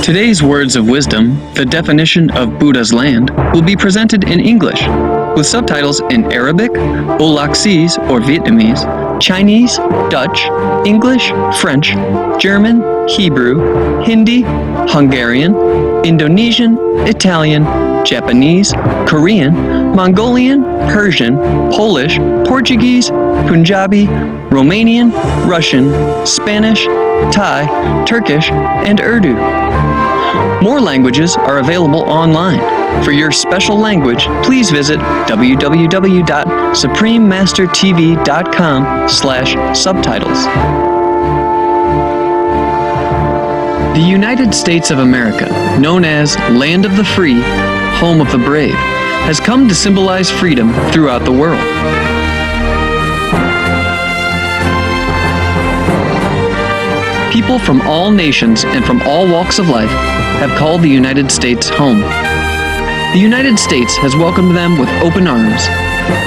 Today's words of wisdom, the definition of Buddha's land, will be presented in English, with subtitles in Arabic, Olaxese or Vietnamese, Chinese, Dutch, English, French, German, Hebrew, Hindi, Hungarian, Indonesian, Italian, Japanese, Korean, Mongolian, Persian, Polish, Portuguese, Punjabi, Romanian, Russian, Spanish, Thai, Turkish, and Urdu. More languages are available online. For your special language, please visit www.suprememastertv.com/subtitles. The United States of America, known as Land of the Free, Home of the Brave, has come to symbolize freedom throughout the world. People from all nations and from all walks of life have called the United States home. The United States has welcomed them with open arms.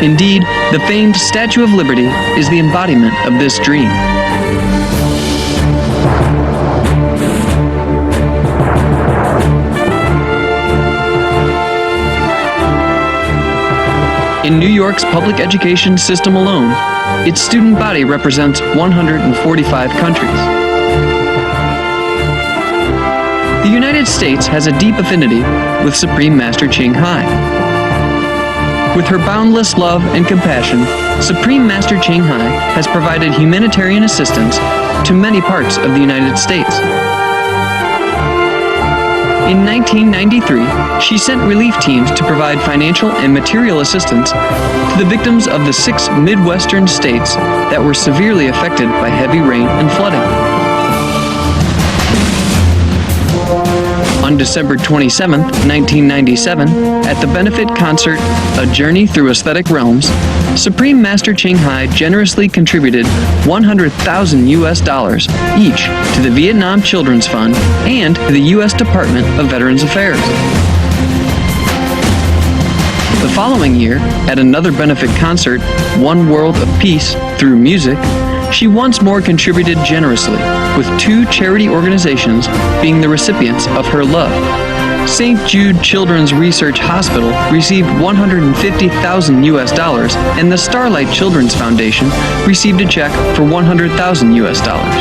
Indeed, the famed Statue of Liberty is the embodiment of this dream. In New York's public education system alone, its student body represents 145 countries. The United States has a deep affinity with Supreme Master Ching. With her boundless love and compassion, Supreme Master Ching has provided humanitarian assistance to many parts of the United States. In 1993, she sent relief teams to provide financial and material assistance to the victims of the 6 Midwestern states that were severely affected by heavy rain and flooding. On December 27, 1997, at the benefit concert, A Journey Through Aesthetic Realms, Supreme Master Ching generously contributed $100,000 each to the Vietnam Children's Fund and to the U.S. Department of Veterans Affairs. The following year, at another benefit concert, One World of Peace Through Music, she once more contributed generously, with 2 charity organizations being the recipients of her love. St. Jude Children's Research Hospital received $150,000 and the Starlight Children's Foundation received a check for $100,000.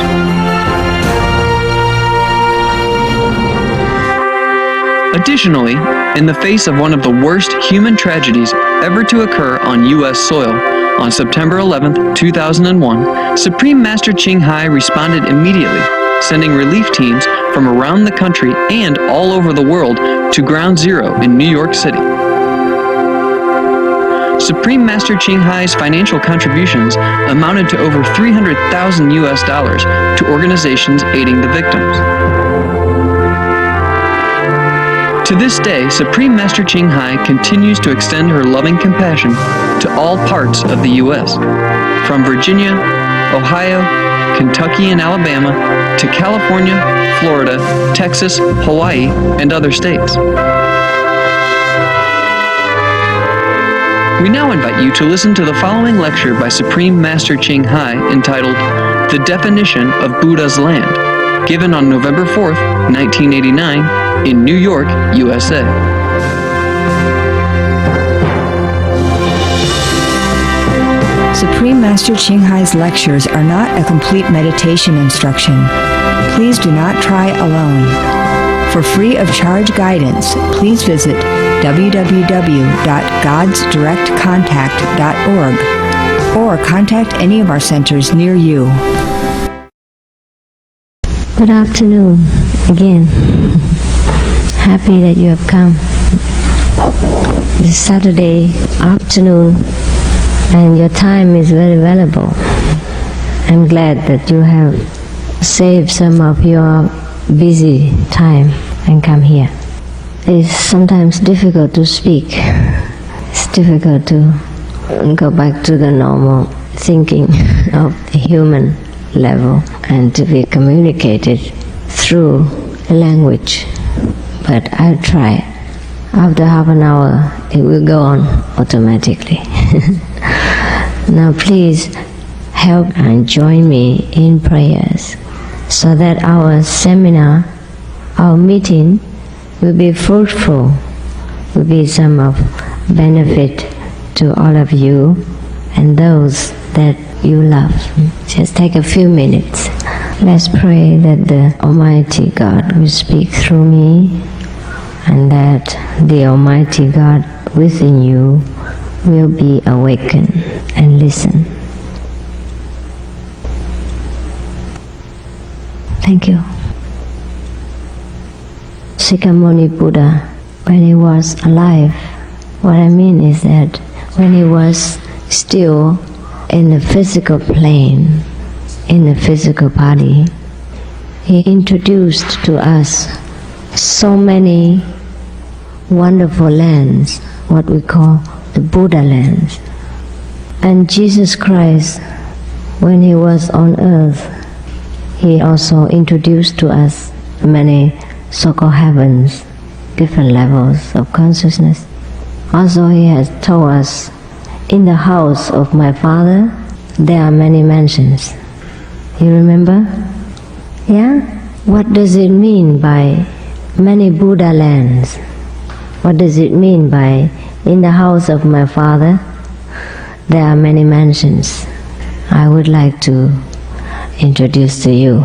Additionally, in the face of one of the worst human tragedies ever to occur on U.S. soil, on September 11, 2001, Supreme Master Ching responded immediately, sending relief teams from around the country and all over the world to Ground Zero in New York City. Supreme Master Ching financial contributions amounted to over $300,000 to organizations aiding the victims. To this day, Supreme Master Ching continues to extend her loving compassion to all parts of the U.S., from Virginia, Ohio, Kentucky and Alabama, to California, Florida, Texas, Hawaii, and other states. We now invite you to listen to the following lecture by Supreme Master Ching entitled The Definition of Buddha's Land, given on November 4th, 1989, in New York, USA. Supreme Master Ching lectures are not a complete meditation instruction. Please do not try alone. For free of charge guidance, please visit www.godsdirectcontact.org or contact any of our centers near you. Good afternoon again. Happy that you have come. This Saturday afternoon and your time is very valuable. I'm glad that you have saved some of your busy time and come here. It's sometimes difficult to speak. It's difficult to go back to the normal thinking of the human level and to be communicated through language. But I'll try. After half an hour, it will go on automatically. Now please help and join me in prayers so that our seminar our meeting will be fruitful, will be some of benefit to all of you and those that you love. Just take a few minutes. Let's pray that the Almighty God will speak through me and that the Almighty God within you will be awakened and listen. Thank you. Shakyamuni Buddha, when he was alive, what I mean is that when he was still in the physical plane, in the physical body, he introduced to us so many wonderful lands, what we call the Buddha lands. And Jesus Christ, when he was on earth, he also introduced to us many so-called heavens, different levels of consciousness. Also, he has told us, in the house of my Father, there are many mansions. You remember? Yeah? What does it mean by many Buddha lands? What does it mean by in the house of my Father, there are many mansions? I would like to introduce to you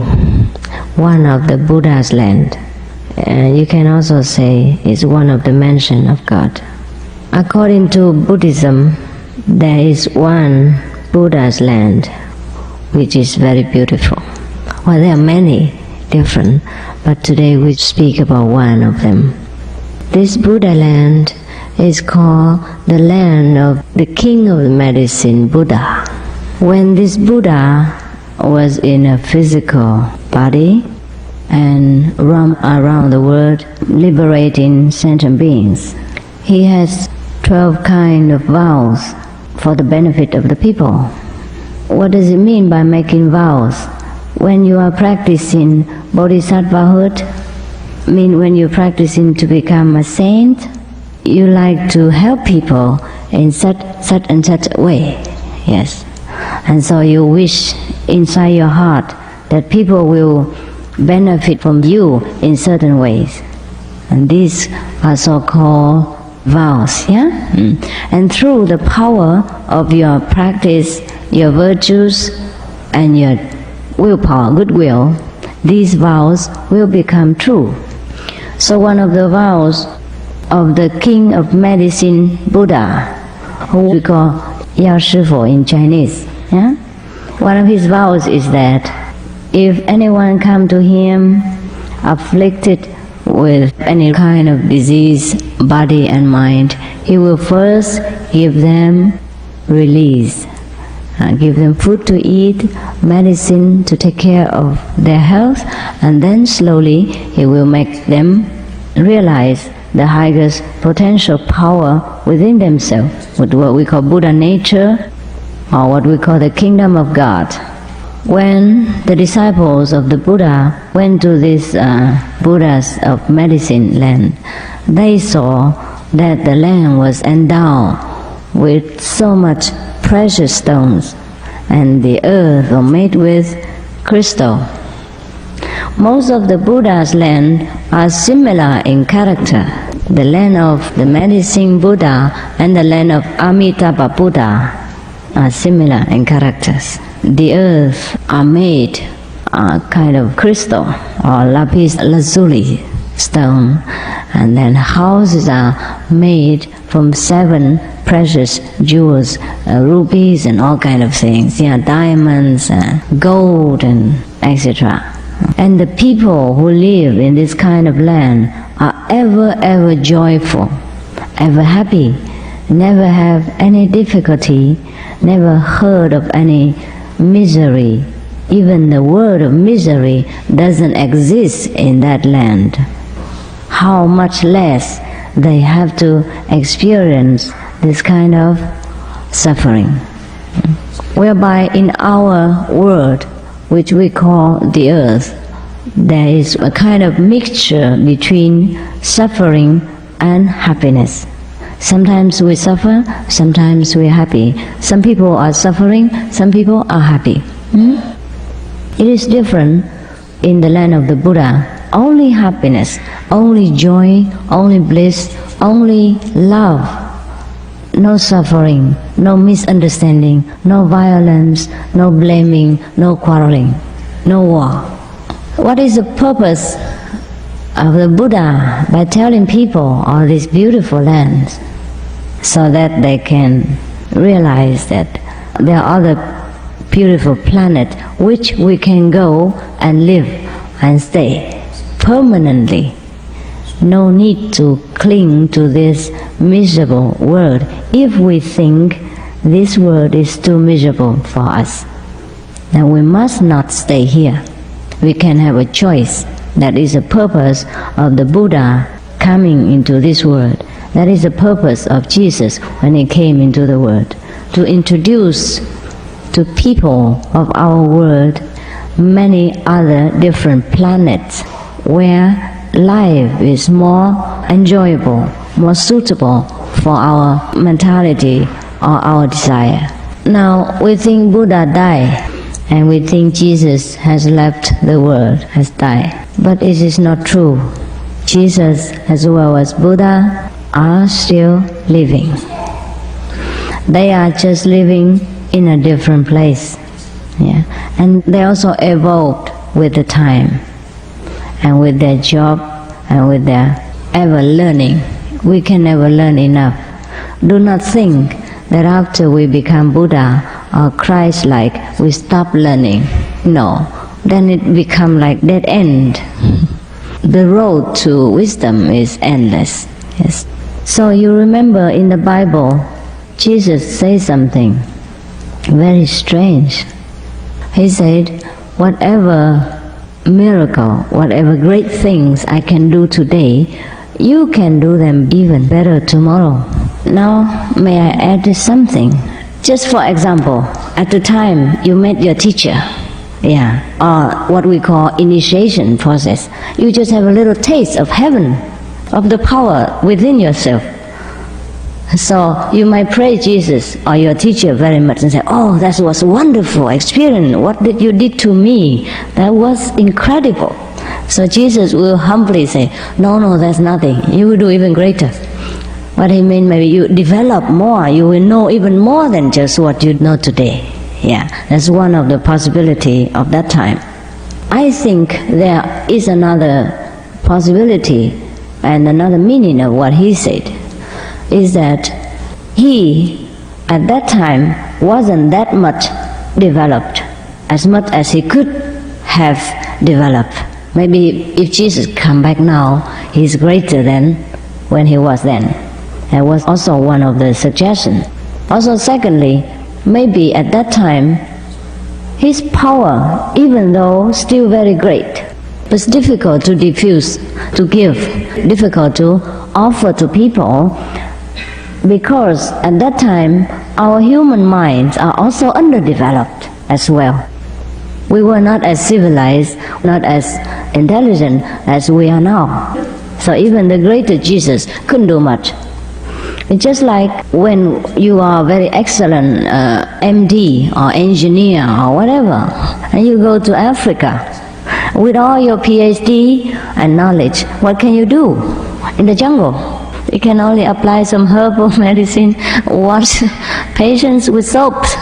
one of the Buddha's land. You can also say it's one of the mansion of God. According to Buddhism, there is one Buddha's land which is very beautiful. Well, there are many different, but today we speak about one of them. This Buddha land is called the land of the king of medicine, Buddha. When this Buddha was in a physical body and roamed around the world liberating sentient beings, he has 12 kinds of vows for the benefit of the people. What does it mean by making vows? When you are practicing bodhisattvahood, mean when you're practicing to become a saint, you like to help people in such and such a way. Yes. And so you wish inside your heart that people will benefit from you in certain ways. And these are so-called vows, yeah? And through the power of your practice, your virtues, and your willpower, goodwill, these vows will become true. So one of the vows of the king of medicine, Buddha, who we call Yao Shifu in Chinese, yeah? One of his vows is that if anyone come to him afflicted with any kind of disease, body and mind, he will first give them release, give them food to eat, medicine to take care of their health, and then slowly he will make them realize the highest potential power within themselves, with what we call Buddha nature, or what we call the kingdom of God. When the disciples of the Buddha went to this Buddhas of medicine land, they saw that the land was endowed with so much precious stones, and the earth was made with crystal. Most of the Buddha's land are similar in character. The land of the medicine Buddha and the land of Amitabha Buddha are similar in characters. The earth are made kind of crystal or lapis lazuli stone, and then houses are made from 7 precious jewels, rubies and all kind of things, yeah, diamonds, gold and etc. And the people who live in this kind of land are ever joyful, ever happy, never have any difficulty, never heard of any misery. Even the word of misery doesn't exist in that land. How much less they have to experience this kind of suffering. Whereby in our world, which we call the earth, there is a kind of mixture between suffering and happiness. Sometimes we suffer, sometimes we're happy. Some people are suffering, some people are happy. It is different in the land of the Buddha. only happiness, only joy, only bliss, only love. No suffering, no misunderstanding, no violence, no blaming, no quarreling, no war. What is the purpose of the Buddha by telling people all these beautiful lands? So that they can realize that there are other beautiful planets which we can go and live and stay permanently. No need to cling to this miserable world if we think this world is too miserable for us. Then we must not stay here. We can have a choice. That is the purpose of the Buddha coming into this world. That is the purpose of Jesus when he came into the world, to introduce to people of our world many other different planets where life is more enjoyable, more suitable for our mentality or our desire. Now we think Buddha died and we think Jesus has left the world, has died. But it is not true. Jesus as well as Buddha are still living. They are just living in a different place. Yeah. And they also evolved with the time and with their job and with their ever learning. We can never learn enough. Do not think that after we become Buddha or Christ-like, we stop learning. No, then it becomes like dead end. The road to wisdom is endless. Yes. So you remember in the Bible, Jesus said something very strange. He said, whatever miracle, whatever great things I can do today, you can do them even better tomorrow. Now, may I add something? Just for example, at the time you met your teacher, or what we call initiation process, you just have a little taste of heaven, of the power within yourself. So you might praise Jesus or your teacher very much and say, oh, that was a wonderful experience. What you did to me, that was incredible. So Jesus will humbly say, no, that's nothing. You will do even greater. What he means, maybe you develop more, you will know even more than just what you know today. Yeah, that's one of the possibility of that time. I think there is another possibility and another meaning of what he said, is that he, at that time, wasn't that much developed, as much as he could have developed. Maybe if Jesus come back now, he's greater than when he was then. That was also one of the suggestions. Also secondly, maybe at that time, his power, even though still very great, was difficult to diffuse, to give, difficult to offer to people, because at that time, our human minds are also underdeveloped as well. We were not as civilized, not as intelligent as we are now. So even the greater Jesus couldn't do much. It's just like when you are a very excellent MD or engineer or whatever, and you go to Africa with all your PhD and knowledge, what can you do in the jungle? You can only apply some herbal medicine, wash patients with soaps,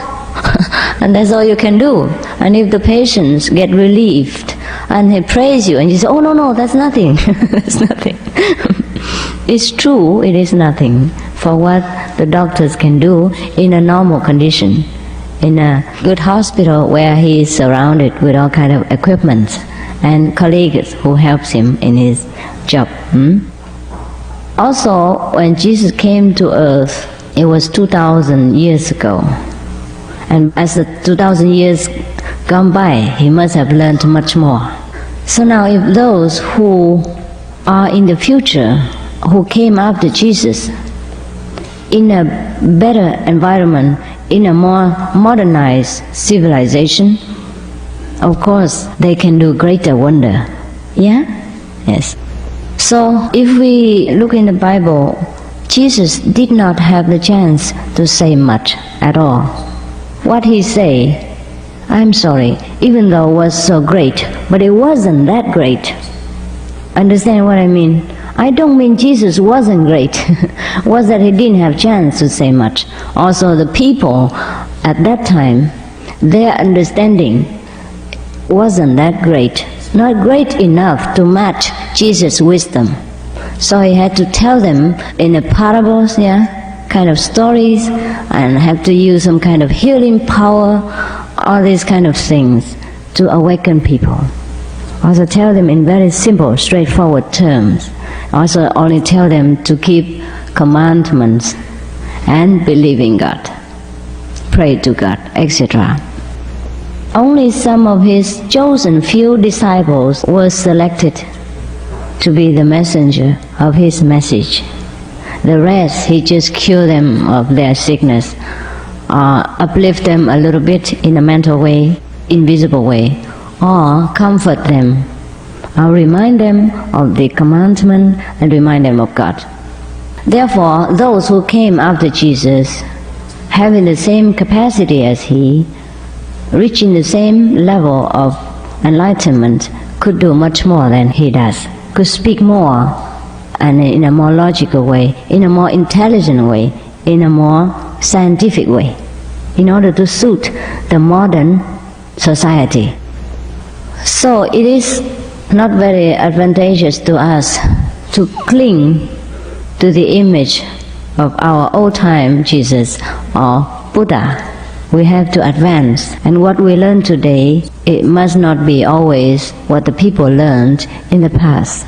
and that's all you can do. And if the patients get relieved and they praise you and you say, oh no, that's nothing, that's nothing. It's true, it is nothing for what the doctors can do in a normal condition, in a good hospital where he is surrounded with all kind of equipment and colleagues who helps him in his job. Also, when Jesus came to earth, it was 2,000 years ago. And as the 2,000 years gone by, he must have learned much more. So now if those who are in the future, who came after Jesus, in a better environment, in a more modernized civilization, of course they can do greater wonder. Yeah? Yes. So if we look in the Bible, Jesus did not have the chance to say much at all. What he say, I'm sorry, even though it was so great, but it wasn't that great. Understand what I mean? I don't mean Jesus wasn't great. Was that he didn't have chance to say much. Also the people at that time, their understanding wasn't that great. Not great enough to match Jesus' wisdom. So he had to tell them in a parables, kind of stories, and have to use some kind of healing power, all these kind of things to awaken people. Also tell them in very simple, straightforward terms. Also only tell them to keep commandments and believe in God, pray to God, etc. Only some of his chosen few disciples were selected to be the messenger of his message. The rest, he just cured them of their sickness, uplift them a little bit in a mental way, invisible way, or comfort them, or remind them of the commandment and remind them of God. Therefore, those who came after Jesus, having the same capacity as he, reaching the same level of enlightenment, could do much more than he does, could speak more, and in a more logical way, in a more intelligent way, in a more scientific way, in order to suit the modern society. So it is not very advantageous to us to cling to the image of our old-time Jesus or Buddha. We have to advance, and what we learn today, it must not be always what the people learned in the past.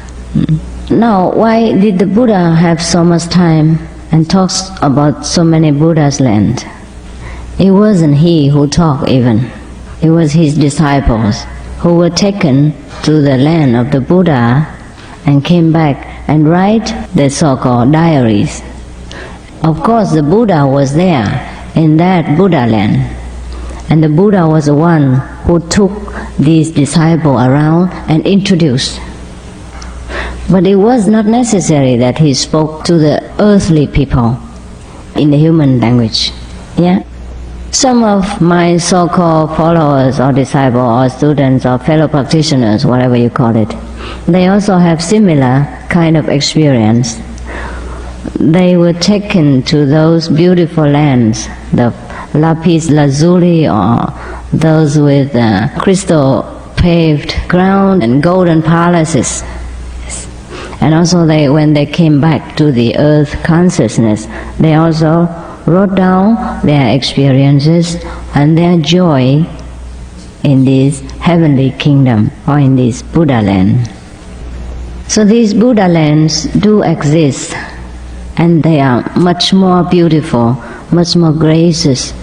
Now, why did the Buddha have so much time and talks about so many Buddha's land? It wasn't he who talked even. It was his disciples who were taken to the land of the Buddha and came back and write the so-called diaries. Of course, the Buddha was there in that Buddha land, and the Buddha was the one who took these disciples around and introduced. But it was not necessary that he spoke to the earthly people in the human language. Some of my so-called followers or disciples or students or fellow practitioners, whatever you call it, they also have similar kind of experience. They were taken to those beautiful lands, the lapis lazuli, or those with crystal paved ground and golden palaces. And also when they came back to the earth consciousness, they also wrote down their experiences and their joy in this heavenly kingdom or in this Buddha land. So these Buddha lands do exist, and they are much more beautiful, much more gracious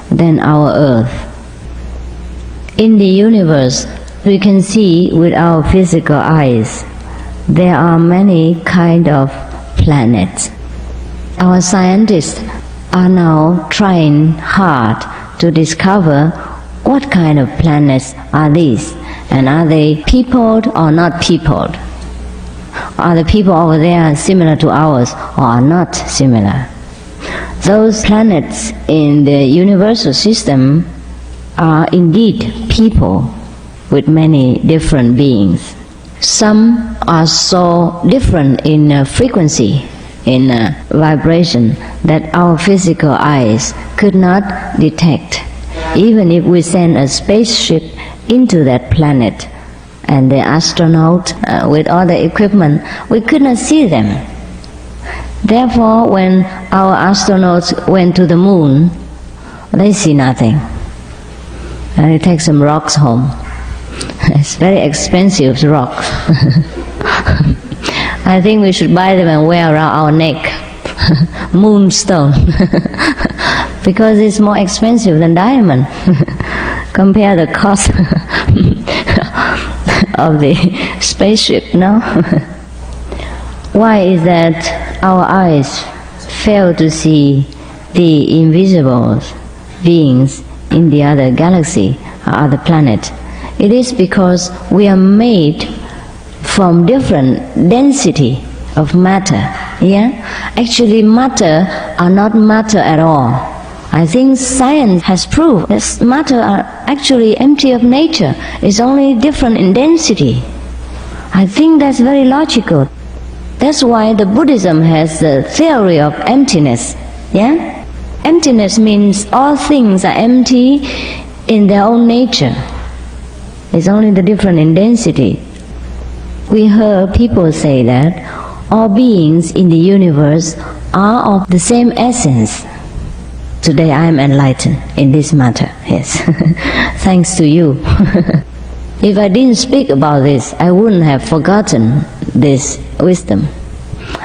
than our earth. In the universe, we can see with our physical eyes, there are many kind of planets. Our scientists are now trying hard to discover what kind of planets are these, and are they peopled or not peopled? Are the people over there similar to ours or are not similar? Those planets in the universal system are indeed people with many different beings. Some are so different in frequency, in vibration, that our physical eyes could not detect. Even if we send a spaceship into that planet and the astronaut with all the equipment, we could not see them. Therefore, when our astronauts went to the moon, they see nothing. And they take some rocks home. It's very expensive rocks. I think we should buy them and wear around our neck. Moonstone. Because it's more expensive than diamond. Compare the cost of the spaceship, no? Why is that our eyes fail to see the invisible beings in the other galaxy or other planet? It is because we are made from different density of matter. Actually, matter are not matter at all. I think science has proved that matter are actually empty of nature. It's only different in density. I think that's very logical. That's why the Buddhism has the theory of emptiness. Yeah? Emptiness means all things are empty in their own nature. It's only the different in density. We heard people say that all beings in the universe are of the same essence. Today I am enlightened in this matter, yes. Thanks to you. If I didn't speak about this, I wouldn't have forgotten this wisdom.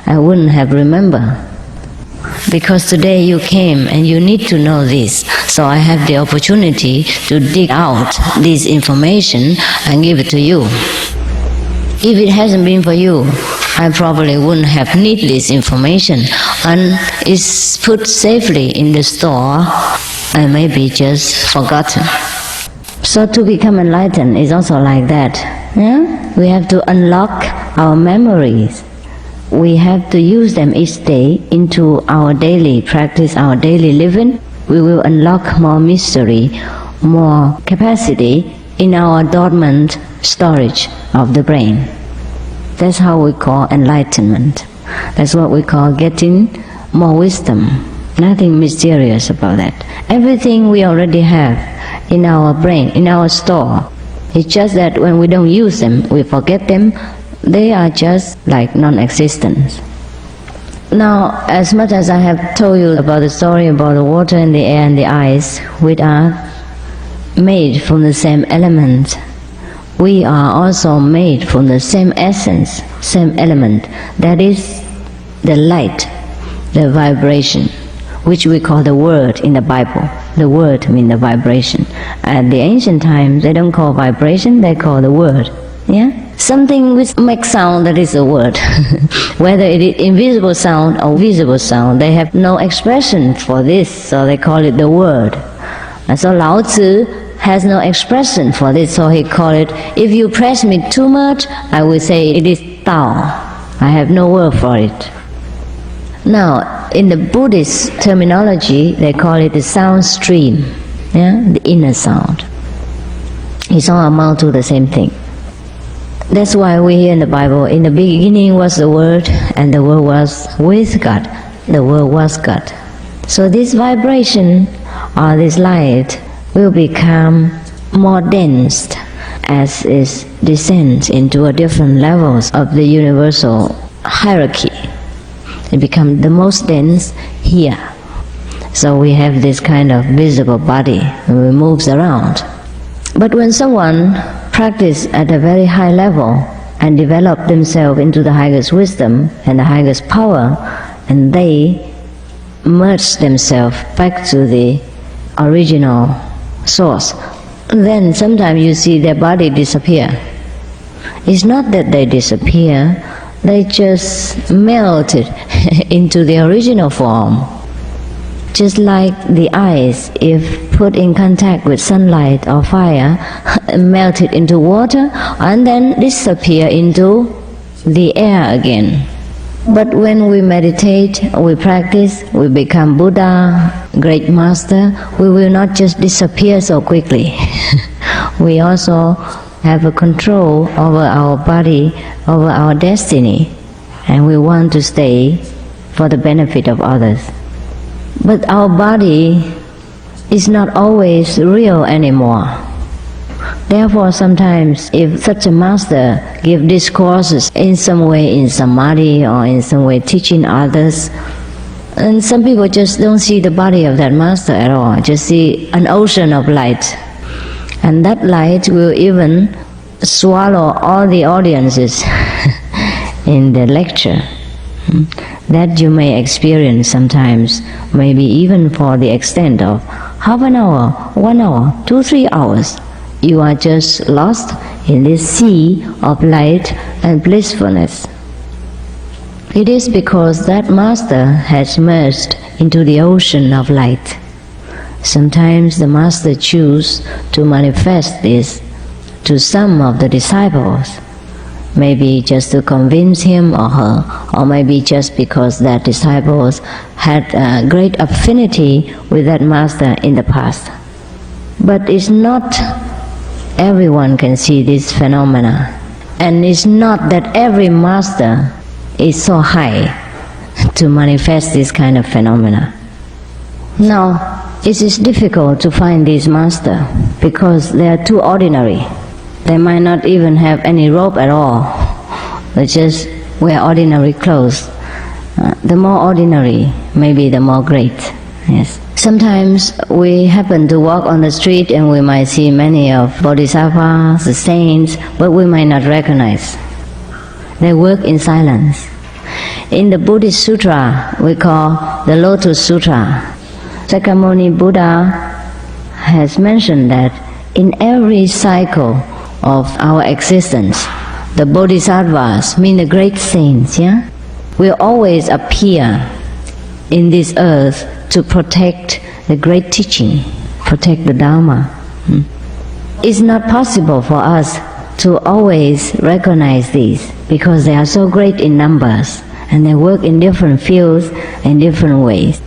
I wouldn't have remembered. Because today you came and you need to know this. So I have the opportunity to dig out this information and give it to you. If it hasn't been for you, I probably wouldn't have need this information, and it's put safely in the store and maybe just forgotten. So to become enlightened is also like that. Yeah? We have to unlock our memories. We have to use them each day into our daily practice, our daily living. We will unlock more mystery, more capacity in our dormant storage of the brain. That's how we call enlightenment. That's what we call getting more wisdom. Nothing mysterious about that. Everything we already have in our brain, in our store. It's just that when we don't use them, we forget them. They are just like non-existent. Now, as much as I have told you about the story about the water and the air and the ice, which are made from the same element, we are also made from the same essence, same element. That is the light, the vibration, which we call the word in the Bible. The word means the vibration. At the ancient times, they don't call vibration, they call the word. Yeah? Something which makes sound, that is a word. Whether it is invisible sound or visible sound, they have no expression for this, so they call it the word. And so Lao Tzu has no expression for this, so he called it, if you press me too much, I will say it is Tao. I have no word for it. Now, in the Buddhist terminology, they call it the sound stream, yeah? The inner sound. It's all amount to the same thing. That's why we hear in the Bible, in the beginning was the Word, and the Word was with God. The Word was God. So this vibration, or this light, will become more dense as it descends into a different levels of the universal hierarchy. It becomes the most dense here. So we have this kind of visible body, and it moves around. But when someone practice at a very high level and develop themselves into the highest wisdom and the highest power, and they merge themselves back to the original source, then sometimes you see their body disappear. It's not that they disappear, they just melted into the original form. Just like the ice, if put in contact with sunlight or fire, melted into water and then disappear into the air again. But when we meditate, we practice, we become Buddha, great master, we will not just disappear so quickly. We also have a control over our body, over our destiny, and we want to stay for the benefit of others. But our body is not always real anymore. Therefore, sometimes if such a master give discourses in some way in samadhi or in some way teaching others, and some people just don't see the body of that master at all, just see an ocean of light. And that light will even swallow all the audiences in the lecture. That you may experience sometimes, maybe even for the extent of half an hour, 1 hour, 2, 3 hours. You are just lost in this sea of light and blissfulness. It is because that master has merged into the ocean of light. Sometimes the master chooses to manifest this to some of the disciples, maybe just to convince him or her, or maybe just because that disciples had a great affinity with that master in the past. But it's not everyone can see this phenomena. And it's not that every master is so high to manifest this kind of phenomena. Now, it is difficult to find this master because they are too ordinary. They might not even have any robe at all. They just wear ordinary clothes. The more ordinary, maybe the more great. Yes. Sometimes we happen to walk on the street and we might see many of bodhisattvas, the saints, but we might not recognize. They work in silence. In the Buddhist Sutra, we call the Lotus Sutra, Sakyamuni Buddha has mentioned that in every cycle of our existence, the bodhisattvas, mean the great saints, will always appear in this earth to protect the great teaching, protect the Dharma. It's not possible for us to always recognize these because they are so great in numbers and they work in different fields in different ways.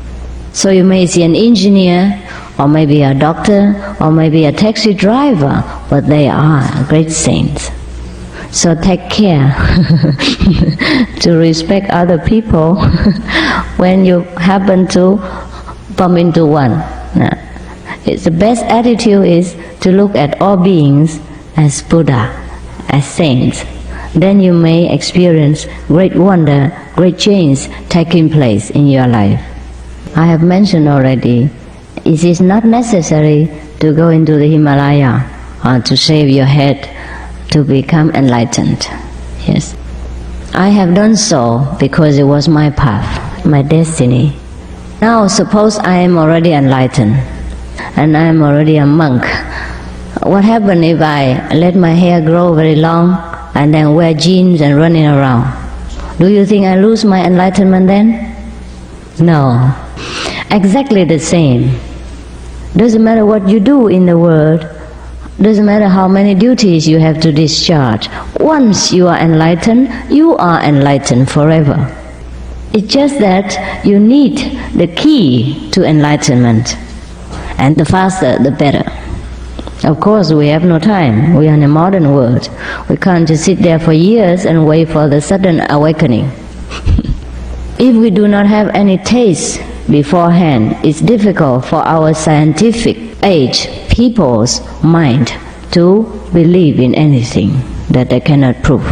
So you may see an engineer, or maybe a doctor, or maybe a taxi driver, but they are great saints. So take care to respect other people when you happen to bump into one. It's the best attitude is to look at all beings as Buddha, as saints. Then you may experience great wonder, great change taking place in your life. I have mentioned already, it is not necessary to go into the Himalaya or to shave your head to become enlightened. Yes. I have done so because it was my path, my destiny. Now suppose I am already enlightened and I am already a monk. What happens if I let my hair grow very long and then wear jeans and running around? Do you think I lose my enlightenment then? No. Exactly the same. Doesn't matter what you do in the world, doesn't matter how many duties you have to discharge. Once you are enlightened forever. It's just that you need the key to enlightenment, and the faster the better. Of course, we have no time. We are in a modern world. We can't just sit there for years and wait for the sudden awakening. If we do not have any taste beforehand, it's difficult for our scientific age people's mind to believe in anything that they cannot prove.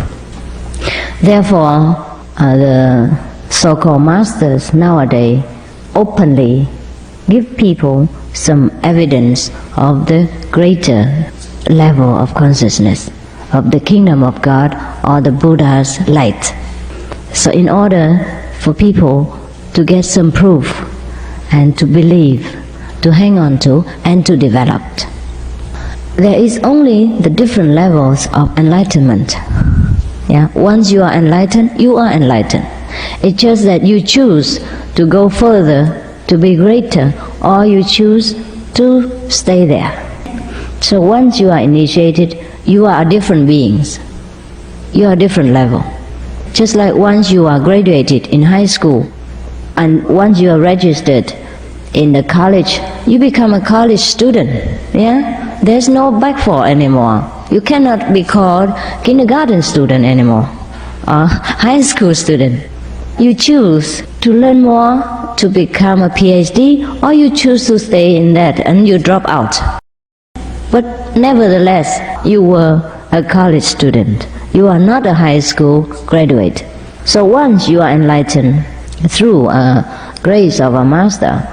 Therefore, the so-called masters nowadays openly give people some evidence of the greater level of consciousness, of the kingdom of God or the Buddha's light. So in order for people to get some proof and to believe, to hang on to, and to develop. There is only the different levels of enlightenment. Once you are enlightened, you are enlightened. It's just that you choose to go further, to be greater, or you choose to stay there. So once you are initiated, you are different beings. You are a different level. Just like once you are graduated in high school, and once you are registered in the college, you become a college student. There's no backfall anymore. You cannot be called kindergarten student anymore or high school student. You choose to learn more, to become a PhD, or you choose to stay in that and you drop out. But nevertheless, you were a college student. You are not a high school graduate. So once you are enlightened through grace of a master,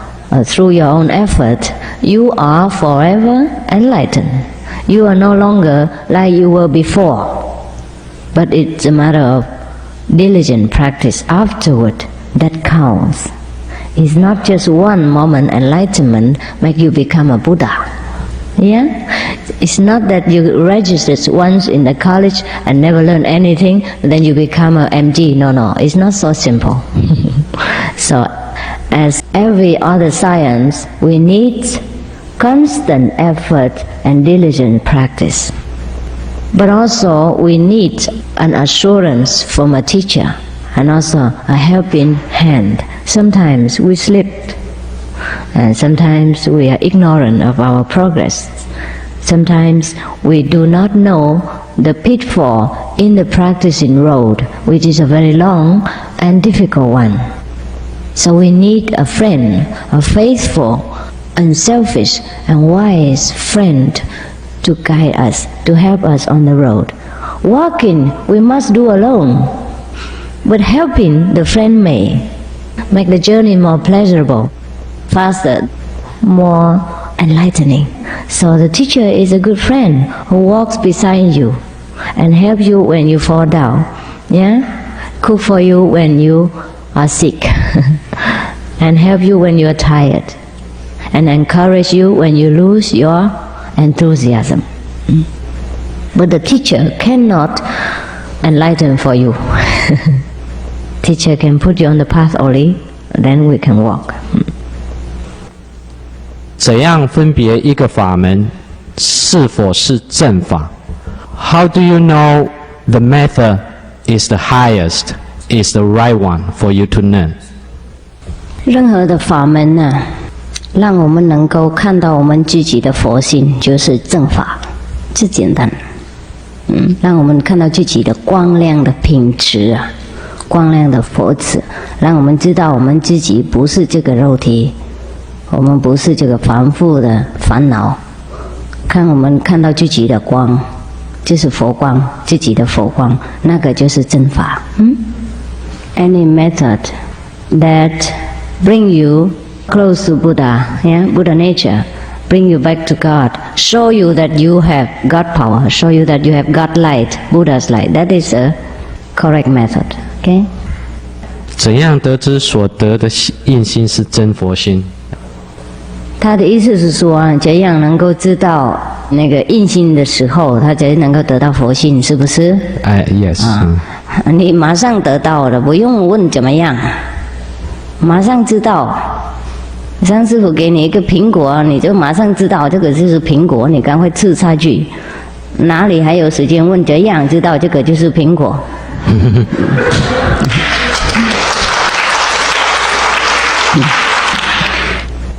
through your own effort, you are forever enlightened. You are no longer like you were before. But it's a matter of diligent practice afterward that counts. It's not just one moment enlightenment make you become a Buddha. It's not that you registered once in the college and never learn anything, then you become a MD. No, it's not so simple. So, as every other science, we need constant effort and diligent practice. But also, we need an assurance from a teacher and also a helping hand. Sometimes we slip, and sometimes we are ignorant of our progress. Sometimes we do not know the pitfall in the practicing road, which is a very long and difficult one. So we need a friend, a faithful, unselfish and wise friend to guide us, to help us on the road. Walking we must do alone, but helping the friend may make the journey more pleasurable, faster, more enlightening. So the teacher is a good friend who walks beside you and help you when you fall down, cook for you when you are sick and help you when you are tired and encourage you when you lose your enthusiasm. But the teacher cannot enlighten for you. Teacher can put you on the path only, then we can walk. 怎样分别一个法门是否是正法 ？How do you know the method is the highest, is the right one for you to learn? 任何的法门呢，让我们能够看到我们自己的佛性，就是正法，最简单。让我们看到自己的光亮的品质啊，光亮的佛智，让我们知道我们自己不是这个肉体，我们不是这个凡夫的烦恼。我们看到自己的光，就是佛光，自己的佛光，那个就是正法。Any method that bring you close to Buddha, Buddha nature, bring you back to God, show you that you have God power, show you that you have God light, Buddha's light. That is a correct method. Okay? 怎样得知所得的印心是真佛心？他的意思是说，怎样能够知道那个印心的时候，他才能够得到佛性，是不是？Yes. 你马上得到了，不用问怎么样，马上知道。张师傅给你一个苹果，你就马上知道这个就是苹果，你赶快吃下去，哪里还有时间问怎样知道这个就是苹果？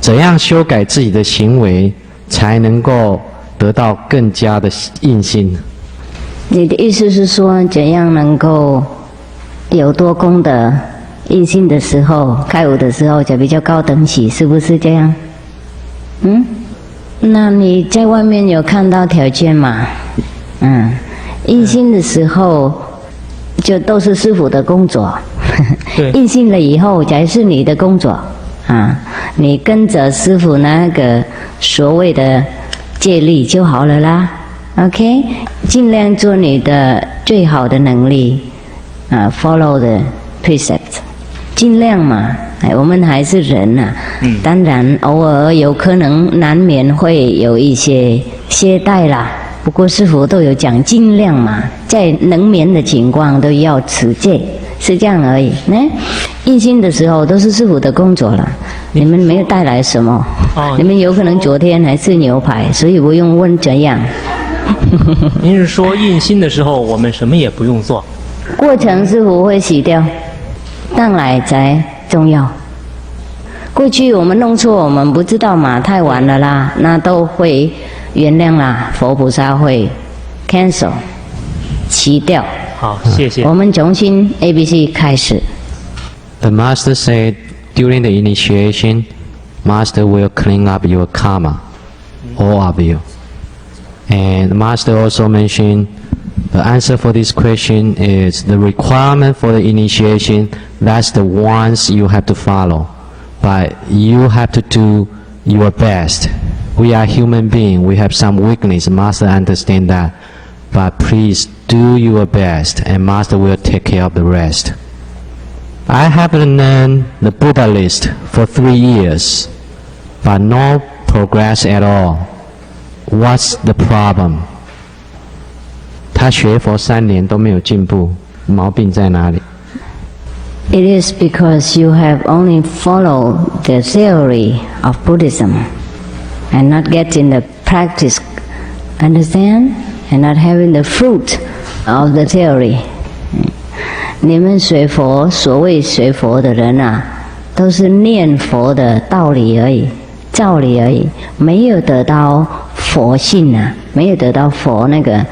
怎样修改自己的行为，才能够得到更加的印心？你的意思是说，怎样能够有多功德？印心的时候，开悟的时候就比较高等级，是不是这样？那你在外面有看到条件吗？印心的时候就都是师父的工作，印心了以后才是你的工作啊！你跟着师父那个所谓的戒律就好了啦。OK， 尽量做你的最好的能力，follow the precept。尽量嘛，我们还是人呐，当然偶尔有可能难免会有一些懈怠啦。不过师父都有讲，尽量嘛，在能免的情况都要持戒，是这样而已。印心的时候都是师父的工作了，你们没有带来什么，你们有可能昨天还吃牛排，所以不用问怎样。您是说印心的时候我们什么也不用做？过程师父会洗掉。当来才重要。过去我们弄错，我们不知道嘛，太晚了啦，那都会原谅啦，佛菩萨会 cancel 洗掉。好，谢谢。我们重新 ABC 开始。The master said during the initiation, master will clean up your karma, all of you. And the master also mentioned the answer for this question is the requirement for the initiation, that's the ones you have to follow. But you have to do your best. We are human beings, we have some weakness, Master understand that. But please do your best and Master will take care of the rest. I have learned the Buddha list for 3 years, but no progress at all. What's the problem?他学佛3年都没有进步，毛病在哪里？ It is because you have only followed the theory of Buddhism and not getting the practice, understand? And not having the fruit of the theory. 你们学佛，所谓学佛的人啊，都是念佛的道理而已，道理而已，没有得到佛性啊，没有得到佛那个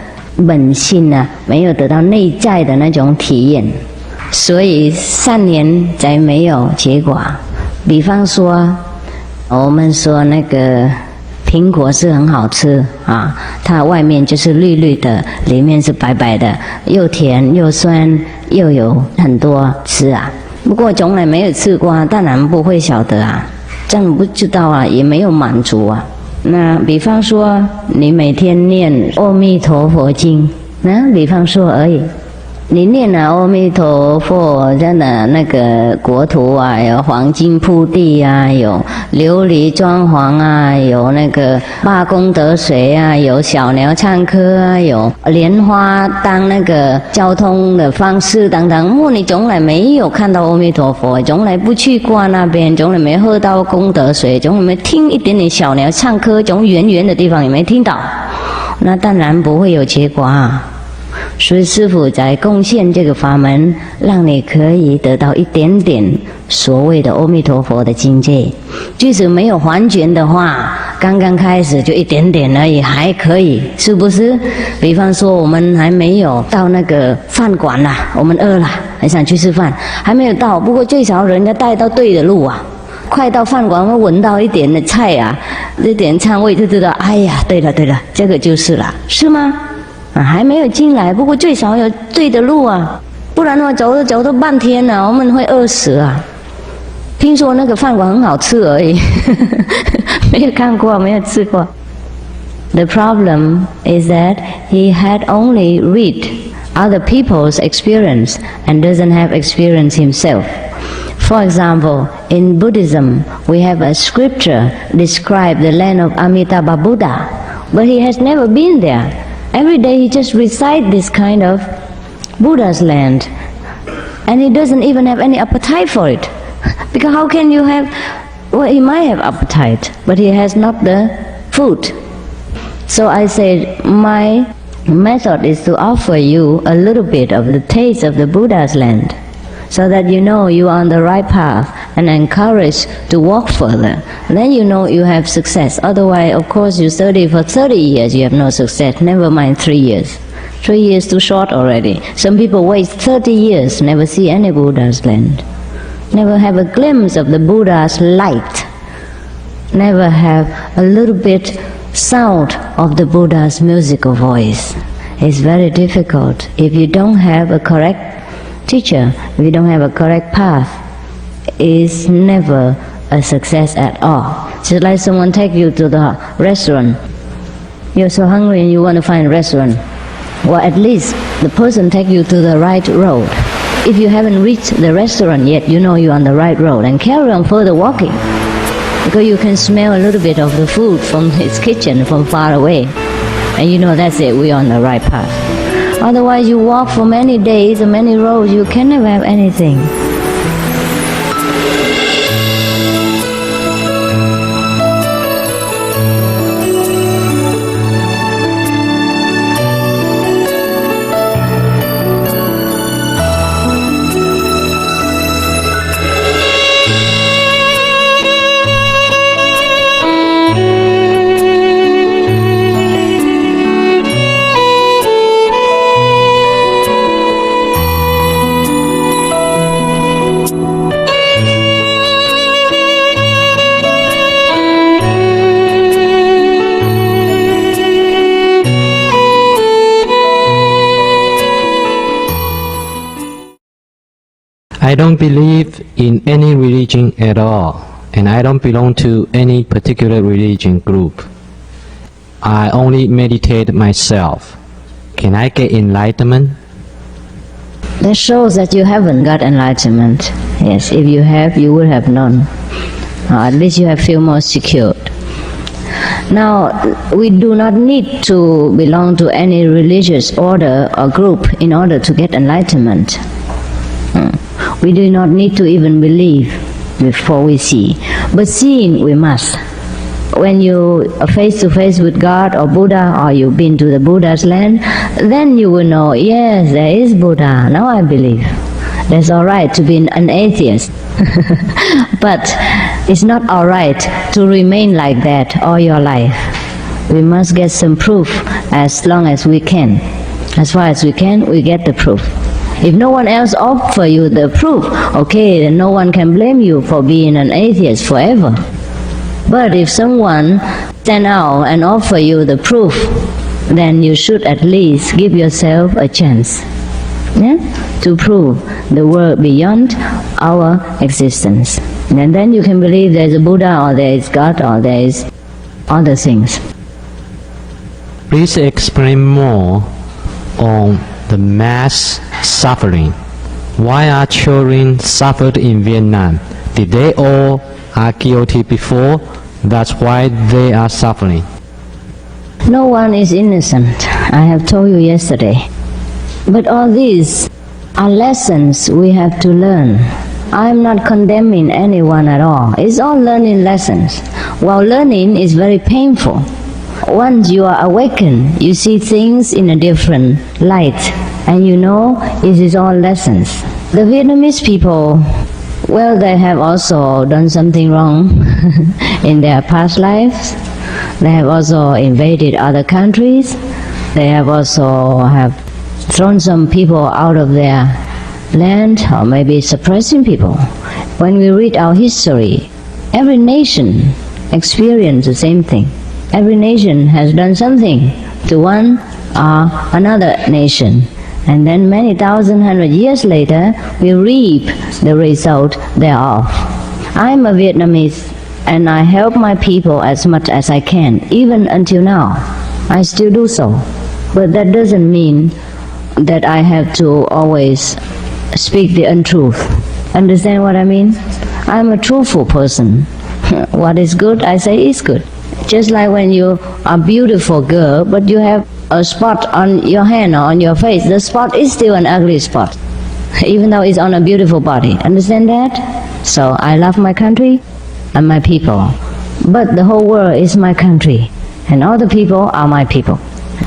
本性啊，没有得到内在的那种体验，所以3年才没有结果。比方说，我们说那个苹果是很好吃啊，它外面就是绿绿的，里面是白白的，又甜又酸，又有很多吃啊。不过从来没有吃过，当然不会晓得啊，真的不知道啊，也没有满足啊。那比方说，你每天念《阿弥陀佛经》，比方说而已。你念了阿弥陀佛，真的那个国土啊，有黄金铺地啊，有琉璃装潢啊，有那个八功德水啊，有小鸟唱歌啊，有莲花当那个交通的方式等等。你从来没有看到阿弥陀佛，从来不去过那边，从来没喝到功德水，从来没听一点点小鸟唱歌，从远远的地方也没听到，那当然不会有结果啊。所以师父在贡献这个法门，让你可以得到一点点所谓的阿弥陀佛的境界。即使没有完全的话，刚刚开始就一点点而已，还可以，是不是？比方说我们还没有到那个饭馆啦，我们饿了，很想去吃饭，还没有到，不过最少人家带到对的路啊。快到饭馆，会闻到一点的菜啊，一点菜味就知道，哎呀，对了，这个就是了，是吗？还没有进来，不过最少有对的路啊，不然的话走了半天了，我们会饿死啊。听说那个饭馆很好吃而已，没有看过，没有吃过。The problem is that he had only read other people's experience and doesn't have experience himself. For example, in Buddhism, we have a scripture describe the land of Amitabha Buddha, but he has never been there. Every day he just recites this kind of Buddha's land, and he doesn't even have any appetite for it. Because how can you have, well, he might have appetite, but he has not the food. So I said, my method is to offer you a little bit of the taste of the Buddha's land, so that you know you are on the right path and encouraged to walk further. Then you know you have success. Otherwise, of course, you study for 30 years, you have no success. Never mind 3 years. 3 years too short already. Some people wait 30 years, never see any Buddha's land. Never have a glimpse of the Buddha's light. Never have a little bit sound of the Buddha's musical voice. It's very difficult. If you don't have a correct teacher, if you don't have a correct path, it's never a success at all. Just like someone take you to the restaurant. You're so hungry and you want to find a restaurant. Well, at least the person take you to the right road. If you haven't reached the restaurant yet, you know you're on the right road, and carry on further walking. Because you can smell a little bit of the food from his kitchen from far away. And you know that's it, we're on the right path. Otherwise you walk for many days and many roads, you can never have anything. I don't believe in any religion at all, and I don't belong to any particular religion group. I only meditate myself. Can I get enlightenment? That shows that you haven't got enlightenment. Yes, if you have, you would have known. At least you have feel more secured. Now, we do not need to belong to any religious order or group in order to get enlightenment. We do not need to even believe before we see. But seeing we must. When you are face to face with God or Buddha, or you've been to the Buddha's land, then you will know, yes, there is Buddha. Now I believe. That's all right to be an atheist. But It's not all right to remain like that all your life. We must get some proof as long as we can. As far as we can, we get the proof. If no one else offer you the proof, okay, then no one can blame you for being an atheist forever. But if someone stand out and offer you the proof, then you should at least give yourself a chance, to prove the world beyond our existence. And then you can believe there is a Buddha or there is God or there is other things. Please explain more on the mass suffering. Why are children suffered in Vietnam? Did they all are guilty before? That's why they are suffering. No one is innocent, I have told you yesterday. But all these are lessons we have to learn. I am not condemning anyone at all. It's all learning lessons. While learning is very painful. Once you are awakened, you see things in a different light, and you know it is all lessons. The Vietnamese people, well, they have also done something wrong in their past lives. They have also invaded other countries. They have also thrown some people out of their land, or maybe suppressing people. When we read our history, every nation experienced the same thing. Every nation has done something to one or another nation. And then many thousand, 100 years later, we reap the result thereof. I'm a Vietnamese, and I help my people as much as I can, even until now. I still do so. But that doesn't mean that I have to always speak the untruth. Understand what I mean? I'm a truthful person. What is good, I say is good. Just like when you are a beautiful girl, but you have a spot on your hand or on your face, the spot is still an ugly spot, even though it's on a beautiful body. Understand that? So I love my country and my people. But the whole world is my country, and all the people are my people.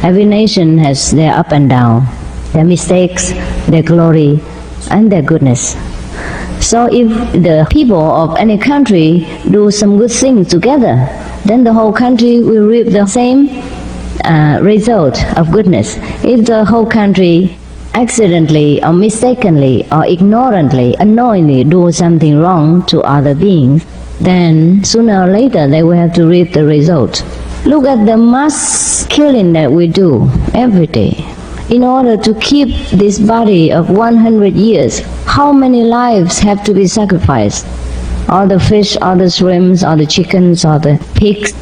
Every nation has their up and down, their mistakes, their glory, and their goodness. So if the people of any country do some good things together, then the whole country will reap the same result of goodness. If the whole country accidentally or mistakenly or ignorantly, unknowingly do something wrong to other beings, then sooner or later they will have to reap the result. Look at the mass killing that we do every day. In order to keep this body of 100 years, how many lives have to be sacrificed? All the fish, all the shrimps, all the chickens, all the pigs.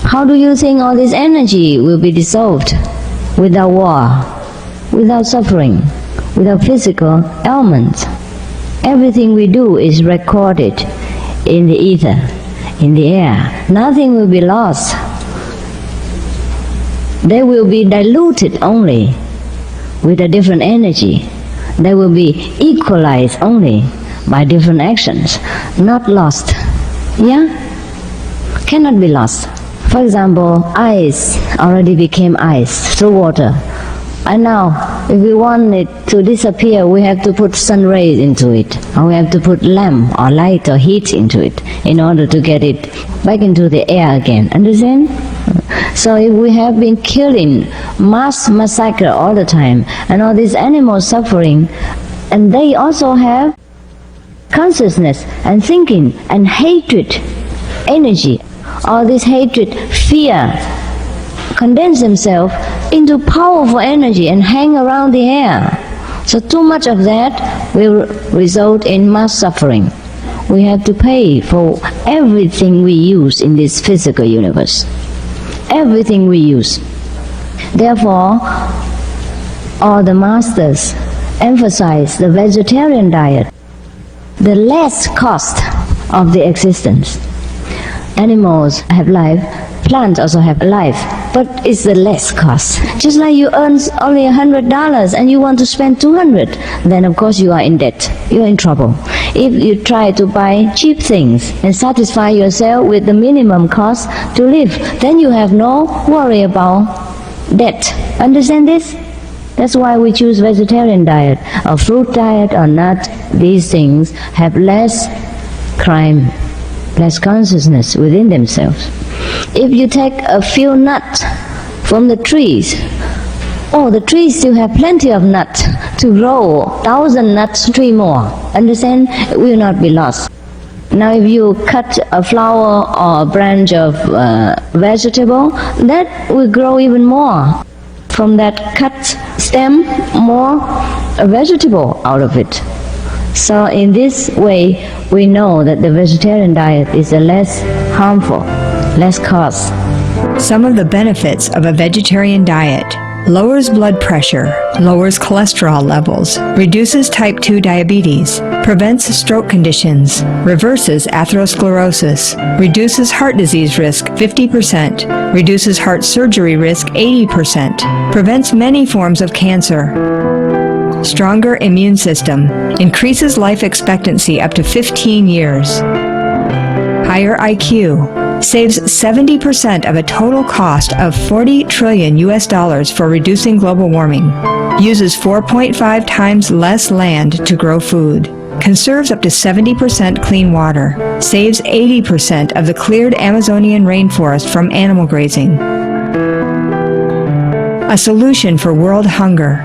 How do you think all this energy will be dissolved without war, without suffering, without physical ailments? Everything we do is recorded in the ether, in the air. Nothing will be lost. They will be diluted only with a different energy. They will be equalized only by different actions, not lost. Yeah? Cannot be lost. For example, ice already became ice through water. And now, if we want it to disappear, we have to put sun rays into it, or we have to put lamp or light or heat into it in order to get it back into the air again. Understand? So if we have been killing, mass massacre all the time, and all these animals suffering, and they also have consciousness and thinking and hatred, energy, all this hatred, fear, condense themselves into powerful energy and hang around the air. So too much of that will result in mass suffering. We have to pay for everything we use in this physical universe. Everything we use. Therefore, all the masters emphasize the vegetarian diet, the less cost of the existence. Animals have life, plants also have life, but it's the less cost. Just like you earn only $100 and you want to spend 200, then of course you are in debt, you're in trouble. If you try to buy cheap things and satisfy yourself with the minimum cost to live, then you have no worry about debt. Understand this? That's why we choose vegetarian diet, or fruit diet or nut. These things have less crime less consciousness within themselves. If you take a few nuts from the trees, oh, the trees still have plenty of nuts to grow, 1,000 nuts, 3 more. Understand? It will not be lost. Now if you cut a flower or a branch of vegetable, that will grow even more. From that cut stem, more vegetable out of it. So in this way, we know that the vegetarian diet is less harmful, less cost. Some of the benefits of a vegetarian diet: lowers blood pressure, lowers cholesterol levels, reduces type 2 diabetes, prevents stroke conditions, reverses atherosclerosis, reduces heart disease risk 50%, reduces heart surgery risk 80%, prevents many forms of cancer. Stronger immune system, increases life expectancy up to 15 years. Higher IQ, saves 70% of a total cost of $40 trillion for reducing global warming, uses 4.5 times less land to grow food, conserves up to 70% clean water, saves 80% of the cleared Amazonian rainforest from animal grazing. A solution for world hunger.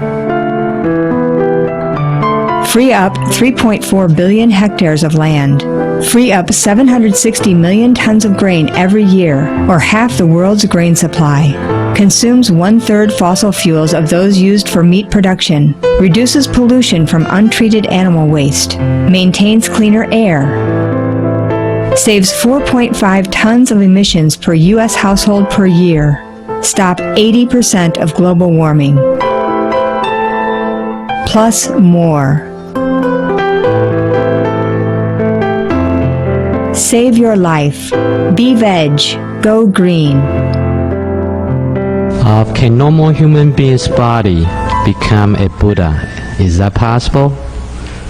Free up 3.4 billion hectares of land. Free up 760 million tons of grain every year, or half the world's grain supply. Consumes 1/3 fossil fuels of those used for meat production. Reduces pollution from untreated animal waste. Maintains cleaner air. Saves 4.5 tons of emissions per U.S. household per year. Stop 80% of global warming. Plus more. Save your life. Be veg. Go green. Can normal human being's body become a Buddha? Is that possible?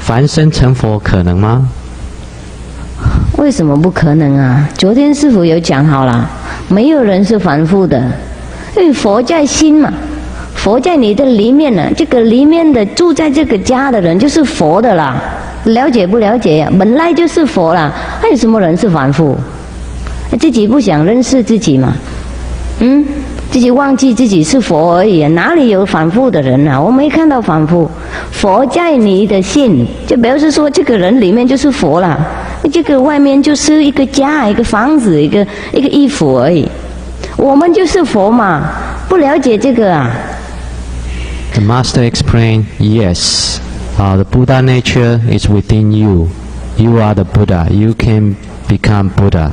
凡身成佛可能吗？为什么不可能啊？昨天师父有讲好了，没有人是凡夫的，因为佛在心嘛，佛在你的里面呢，这个里面的住在这个家的人就是佛的啦。了解不了解呀？本来就是佛啦，还有什么人是凡夫？自己不想认识自己嘛？自己忘记自己是佛而已，哪里有凡夫的人啊？我没看到凡夫。佛在你的心，就表示说这个人里面就是佛啦，这个外面就是一个家、一个房子、一个衣服而已。我们就是佛嘛，不了解这个啊。The master explained, yes, the Buddha nature is within you. You are the Buddha. You can become Buddha.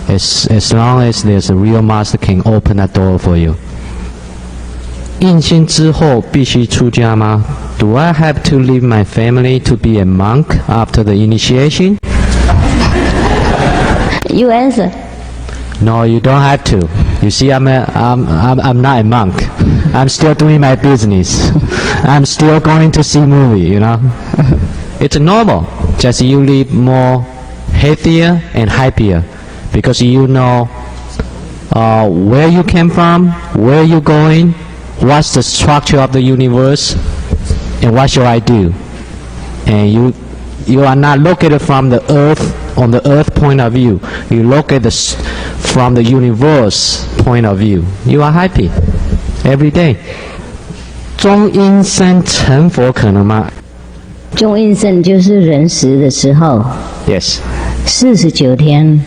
As long as there's a real master can open that door for you. 印心之后必须出家吗？ Do I have to leave my family to be a monk after the initiation? You answer. No, you don't have to. You see, I'm not a monk. I'm still doing my business. I'm still going to see movie, you know. It's normal. Just you live more healthier and happier because you know where you came from, where you're going, what's the structure of the universe, and what shall I do. And you are not located from the earth, on the earth point of view. You look at from the universe point of view. You are happy every day. 中阴身成佛可能吗？中阴身就是人死的时候 Yes. 49天，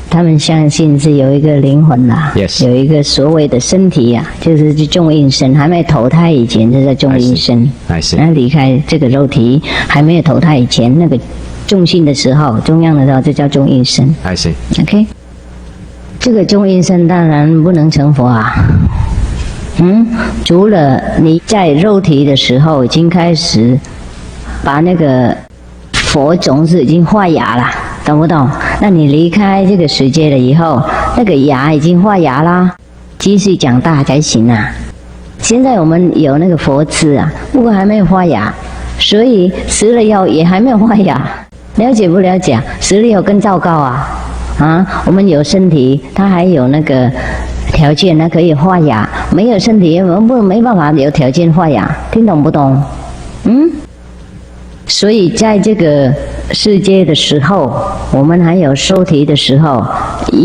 他们相信是有一个灵魂啦 Yes. 有一个所谓的身体呀、就是中阴身，还没投胎以前就在中阴身。 I see. 然后离开这个肉体，还没有投胎以前，那个重心的时候，中央的时候，就叫中阴身。 I see. OK， 这个中阴身当然不能成佛啊。除了你在肉体的时候已经开始把那个佛种子已经发芽了，懂不懂？那你离开这个世界了以后，那个芽已经发芽啦，继续长大才行啊。现在我们有那个佛枝啊，不过还没有发芽，所以死了以后也还没有发芽。了解不了解？死了以后更糟糕啊！我们有身体，它还有那个条件，它可以发芽；没有身体，我们没办法有条件发芽。听懂不懂？所以在这个世界的时候，我们还有受体的时候，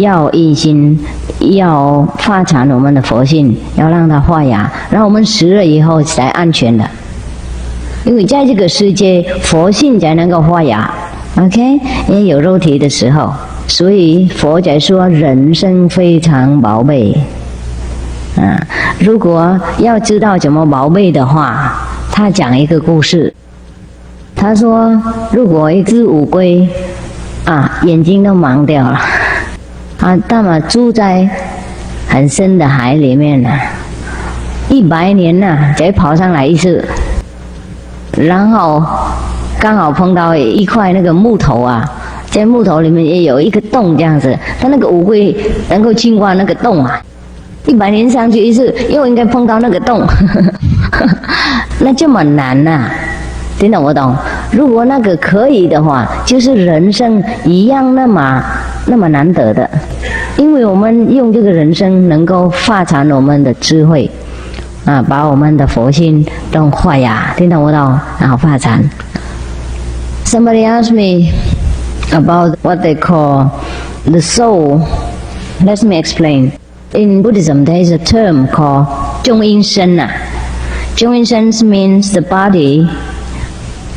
要一心，要发展我们的佛性，要让它发芽，然后我们死了以后才安全的。因为在这个世界，佛性才能够发芽。OK， 也有肉体的时候，所以佛才说人生非常宝贝。如果要知道怎么宝贝的话，他讲一个故事。他说，如果一只乌龟眼睛都盲掉了那么住在很深的海里面100年才跑上来一次，然后刚好碰到一块那个木头在木头里面也有一个洞这样子，它那个乌龟能够经过那个洞100年上去一次，又应该碰到那个洞那这么难听懂我懂？如果那个可以的话，就是人生一样那么难得的，因为我们用这个人生能够发展我们的智慧把我们的佛性都发芽，听懂我懂？然后发展。Somebody asked me about what they call the soul. Let me explain. In Buddhism, there is a term called 中阴身中阴身 means the body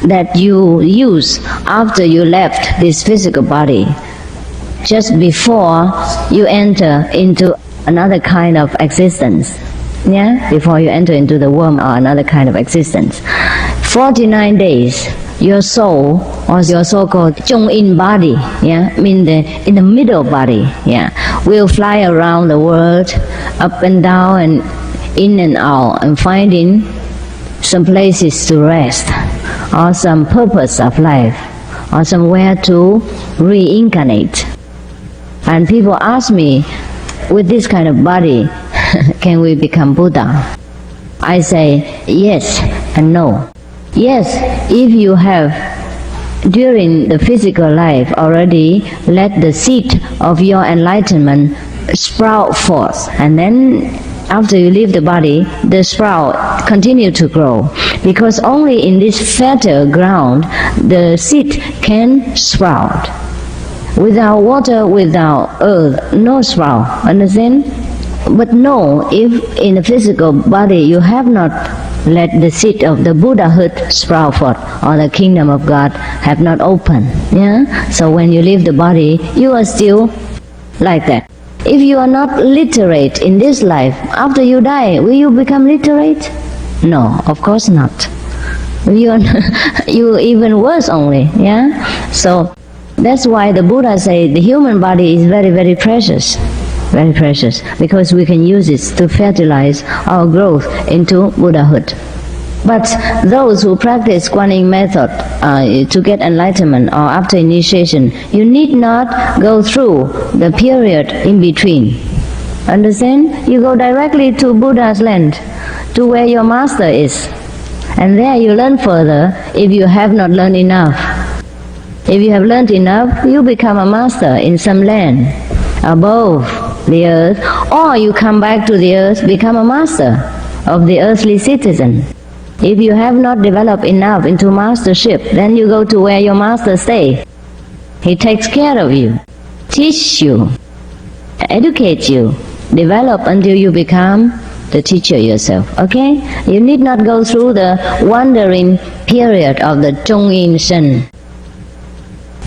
that you use after you left this physical body, just before you enter into another kind of existence. Before you enter into the womb or another kind of existence. 49 days, your soul, or your so-called 中阴 body, mean in the middle body, will fly around the world, up and down and in and out, and finding some places to rest, or some purpose of life, or somewhere to reincarnate. And people ask me, with this kind of body, can we become Buddha? I say yes and no. Yes, if you have during the physical life already let the seed of your enlightenment sprout forth, and then after you leave the body, the sprout continue to grow, because only in this fertile ground the seed can sprout. Without water, without earth, no sprout. Understand? But no, if in the physical body you have not let the seed of the Buddhahood sprout forth, or the kingdom of God have not opened. So when you leave the body, you are still like that. If you are not literate in this life, after you die, will you become literate? No, of course not. You even worse only. So that's why the Buddha said the human body is very, very precious. Very precious, because we can use it to fertilize our growth into Buddhahood. But those who practice Guanyin method to get enlightenment or after initiation, you need not go through the period in between. Understand? You go directly to Buddha's land, to where your master is. And there you learn further if you have not learned enough. If you have learned enough, you become a master in some land above the earth, or you come back to the earth, become a master of the earthly citizen. If you have not developed enough into mastership, then you go to where your master stays. He takes care of you, teach you, educate you, develop until you become the teacher yourself. Okay? You need not go through the wandering period of the 中阴身.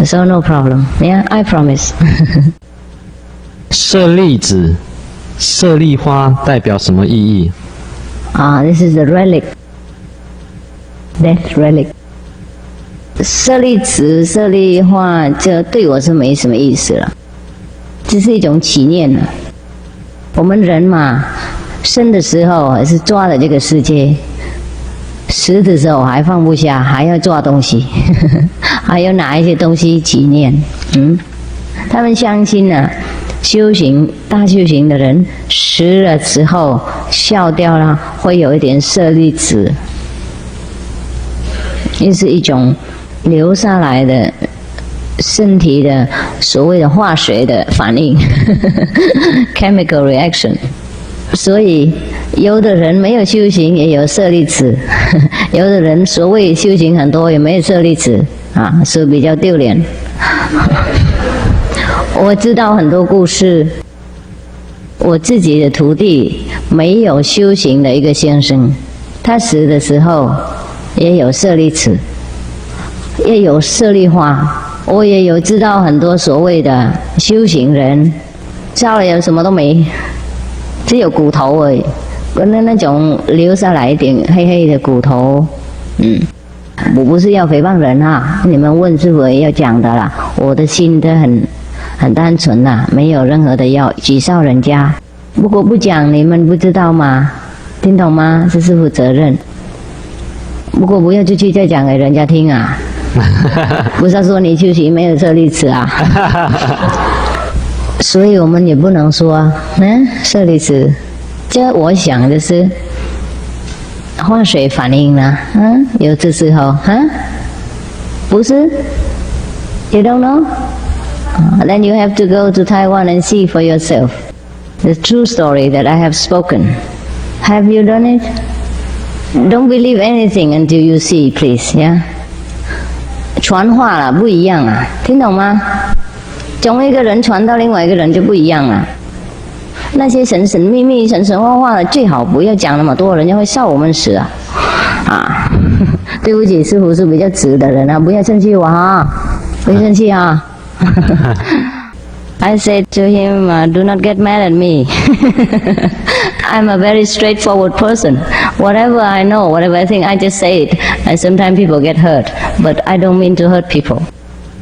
So no problem. I promise. 舍利子、舍利花代表什么意义？ This is the relic. Death relic. 舍利子、舍利花，这对我是没什么意思了，这是一种祈念了。我们人嘛，生的时候是抓了这个世界，死的时候还放不下，还要抓东西，还要拿一些东西祈念。他们相信修行大修行的人死了之后笑掉了，会有一点舍利子，也是一种留下来的身体的所谓的化学的反应chemical reaction。所以有的人没有修行也有舍利子，有的人所谓修行很多也没有舍利子。啊，是比较丢脸。我知道很多故事，我自己的徒弟没有修行的一个先生，他死的时候也有舍利子，也有舍利花。我也有知道很多所谓的修行人，烧了有什么都没，只有骨头而已，那种留下来一点黑黑的骨头。我不是要诽谤人啊，你们问是我要讲的啦，我的心都很单纯啦，没有任何的要举报人家。不过不讲你们不知道吗？听懂吗？是师父责任。不过不要出去再讲给人家听啊。不是说你修行没有舍利子啊。所以我们也不能说舍利子，这我想的是化水反应呢，有这时候不是 ？You don't know? Then you have to go to Taiwan and see for yourself. The true story that I have spoken. Have you done it? Don't believe anything until you see, please. Yeah. 传话了不一样啊，听懂吗？从一个人传到另外一个人就不一样了。那些神神秘秘、神神话话的，最好不要讲那么多，人家会笑我们死啊！啊，对不起，师父是比较直的人啊，不要生气我啊，不要生气啊。I said to him, do not get mad at me. I'm a very straightforward person. Whatever I know, whatever I think, I just say it. And sometimes people get hurt, but I don't mean to hurt people.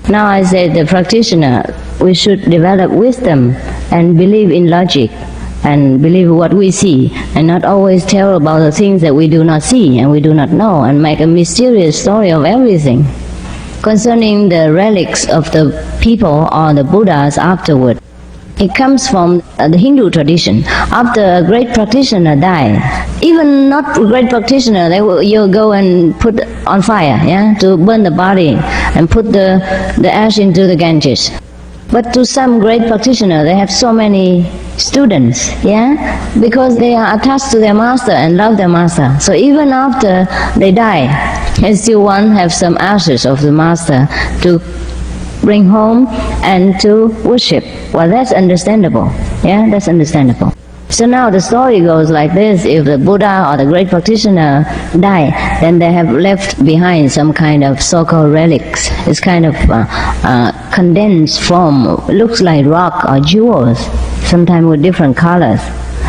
Now I said, the practitioner, we should develop wisdom and believe in logic and believe what we see and not always tell about the things that we do not see and we do not know and make a mysterious story of everything. Concerning the relics of the people or the Buddhas afterward, it comes from the Hindu tradition. After a great practitioner died, even not a great practitioner, you'll go and put on fire, to burn the body and put the ash into the Ganges. But to some great practitioner, they have so many students, because they are attached to their master and love their master. So even after they die, they still want to have some ashes of the master to bring home and to worship. Well, that's understandable. That's understandable. So now the story goes like this: if the Buddha or the great practitioner die, then they have left behind some kind of so-called relics. It's kind of condensed form, looks like rock or jewels, sometimes with different colors.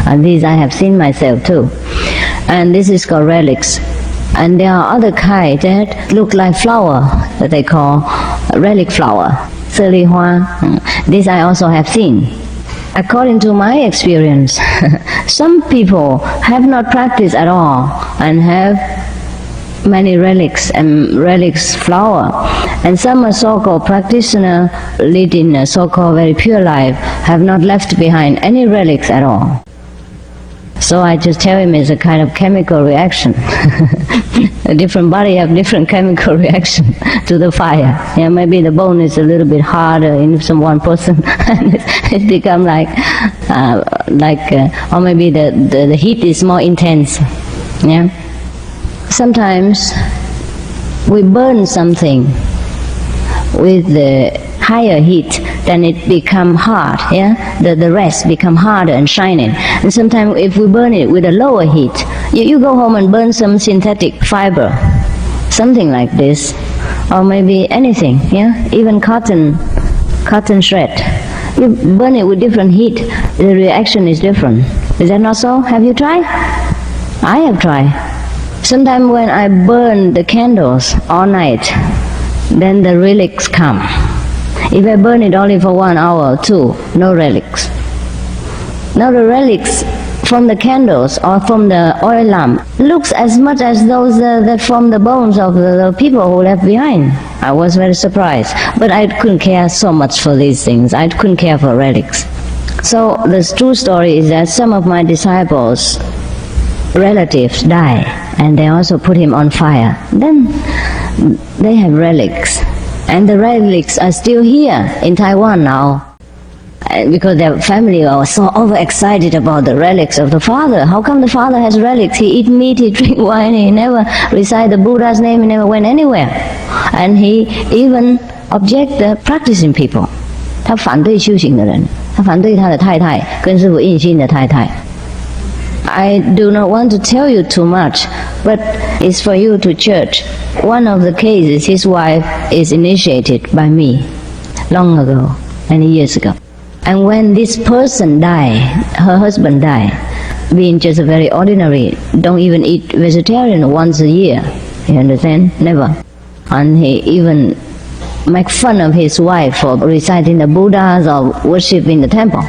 And these I have seen myself too. And this is called relics. And there are other kinds that look like flower that they call relic flower, 舍利花. This I also have seen. According to my experience, some people have not practiced at all and have many relics and relics flower. And some so-called practitioner leading a so-called very pure life have not left behind any relics at all. So I just tell him it's a kind of chemical reaction. A different body have different chemical reaction to the fire. Maybe the bone is a little bit harder in some one person, and it become like, or maybe the heat is more intense. Sometimes we burn something with the higher heat, then it become hard, the rest become harder and shining. And sometimes if we burn it with a lower heat, you go home and burn some synthetic fiber, something like this, or maybe anything, even cotton shred. You burn it with different heat, the reaction is different. Is that not so? Have you tried? I have tried. Sometimes when I burn the candles all night, then the relics come. If I burn it only for 1 hour or two, no relics. Now the relics from the candles or from the oil lamp looks as much as those that from the bones of the people who left behind. I was very surprised, but I couldn't care so much for these things. I couldn't care for relics. So the true story is that some of my disciples' relatives die, and they also put him on fire. Then they have relics. And the relics are still here in Taiwan now. because their family was so overexcited about the relics of the father. How come the father has relics? He eat meat, he drink wine, he never recite the Buddha's name, he never went anywhere. And he even object the practicing people. 他反对修行的人，他反对他的太太跟师父印心的太太。I do not want to tell you too much, but it's for you to judge. One of the cases, his wife is initiated by me long ago, many years ago. And when this person died, her husband died, being just a very ordinary, don't even eat vegetarian once a year, you understand? Never. And he even make fun of his wife for reciting the Buddhas or worship in the temple.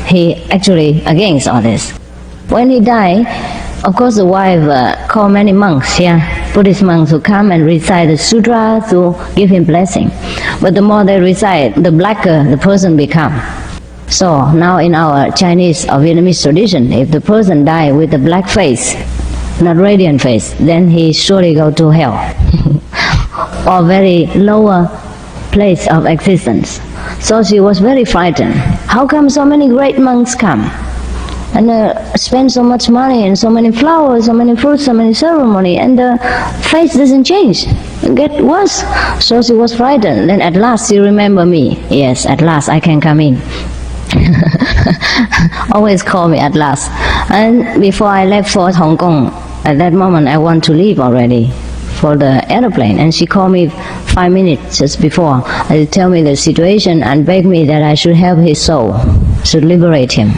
He actually against all this. When he died, of course the wife called many monks, Buddhist monks who come and recite the sutra to give him blessing. But the more they recite, the blacker the person become. So now in our Chinese or Vietnamese tradition, if the person die with a black face, not radiant face, then he surely go to hell or very lower place of existence. So she was very frightened. How come so many great monks come and spend so much money and so many flowers, so many fruits, so many ceremony, and the face doesn't change, get worse? So she was frightened. Then at last she remembered me. Yes, at last I can come in. Always call me at last. And before I left for Hong Kong, at that moment I want to leave already for the aeroplane, and she called me 5 minutes just before to tell me the situation and begged me that I should help his soul, should liberate him.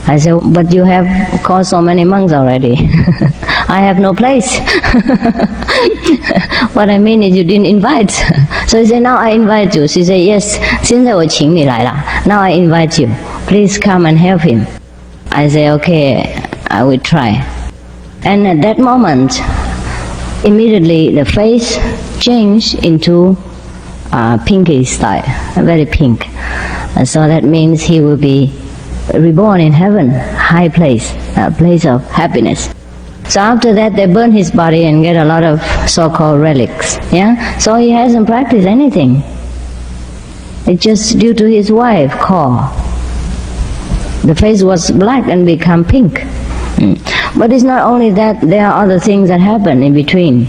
I said, but you have called so many monks already. I have no place. What I mean is you didn't invite. So he said, now I invite you. She said, yes, 现在我请你来了. Now I invite you. Please come and help him. I said, okay, I will try. And at that moment, immediately the face changed into pinky style, very pink. And so that means he will be reborn in heaven, high place, a place of happiness. So after that they burn his body and get a lot of so-called relics. So he hasn't practiced anything. It's just due to his wife call. The face was black and become pink. But it's not only that, there are other things that happen in between.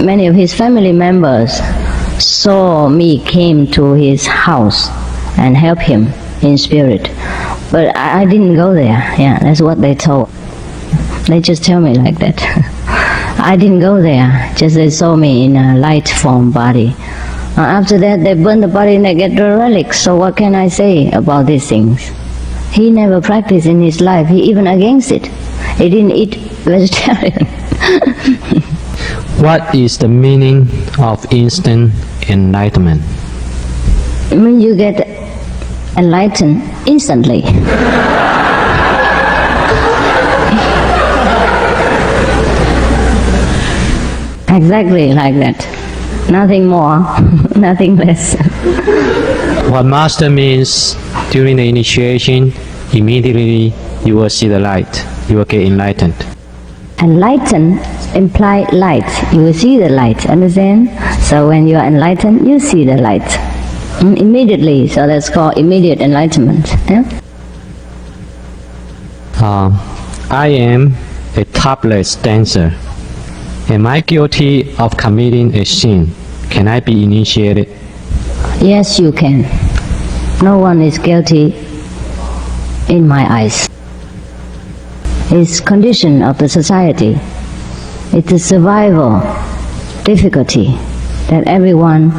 Many of his family members saw me came to his house and helped him in spirit. But I didn't go there. That's what they told. They just tell me like that. I didn't go there. Just they saw me in a light form body. After that, they burn the body and they get the relics. So what can I say about these things? He never practiced in his life. He even against it. He didn't eat vegetarian. What is the meaning of instant enlightenment? It means you get enlightened instantly. Exactly like that. Nothing more, nothing less. What Master means, during the initiation, immediately you will see the light. You will get enlightened. Enlighten imply light. You will see the light, understand? So when you are enlightened, you see the light. Immediately, so that's called immediate enlightenment. I am a topless dancer. Am I guilty of committing a sin? Can I be initiated? Yes, you can. No one is guilty in my eyes. It's condition of the society. It's a survival difficulty that everyone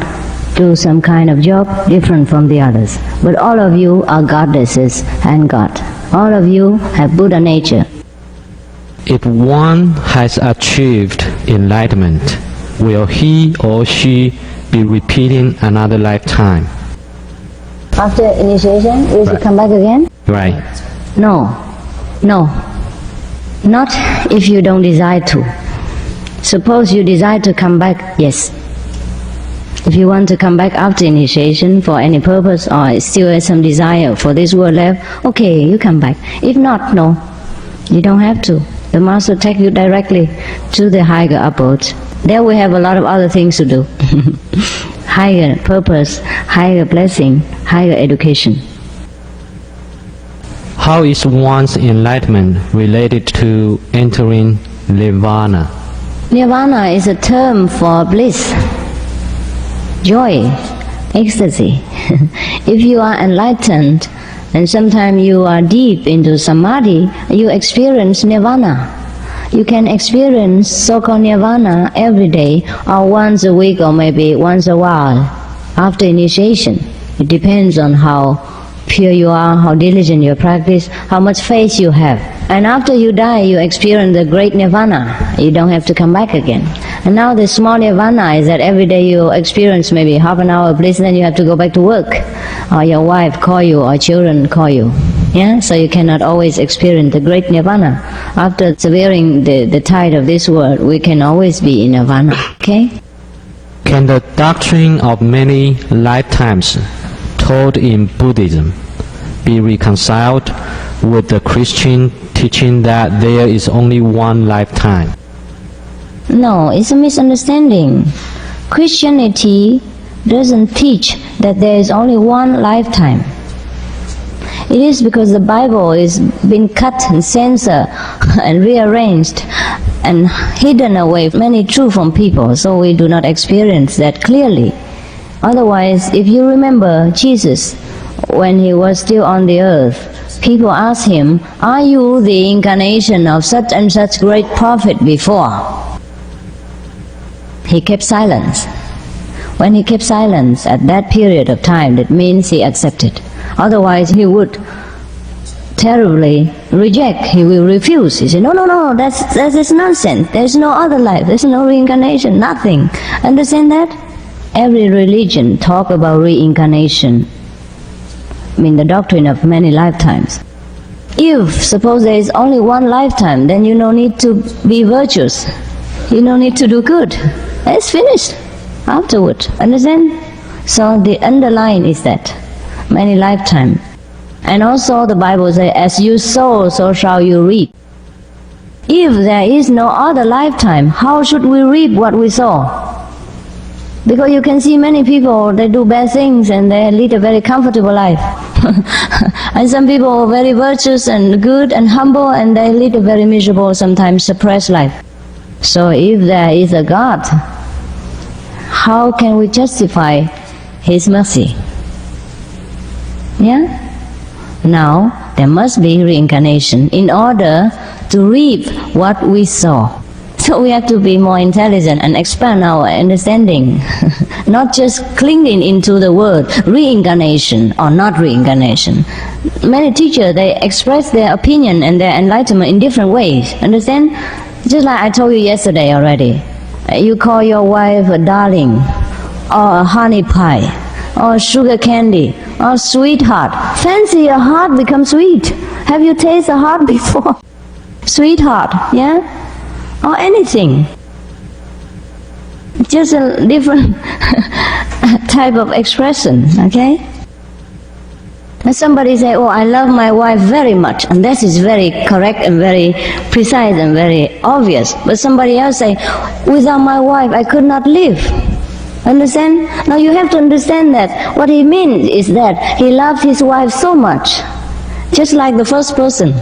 do some kind of job different from the others. But all of you are goddesses and God. All of you have Buddha nature. If one has achieved enlightenment, will he or she be repeating another lifetime? After initiation, will you come back again? Right. No. Not if you don't desire to. Suppose you desire to come back, yes. If you want to come back after initiation for any purpose or still have some desire for this world left, okay, you come back. If not, no. You don't have to. The Master take you directly to the higher abode. There we have a lot of other things to do. Higher purpose, higher blessing, higher education. How is one's enlightenment related to entering nirvana? Nirvana is a term for bliss, joy, ecstasy. If you are enlightened and sometimes you are deep into samadhi, you experience nirvana. You can experience so-called nirvana every day or once a week or maybe once a while after initiation. It depends on how pure you are, how diligent you practice, how much faith you have. And after you die, you experience the great nirvana. You don't have to come back again. And now the small nirvana is that every day you experience maybe half an hour of bliss, then you have to go back to work. Or your wife call you, or children call you. Yeah? So you cannot always experience the great nirvana. After severing the tide of this world, we can always be in nirvana. Okay? Can the doctrine of many lifetimes taught in Buddhism be reconciled with the Christian teaching that there is only one lifetime? No, it's a misunderstanding. Christianity doesn't teach that there is only one lifetime. It is because the Bible is been cut and censored and rearranged and hidden away many truths from people, so we do not experience that clearly. Otherwise, if you remember Jesus, when he was still on the earth, people asked him, "Are you the incarnation of such and such great prophet before?" He kept silence. When he kept silence at that period of time, that means he accepted. Otherwise, he would terribly reject. He will refuse. He said, no, that is nonsense. There's no other life. There's no reincarnation, nothing. Understand that? Every religion talk about reincarnation. I mean the doctrine of many lifetimes. If suppose there is only one lifetime, then you no need to be virtuous. You no need to do good. It's finished afterward. Understand? So the underline is that many lifetime. And also the Bible says, as you sow, so shall you reap. If there is no other lifetime, how should we reap what we sow? Because you can see many people, they do bad things and they lead a very comfortable life. And some people are very virtuous and good and humble and they lead a very miserable, sometimes suppressed life. So if there is a God, how can we justify His mercy? Yeah? Now, there must be reincarnation in order to reap what we sow. So we have to be more intelligent and expand our understanding, not just clinging into the word reincarnation or not reincarnation. Many teachers, they express their opinion and their enlightenment in different ways, understand? Just like I told you yesterday already. You call your wife a darling, or a honey pie, or sugar candy, or sweetheart. Fancy a heart becomes sweet. Have you tasted a heart before? Sweetheart, yeah? Or anything. Just a different type of expression, okay? And somebody say, oh, I love my wife very much, and that is very correct and very precise and very obvious. But somebody else say, without my wife I could not live. Understand? Now you have to understand that what he means is that he loved his wife so much, just like the first person.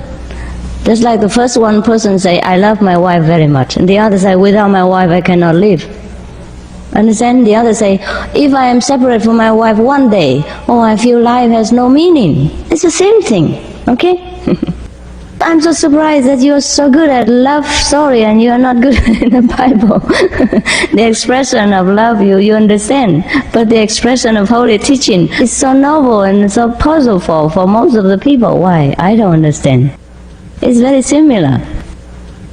Just like the first one person say, I love my wife very much. And the other say, without my wife I cannot live. Understand? The other say, if I am separate from my wife one day, oh, I feel life has no meaning. It's the same thing, okay? I'm so surprised that you're so good at love story and you're not good in the Bible. The expression of love you understand, but the expression of holy teaching is so novel and so puzzleful for most of the people. Why? I don't understand. It's very similar.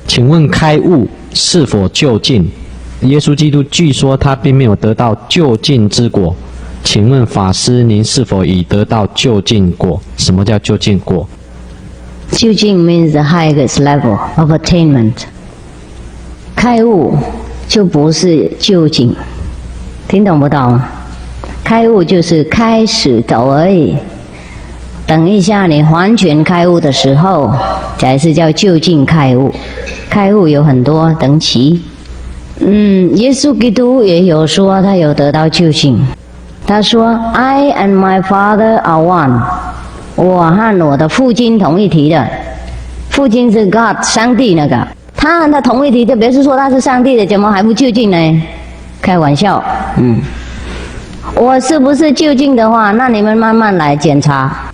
请问开悟是否究竟？耶稣基督据说他并没有得到究竟之果。请问法师，您是否已得到究竟果？什么叫究竟果？ 究竟 means the highest level of attainment. 开悟就不是究竟，听懂不懂？开悟就是开始走而已。等一下你完全开悟的时候，才是叫究竟开悟。开悟有很多等级。耶稣基督也有说他有得到究竟。他说 I and my Father are one. 我和我的父亲同一题的，父亲是 God 上帝那个，他和他同一题就表示说他是上帝的，怎么还不就近呢？开玩笑，我是不是就近的话，那你们慢慢来检查。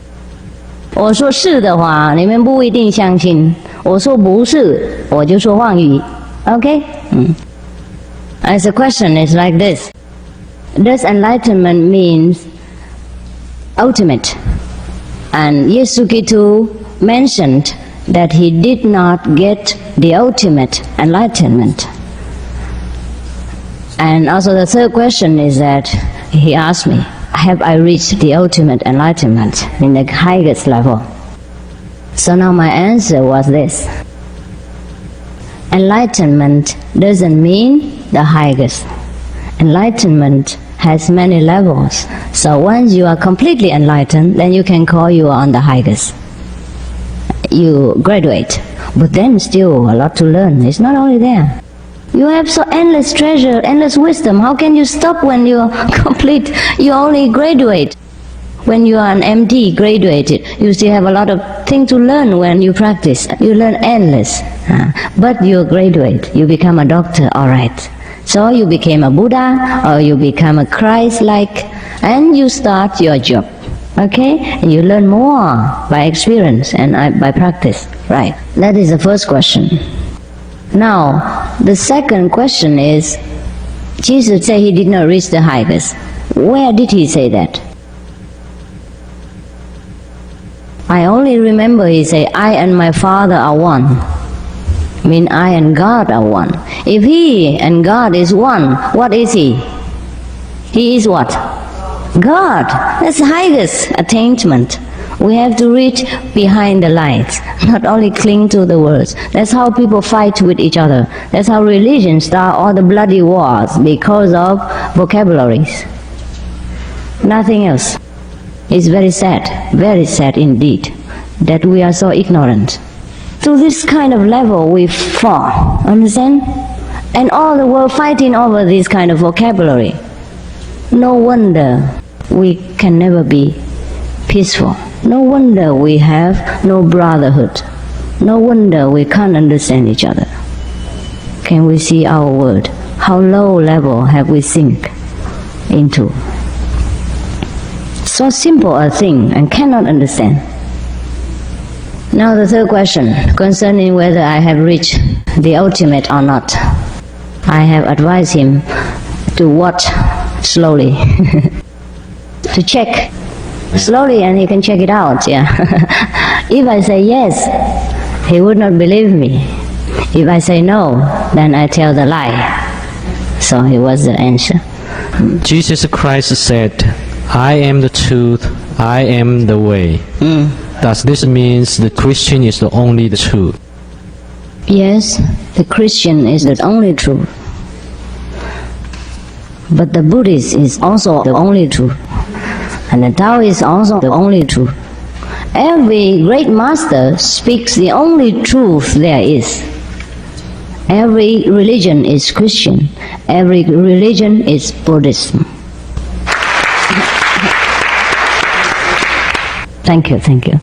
我说是的话，你们不一定相信；我说不是，我就说妄语。OK？As the question is like this: Does enlightenment means ultimate? And Yesukitu mentioned that he did not get the ultimate enlightenment. And also the third question is that he asked me, have I reached the ultimate enlightenment in the highest level? So now my answer was this. Enlightenment doesn't mean the highest. Enlightenment has many levels. So once you are completely enlightened, then you can call you on the highest. You graduate, but then still a lot to learn. It's not only there. You have so endless treasure, endless wisdom. How can you stop when you're complete? You only graduate. When you are an MD graduated, you still have a lot of things to learn when you practice. You learn endless. But you graduate, you become a doctor, alright. So you became a Buddha, or you become a Christ-like, and you start your job. Okay? And you learn more by experience and by practice. Right. That is the first question. Now, the second question is, Jesus said he did not reach the highest. Where did he say that? I only remember he said, I and my Father are one. I mean, I and God are one. If he and God is one, what is he? He is what? God. That's the highest attainment. We have to reach behind the lights, not only cling to the words. That's how people fight with each other. That's how religions start all the bloody wars, because of vocabularies. Nothing else. It's very sad indeed, that we are so ignorant. To this kind of level we fall, understand? And all the world fighting over this kind of vocabulary. No wonder we can never be peaceful. No wonder we have no brotherhood. No wonder we can't understand each other. Can we see our world? How low level have we sink into? So simple a thing and cannot understand. Now the third question, concerning whether I have reached the ultimate or not. I have advised him to watch slowly, to check slowly, and he can check it out, yeah. If I say yes, he would not believe me. If I say no, then I tell the lie. So it was the answer. Jesus Christ said, I am the truth, I am the way. Does this mean the Christian is the only the truth? Yes, the Christian is the only truth. But the Buddhist is also the only truth. And the Tao is also the only truth. Every great master speaks the only truth there is. Every religion is Christian. Every religion is Buddhism. Thank you, thank you.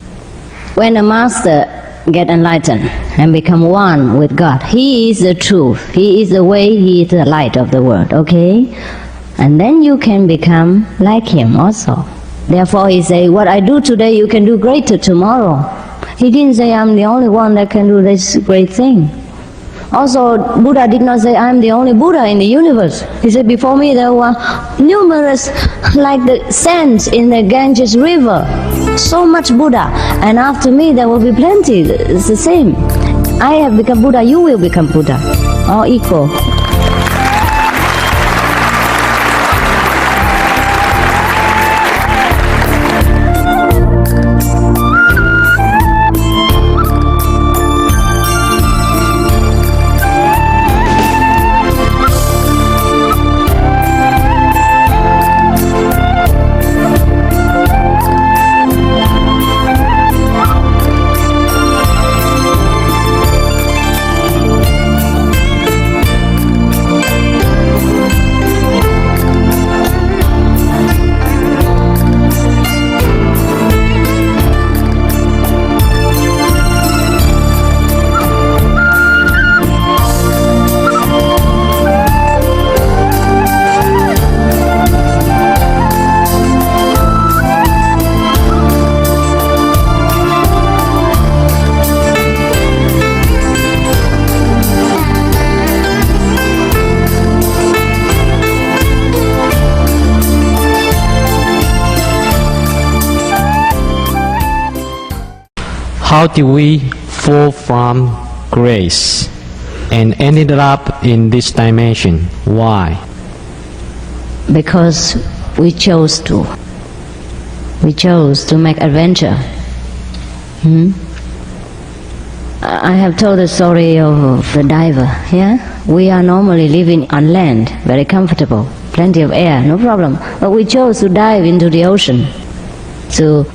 When a master get enlightened and become one with God, he is the truth. He is the way, he is the light of the world, okay? And then you can become like him also. Therefore he say, what I do today you can do greater tomorrow. He didn't say I'm the only one that can do this great thing. Also, Buddha did not say I'm the only Buddha in the universe. He said before me there were numerous, like the sands in the Ganges river. So much Buddha. And after me there will be plenty. It's the same. I have become Buddha, you will become Buddha. All equal. how do we fall from grace and ended up in this dimension? Why? Because we chose to. We chose to make adventure. I have told the story of the diver, yeah? We are normally living on land, very comfortable, plenty of air, no problem. But we chose to dive into the ocean to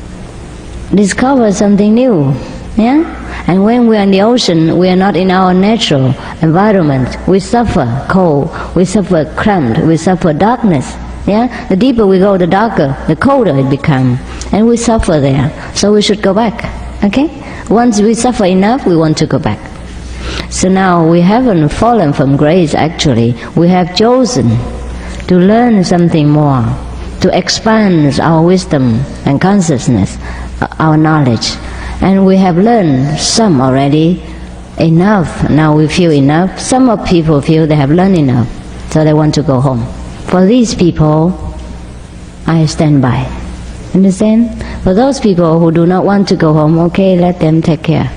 discover something new, yeah? And when we are in the ocean, we are not in our natural environment. We suffer cold, we suffer cramped, we suffer darkness, yeah? The deeper we go, the darker, the colder it becomes. And we suffer there, so we should go back, okay? Once we suffer enough, we want to go back. So now we haven't fallen from grace actually. We have chosen to learn something more, to expand our wisdom and consciousness, our knowledge. And we have learned some already, enough. Now we feel enough. Some of people feel they have learned enough, so they want to go home. For these people, I stand by. Understand? For those people who do not want to go home, okay, let them take care.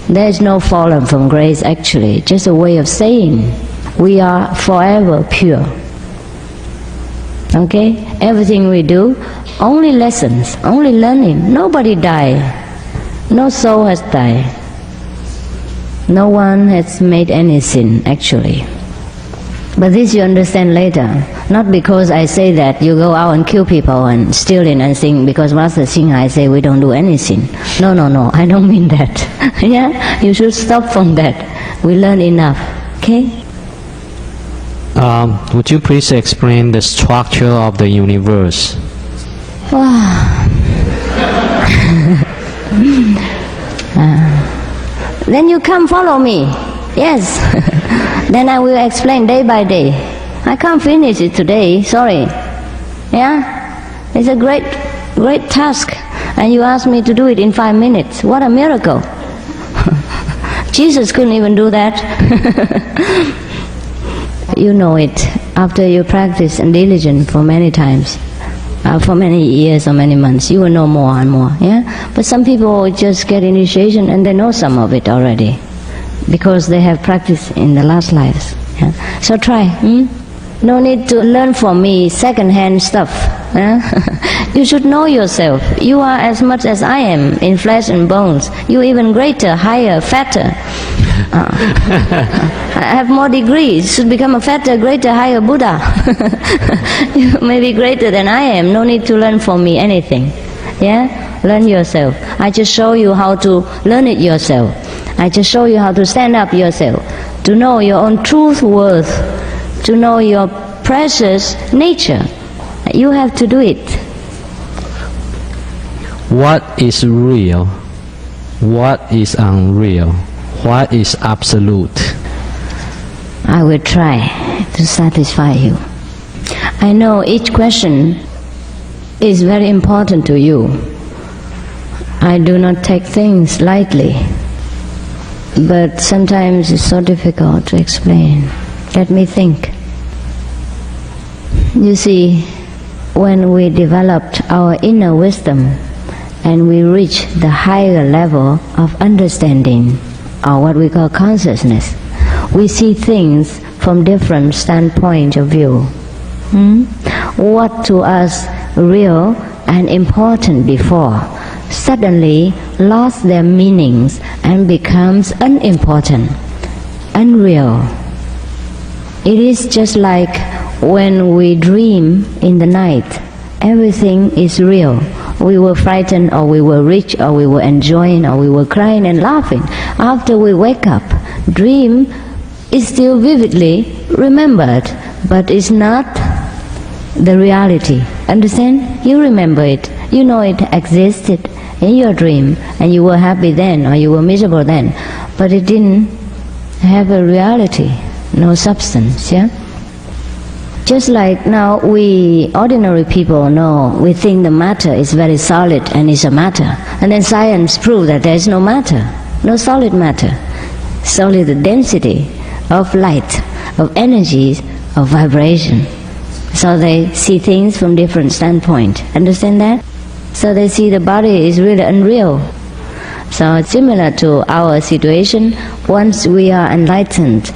There is no fallen from grace actually, just a way of saying we are forever pure. Okay? Everything we do, only lessons, only learning. Nobody died. No soul has died. No one has made any sin actually. But this you understand later. Not because I say that you go out and kill people and stealing and things, because Master Ching I say we don't do anything. No, I don't mean that. Yeah? You should stop from that. We learn enough. Okay? Would you please explain the structure of the universe? Then you come follow me. Yes. Then I will explain day by day. I can't finish it today, sorry. Yeah? It's a great task. And you ask me to do it in 5 minutes. What a miracle. Jesus couldn't even do that. You know it after you practice and diligent for many times. For many years or many months, you will know more and more, yeah? But some people just get initiation and they know some of it already, because they have practiced in the last lives. Yeah? So try. No need to learn from me second-hand stuff. You should know yourself. You are as much as I am in flesh and bones. You even greater, higher, fatter. I have more degrees. Should become a fatter, greater, higher Buddha. You may be greater than I am. No need to learn from me anything. Yeah? Learn yourself. I just show you how to learn it yourself. I just show you how to stand up yourself, to know your own truth worth, to know your precious nature. You have to do it. What is real? What is unreal? What is absolute? I will try to satisfy you. I know each question is very important to you. I do not take things lightly, but sometimes it's so difficult to explain. Let me think. You see, when we developed our inner wisdom and we reach the higher level of understanding, or what we call consciousness, we see things from different standpoints of view. What to us real and important before suddenly lost their meanings and becomes unimportant, unreal. It is just like when we dream in the night, everything is real. We were frightened, or we were rich, or we were enjoying, or we were crying and laughing. After we wake up, dream is still vividly remembered, but it's not the reality. Understand? You remember it. You know it existed in your dream, and you were happy then, or you were miserable then, but it didn't have a reality, no substance, yeah? Just like now we ordinary people know, we think the matter is very solid and is a matter. And then science proves that there is no matter, no solid matter. Solid the density of light, of energies, of vibration. So they see things from different standpoint. Understand that? So they see the body is really unreal. So similar to our situation, once we are enlightened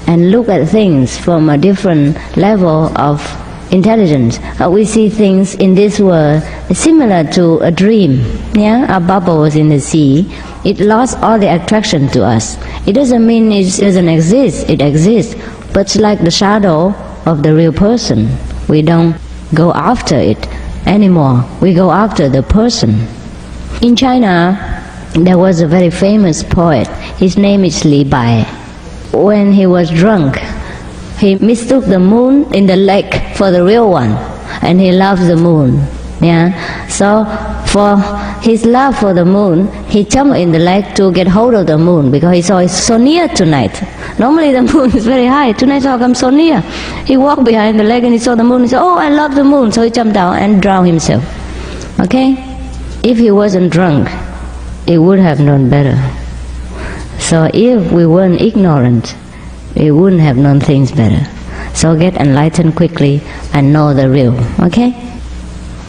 and look at things from a different level of intelligence, we see things in this world similar to a dream, a bubbles in the sea. It lost all the attraction to us. It doesn't mean it doesn't exist, it exists, but it's like the shadow of the real person. We don't go after it anymore, we go after the person. In China, there was a very famous poet. His name is Li Bai. When he was drunk, he mistook the moon in the lake for the real one, and he loved the moon. So for his love for the moon, he jumped in the lake to get hold of the moon because he saw it's so near tonight. Normally the moon is very high. Tonight how come so near? He walked behind the lake and he saw the moon. He said, "Oh, I love the moon." So he jumped down and drowned himself. Okay? If he wasn't drunk, he would have known better. So if we weren't ignorant, we wouldn't have known things better. So get enlightened quickly and know the real. Okay?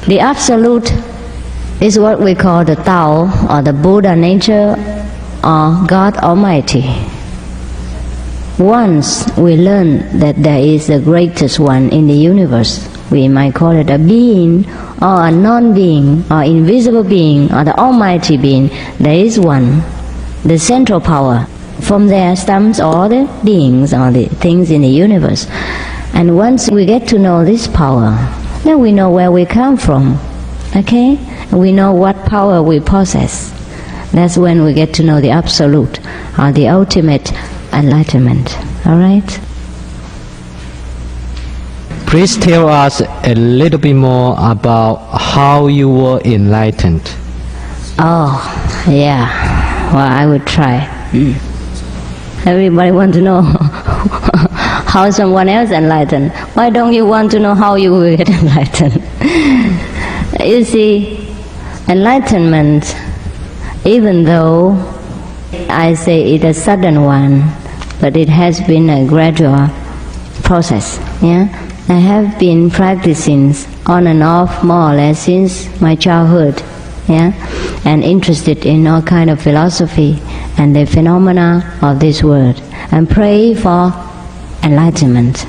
The Absolute is what we call the Tao, or the Buddha nature, or God Almighty. Once we learn that there is the greatest one in the universe, we might call it a being, or a non-being, or invisible being, or the Almighty being. There is one, the central power. From there stems all the beings, all the things in the universe. And once we get to know this power, then we know where we come from. Okay? We know what power we possess. That's when we get to know the Absolute, or the ultimate enlightenment. Alright? Please tell us a little bit more about how you were enlightened. Oh, yeah. Well, I would try. Everybody want to know how someone else enlightened. Why don't you want to know how you will get enlightened? You see, enlightenment, even though I say it's a sudden one, but it has been a gradual process. I have been practicing on and off more or less since my childhood, and interested in all kind of philosophy and the phenomena of this world, and pray for enlightenment.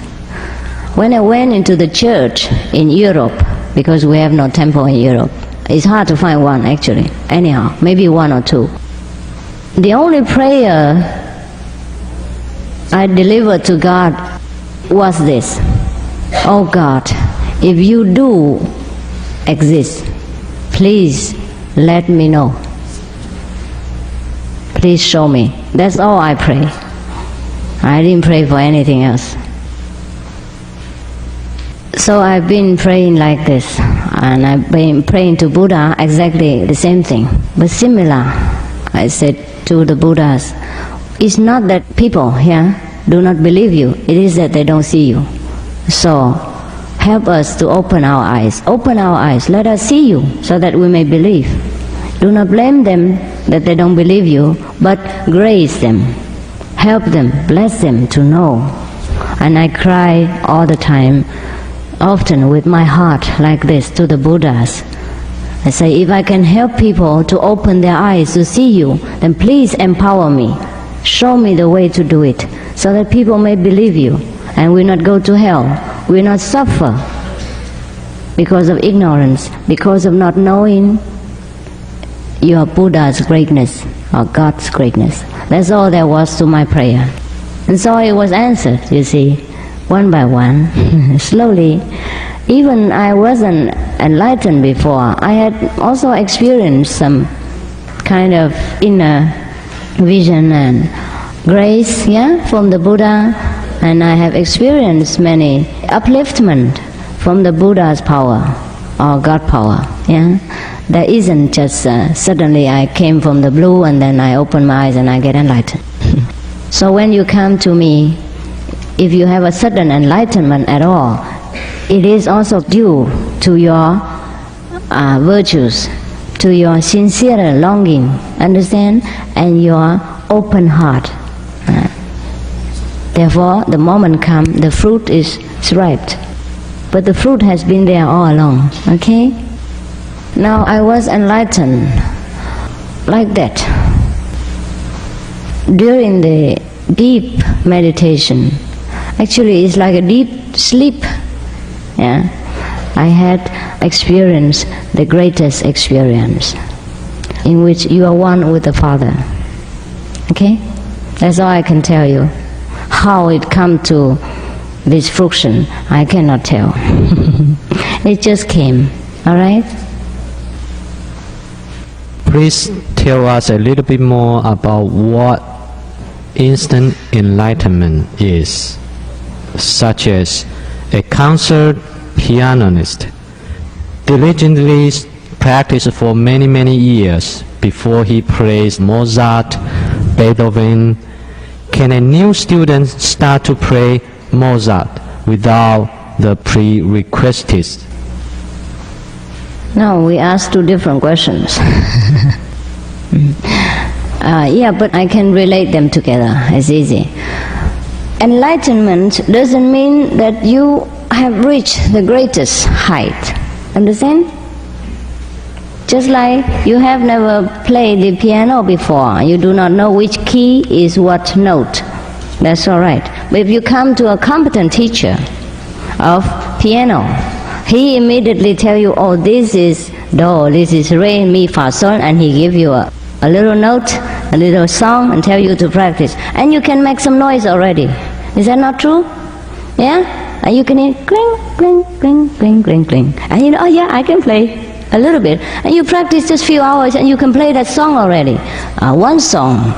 When I went into the church in Europe, because we have no temple in Europe, it's hard to find one actually, anyhow, maybe one or two. The only prayer I delivered to God was this: "Oh God, if you do exist, please let me know. Please show me." That's all I pray. I didn't pray for anything else. So I've been praying like this, and I've been praying to Buddha exactly the same thing, but similar. I said to the Buddhas, it's not that people here do not believe you, it is that they don't see you. So help us to open our eyes, let us see you so that we may believe. Do not blame them that they don't believe you, but grace them, help them, bless them to know. And I cry all the time, often with my heart like this to the Buddhas. I say, if I can help people to open their eyes to see you, then please empower me. Show me the way to do it, so that people may believe you, and will not go to hell, will not suffer because of ignorance, because of not knowing your Buddha's greatness, or God's greatness. That's all there was to my prayer. And so it was answered, you see, one by one, slowly. Even I wasn't enlightened before. I had also experienced some kind of inner vision and grace, from the Buddha, and I have experienced many upliftment from the Buddha's power, or God power, There isn't just suddenly I came from the blue and then I open my eyes and I get enlightened. So when you come to me, if you have a sudden enlightenment at all, it is also due to your virtues, to your sincere longing, understand, and your open heart. Therefore, the moment comes, the fruit is ripe. But the fruit has been there all along, okay? Now I was enlightened like that. During the deep meditation, actually it's like a deep sleep. Yeah, I had experienced the greatest experience in which you are one with the Father. Okay? That's all I can tell you. How it come to this fruition, I cannot tell. It just came. All right? Please tell us a little bit more about what instant enlightenment is, such as a concert pianist diligently practiced for many years before he plays Mozart, Beethoven. Can a new student start to play Mozart without the prerequisites? No, we asked two different questions. Yeah, but I can relate them together. It's easy. Enlightenment doesn't mean that you have reached the greatest height. Understand? Just like you have never played the piano before, you do not know which key is what note. That's all right. But if you come to a competent teacher of piano, he immediately tell you, oh, this is do, this is re, mi, fa, sol, and he give you a little note, a little song, and tell you to practice. And you can make some noise already. Is that not true? Yeah? And you can hear cling, cling, cling, cling, cling, cling. And you know, oh yeah, I can play a little bit. And you practice just few hours and you can play that song already. One song.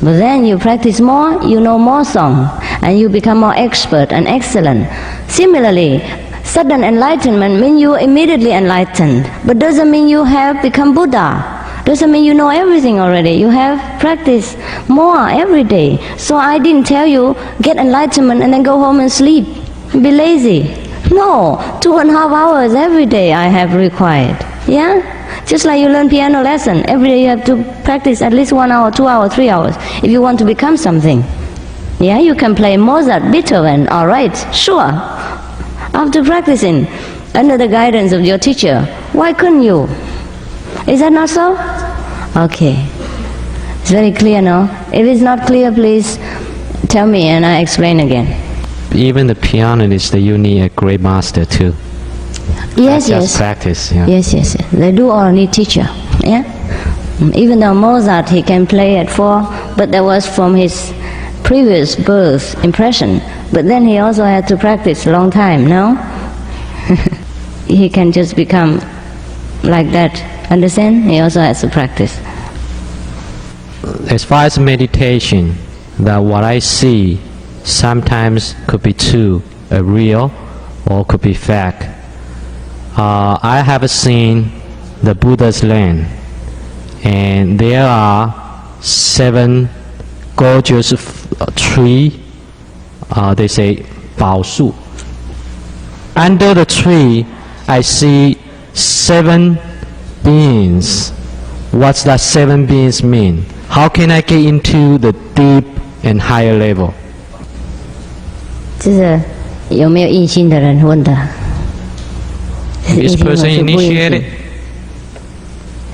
But then you practice more, you know more song, and you become more expert and excellent. Similarly, sudden enlightenment means you are immediately enlightened, but doesn't mean you have become Buddha. Doesn't mean you know everything already. You have practiced more every day. So I didn't tell you, get enlightenment and then go home and sleep. Be lazy. No, 2.5 hours every day I have required. Yeah? Just like you learn piano lesson, every day you have to practice at least 1 hour, 2 hours, 3 hours if you want to become something. Yeah, you can play Mozart, Beethoven, all right, sure. After practicing under the guidance of your teacher, why couldn't you? Is that not so? Okay. It's very clear now. If it's not clear, please tell me and I explain again. Even the pianist, you need a great master too. Yes, Not yes. just practice. Yeah. Yes. They do all need teacher. Yeah. Even though Mozart he can play at 4, but that was from his previous birth impression. But then he also had to practice a long time. No. He can just become like that. Understand? He also has to practice. As far as meditation, that what I see sometimes could be true, real, or could be fact. I have seen the Buddha's land, and there are 7 gorgeous trees. They say 宝树. Under the tree, I see 7 beings. What's that 7 beings mean? How can I get into the deep and higher level? 这是有没有印心的人问的？ This person initiated.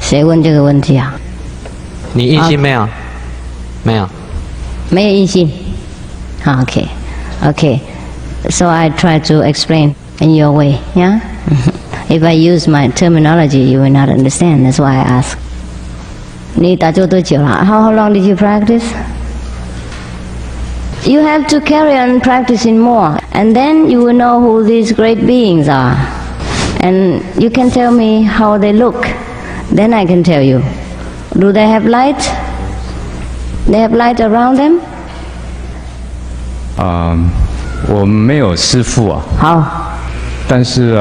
谁问这个问题啊？你印心没有？没有。没有印心。好 okay. So I try to explain in your way. Yeah. If I use my terminology, you will not understand. That's why I ask. 你打坐多久了？ How long did you practice? You have to carry on practicing more, and then you will know who these great beings are. And you can tell me how they look. Then I can tell you. Do they have light? They have light around them? 我没有师父啊。好。但是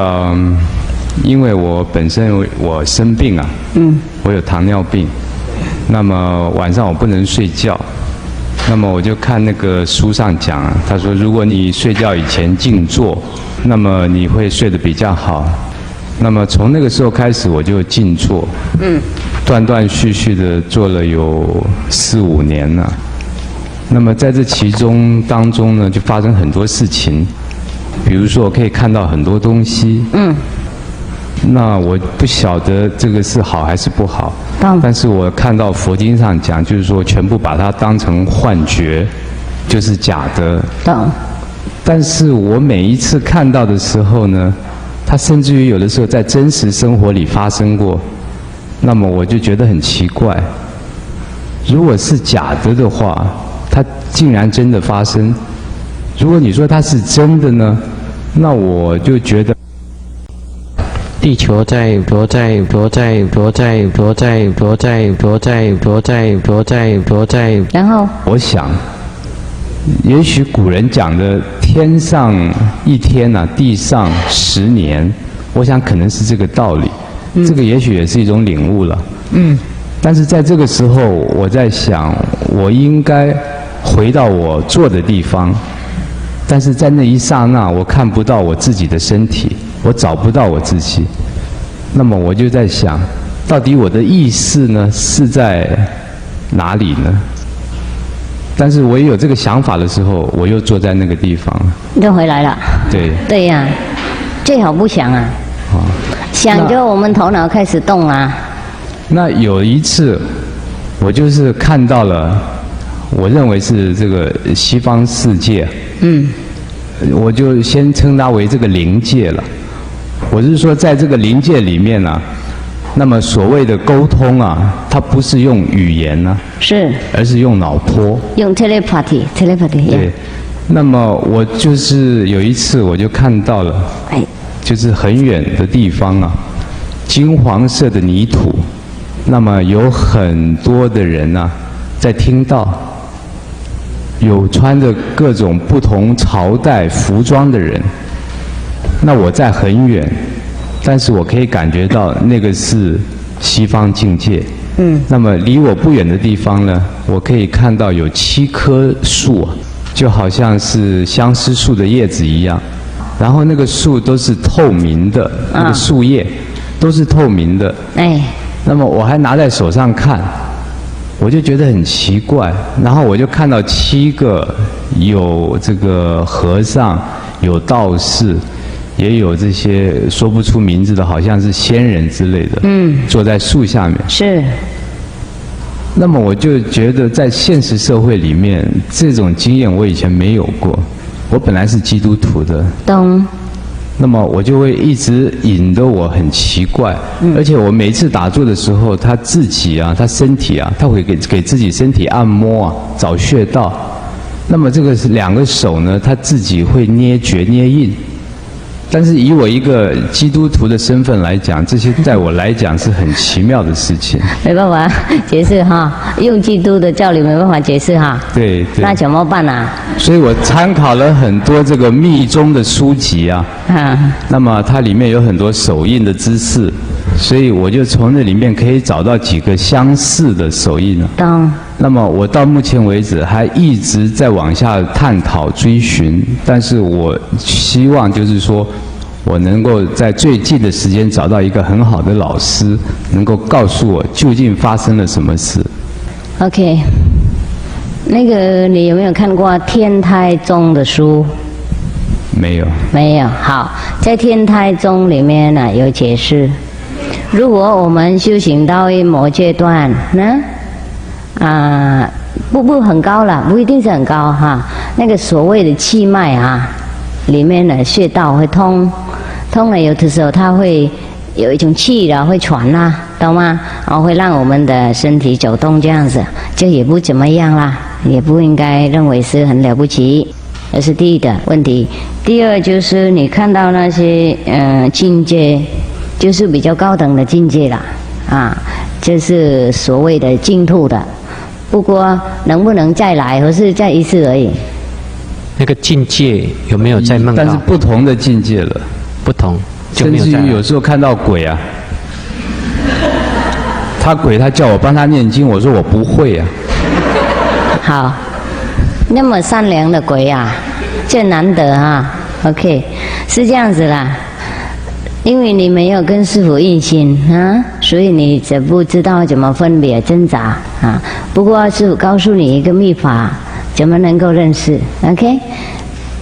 因为我本身我生病啊，我有糖尿病，那么晚上我不能睡觉，那么我就看那个书上讲啊，他说如果你睡觉以前静坐，那么你会睡得比较好。那么从那个时候开始我就静坐，断断续续的做了有4、5年了。那么在这其中当中呢，就发生很多事情，比如说我可以看到很多东西，那我不晓得这个是好还是不好，懂但是我看到佛经上讲，就是说全部把它当成幻觉，就是假的。懂。但是我每一次看到的时候呢，它甚至于有的时候在真实生活里发生过，那么我就觉得很奇怪。如果是假的话，它竟然真的发生；如果你说它是真的呢，那我就觉得。地球在，然后我想，也许古人讲的“天上一天啊，地上10年”，我想可能是这个道理。这个也许也是一种领悟了。但是在这个时候，我在想，我应该回到我坐的地方，但是在那一刹那，我看不到我自己的身体，我找不到我自己。那么我就在想，到底我的意识呢是在哪里呢？但是我也有这个想法的时候，我又坐在那个地方，就回来了。对。对呀，最好不想啊。想就我们头脑开始动啊。那有一次，我就是看到了，我认为是这个西方世界。我就先称它为这个灵界了。我是说，在这个灵界里面啊，那么所谓的沟通啊，它不是用语言呢，是，而是用脑波，用 telepathy。对。那么我就是有一次我就看到了，就是很远的地方啊，金黄色的泥土，那么有很多的人啊在听到，有穿着各种不同朝代服装的人。那我在很远，但是我可以感觉到那个是西方境界。那么离我不远的地方呢，我可以看到有7棵树，就好像是相思树的叶子一样。然后那个树都是透明的，那个树叶都是透明的。那么我还拿在手上看，我就觉得很奇怪。然后我就看到7个，有这个和尚，有道士。也有这些说不出名字的，好像是仙人之类的，坐在树下面。是。那么我就觉得，在现实社会里面，这种经验我以前没有过。我本来是基督徒的。懂。那么我就会一直引得我很奇怪，而且我每次打坐的时候，他自己啊，他身体啊，他会给自己身体按摩啊，找穴道。那么这个是2个手呢，他自己会捏诀捏印。但是以我一个基督徒的身份来讲，这些在我来讲是很奇妙的事情。没办法解释哈，用基督的教理没办法解释哈。对。那怎么办啊？所以我参考了很多这个密宗的书籍啊。那么它里面有很多手印的知识，所以我就从那里面可以找到几个相似的手印了。懂。那么我到目前为止还一直在往下探讨追寻，但是我希望就是说，我能够在最近的时间找到一个很好的老师，能够告诉我究竟发生了什么事。OK， 那个你有没有看过天台宗的书？没有。没有。好，在天台宗里面呢有解释，如果我们修行到某阶段呢，不很高了，不一定是很高哈。那个所谓的气脉啊，里面的穴道会通了，有的时候它会有一种气了，会传啦，懂吗？然后会让我们的身体走动，这样子就也不怎么样啦，也不应该认为是很了不起。这是第一的问题。第二就是你看到那些境界，就是比较高等的境界啦，就是所谓的净土的。不过能不能再来，或是再一次而已。那个境界有没有在梦到？但是不同的境界了。不同，甚至于有时候看到鬼啊，他叫我帮他念经，我说我不会啊。好，那么善良的鬼啊，这难得啊。OK， 是这样子啦。因为你没有跟师父印心啊，所以你只不知道怎么分别挣扎啊。不过师父告诉你一个秘法，怎么能够认识 ？OK，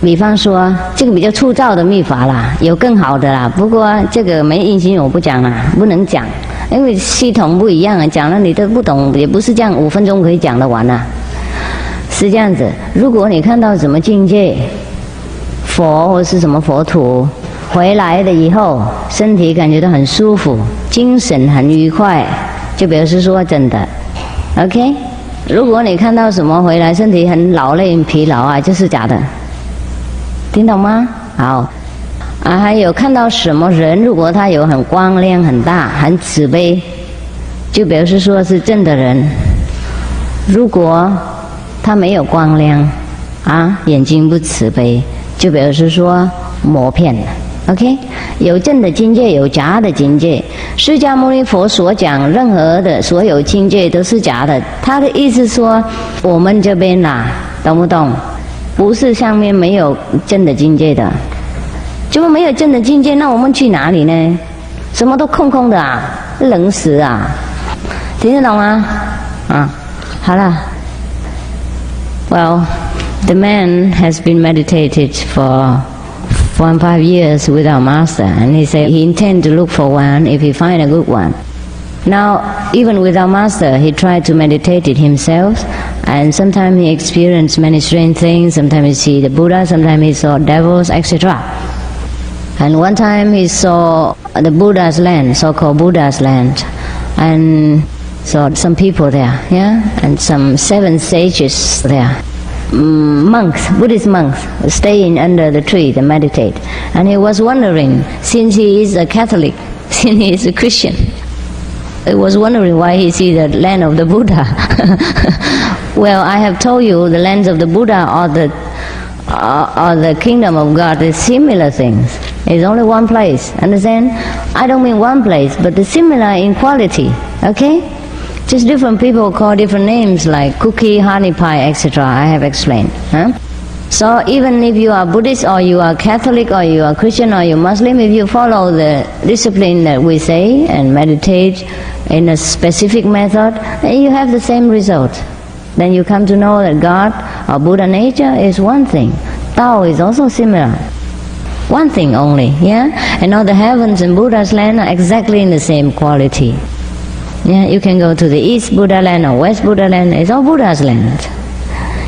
比方说，这个比较粗糙的秘法啦，有更好的啦。不过这个没印心我不讲啦，不能讲，因为系统不一样啊，讲了你都不懂，也不是这样5分钟可以讲得完啊。是这样子，如果你看到什么境界，佛或是什么佛土回来了以后，身体感觉到很舒服，精神很愉快，就表示说真的 ，OK。如果你看到什么回来身体很劳累、疲劳啊，就是假的，听懂吗？好，啊，还有看到什么人，如果他有很光亮、很大、很慈悲，就表示说是真的人。如果他没有光亮，啊，眼睛不慈悲，就表示说魔骗了。OK， 有正的境界，有假的境界。释迦牟尼佛所讲任何的所有境界都是假的。他的意思说，我们这边啦，懂不懂？不是上面没有正的境界的。如果没有正的境界，那我们去哪里呢？什么都空空的啊，冷死啊！听得懂吗？啊，好了。Well, the man has been meditated for 5 years with our master, and he said he intend to look for one if he find a good one. Now, even with our master, he tried to meditate it himself, and sometimes he experienced many strange things. Sometimes he see the Buddha, sometimes he saw devils, etc. And one time he saw the Buddha's land, so-called Buddha's land, and saw some people there, yeah, and some 7 sages there. Monks, Buddhist monks, staying under the tree to meditate. And he was wondering, since he is a Catholic, since he is a Christian, he was wondering why he see the land of the Buddha. Well, I have told you the lands of the Buddha or the kingdom of God is similar things. It's only one place, understand? I don't mean one place, but the similar in quality, okay? Just different people call different names like cookie, honey pie, etc. I have explained. Huh? So even if you are Buddhist or you are Catholic or you are Christian or you are Muslim, if you follow the discipline that we say and meditate in a specific method, then you have the same result. Then you come to know that God or Buddha nature is one thing. Tao is also similar. One thing only, yeah? And all the heavens and Buddha's land are exactly in the same quality. Yeah, you can go to the East Buddha land or West Buddha land, it's all Buddha's land.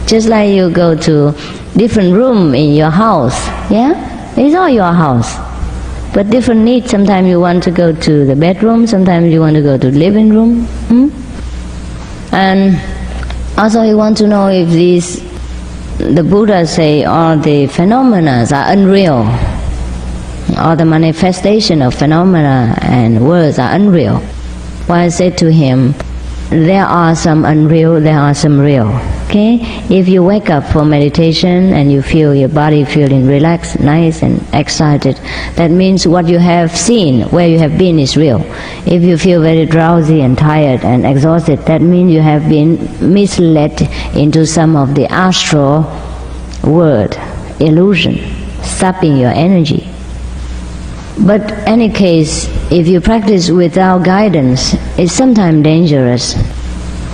Just like you go to different room in your house, yeah? It's all your house. But different needs, sometimes you want to go to the bedroom, sometimes you want to go to the living room. And also you want to know if the Buddhas say all the phenomena are unreal, all the manifestation of phenomena and words are unreal. Well, I said to him, there are some unreal, there are some real. Okay? If you wake up for meditation and you feel your body feeling relaxed, nice and excited, that means what you have seen, where you have been is real. If you feel very drowsy and tired and exhausted, that means you have been misled into some of the astral world, illusion, sapping your energy. But any case, if you practice without guidance, it's sometimes dangerous.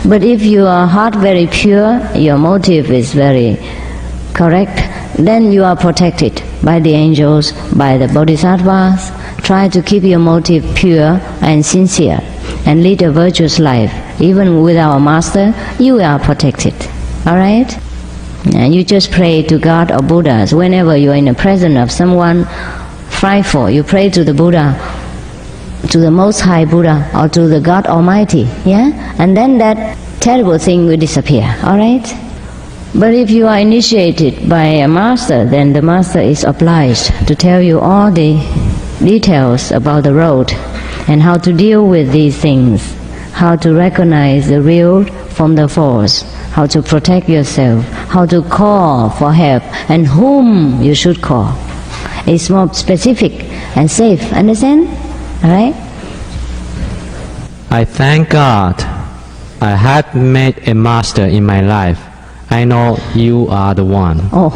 But if your heart very pure, your motive is very correct, then you are protected by the angels, by the bodhisattvas. Try to keep your motive pure and sincere and lead a virtuous life. Even with our master, you are protected. Alright? And you just pray to God or Buddhas whenever you are in the presence of someone frightful, you pray to the Buddha, to the Most High Buddha, or to the God Almighty, yeah? And then that terrible thing will disappear, alright? But if you are initiated by a master, then the master is obliged to tell you all the details about the road and how to deal with these things, how to recognize the real from the false, how to protect yourself, how to call for help, and whom you should call. It's more specific and safe, understand? Alright? I thank God I have met a master in my life. I know you are the one. Oh,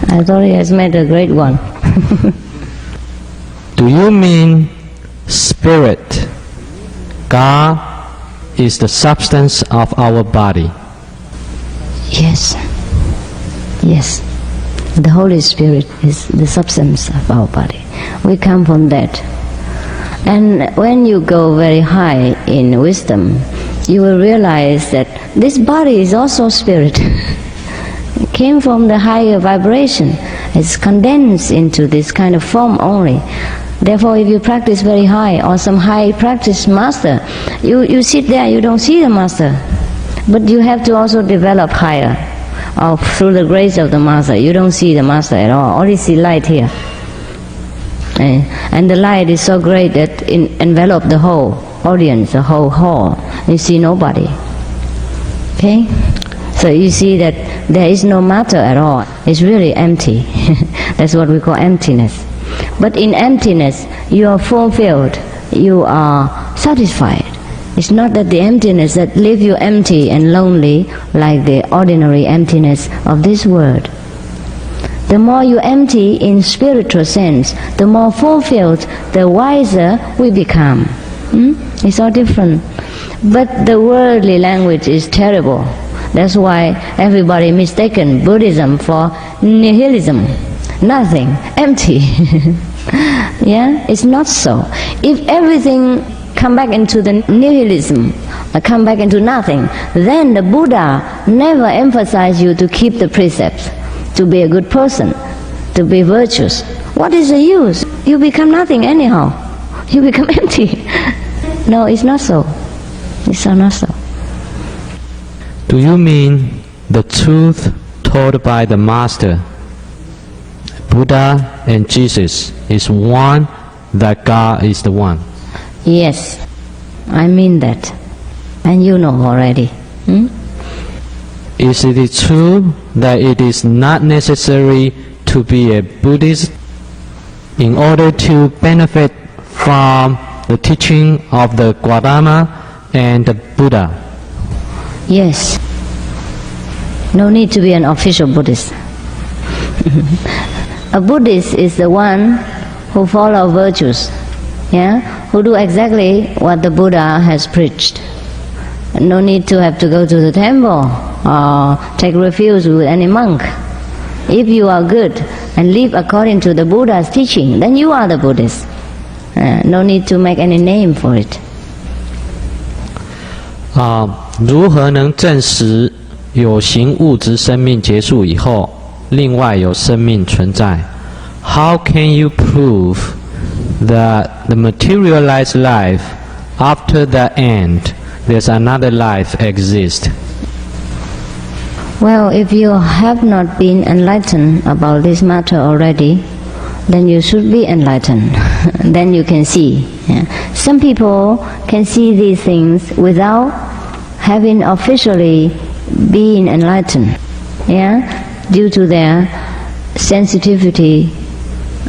I thought he has met a great one. Do you mean spirit? God is the substance of our body. Yes. Yes. The Holy Spirit is the substance of our body. We come from that. And when you go very high in wisdom, you will realize that this body is also spirit. It came from the higher vibration. It's condensed into this kind of form only. Therefore, if you practice very high, or some high practice master, you sit there, you don't see the master. But you have to also develop higher. Or through the grace of the master, you don't see the master at all, only see light here. And the light is so great that it envelops the whole audience, the whole hall. You see nobody. Okay? So you see that there is no matter at all. It's really empty. That's what we call emptiness. But in emptiness, you are fulfilled. You are satisfied. It's not that the emptiness that leaves you empty and lonely like the ordinary emptiness of this world. The more you empty in spiritual sense, the more fulfilled, the wiser we become. It's all different. But the worldly language is terrible. That's why everybody mistaken Buddhism for nihilism. Nothing, empty. Yeah, it's not so. If everything come back into the nihilism, come back into nothing, then the Buddha never emphasized you to keep the precepts, to be a good person, to be virtuous. What is the use? You become nothing anyhow. You become empty. No, it's not so. It's not so. Do you mean the truth taught by the Master, Buddha and Jesus, is one, that God is the one? Yes, I mean that. And you know already. Is it true that it is not necessary to be a Buddhist in order to benefit from the teaching of the Gautama and the Buddha? Yes. No need to be an official Buddhist. A Buddhist is the one who follows virtues, who do exactly what the Buddha has preached. No need to have to go to the temple or take refuge with any monk. If you are good and live according to the Buddha's teaching, then you are the Buddhist. No need to make any name for it. 如何能证实有形物质生命结束以后，另外有生命存在？ How can you prove that the materialized life, after the end, there's another life exists? Well, if you have not been enlightened about this matter already, then you should be enlightened. Then you can see. Some people can see these things without having officially been enlightened, due to their sensitivity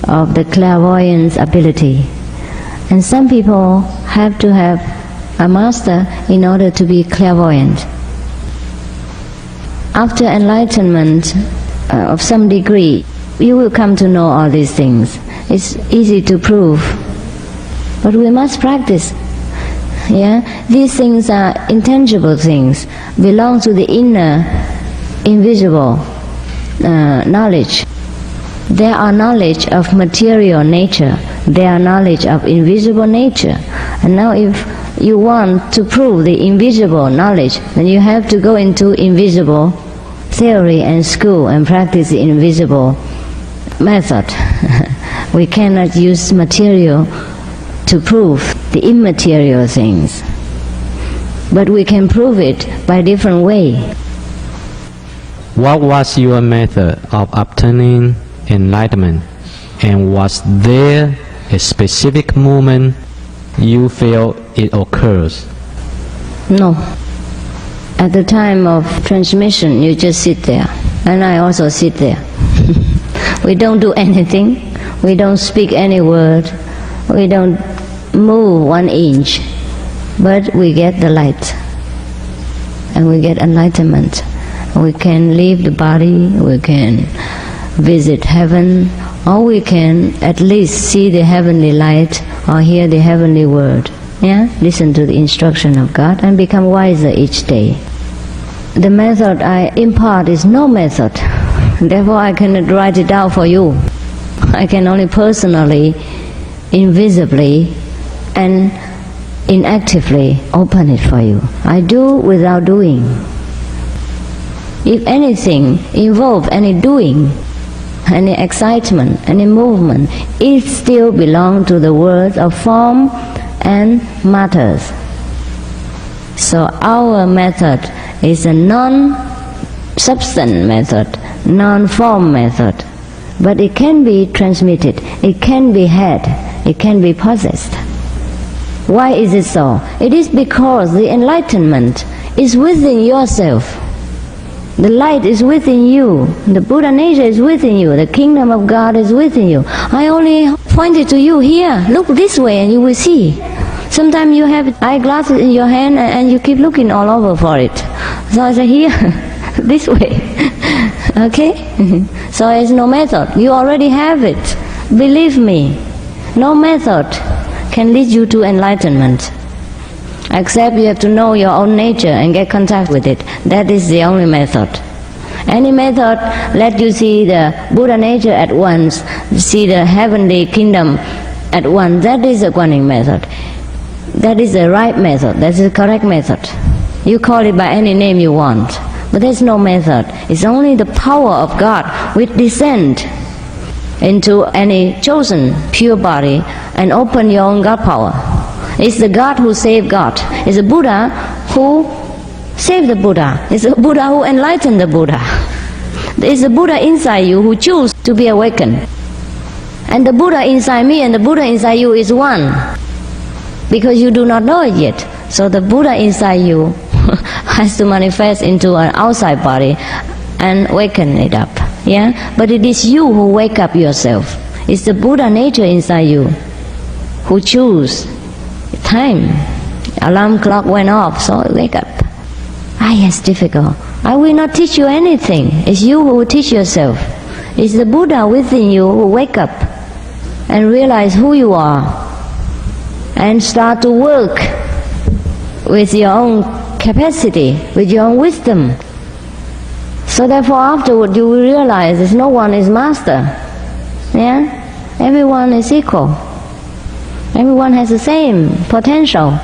of the clairvoyance ability. And some people have to have a master in order to be clairvoyant. After enlightenment of some degree, you will come to know all these things. It's easy to prove, but we must practice. These things are intangible things, belong to the inner, invisible knowledge. There are knowledge of material nature. There are knowledge of invisible nature. And now if you want to prove the invisible knowledge, then you have to go into invisible theory and school and practice the invisible method. We cannot use material to prove the immaterial things. But we can prove it by different way. What was your method of obtaining enlightenment? And was there a specific moment you feel it occurs? No. At the time of transmission, you just sit there. And I also sit there. We don't do anything. We don't speak any word. We don't move 1 inch. But we get the light. And we get enlightenment. We can leave the body. We can visit heaven. Or we can at least see the heavenly light or hear the heavenly word. Listen to the instruction of God and become wiser each day. The method I impart is no method. Therefore, I cannot write it down for you. I can only personally, invisibly, and inactively open it for you. I do without doing. If anything involves any doing, any excitement, any movement, it still belongs to the world of form and matters. So our method is a non-substance method, non-form method. But it can be transmitted, it can be had, it can be possessed. Why is it so? It is because the enlightenment is within yourself. The light is within you. The Buddha nature is within you. The kingdom of God is within you. I only pointed to you here. Look this way and you will see. Sometimes you have eyeglasses in your hand and you keep looking all over for it. So I say, here, this way. Okay? So it's no method. You already have it. Believe me. No method can lead you to enlightenment. Except you have to know your own nature and get contact with it. That is the only method. Any method let you see the Buddha nature at once, see the heavenly kingdom at once. That is the Guanyin method. That is the right method. That is the correct method. You call it by any name you want. But there's no method. It's only the power of God which descend into any chosen pure body and open your own God power. It's the God who saved God. It's the Buddha who saved the Buddha. It's the Buddha who enlightened the Buddha. It's the Buddha inside you who choose to be awakened. And the Buddha inside me and the Buddha inside you is one. Because you do not know it yet. So the Buddha inside you has to manifest into an outside body and waken it up. Yeah? But it is you who wake up yourself. It's the Buddha nature inside you who choose time. Alarm clock went off, so wake up. Yes, difficult. I will not teach you anything. It's you who will teach yourself. It's the Buddha within you who wake up and realize who you are and start to work with your own capacity, with your own wisdom. So therefore afterward you will realize that no one is master. Yeah? Everyone is equal. Everyone has the same potential.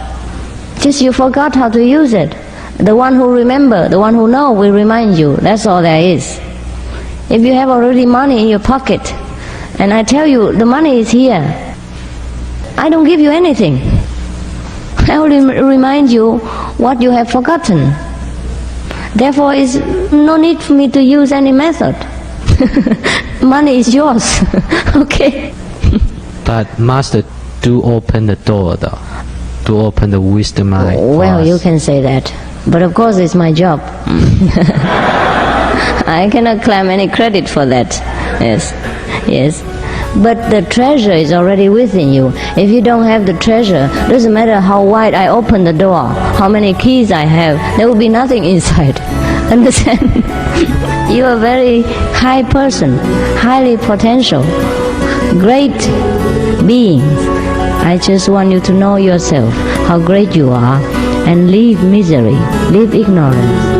Just you forgot how to use it. The one who remember, the one who know will remind you. That's all there is. If you have already money in your pocket, and I tell you the money is here, I don't give you anything. I only remind you what you have forgotten. Therefore, it's no need for me to use any method. Money is yours. Okay? But Master, do open the door though. To open the wisdom eye. Well, you can say that. But of course it's my job. I cannot claim any credit for that. Yes. Yes. But the treasure is already within you. If you don't have the treasure, doesn't matter how wide I open the door, how many keys I have, there will be nothing inside. Understand? You are a very high person, highly potential, great beings. I just want you to know yourself, how great you are, and leave misery, leave ignorance.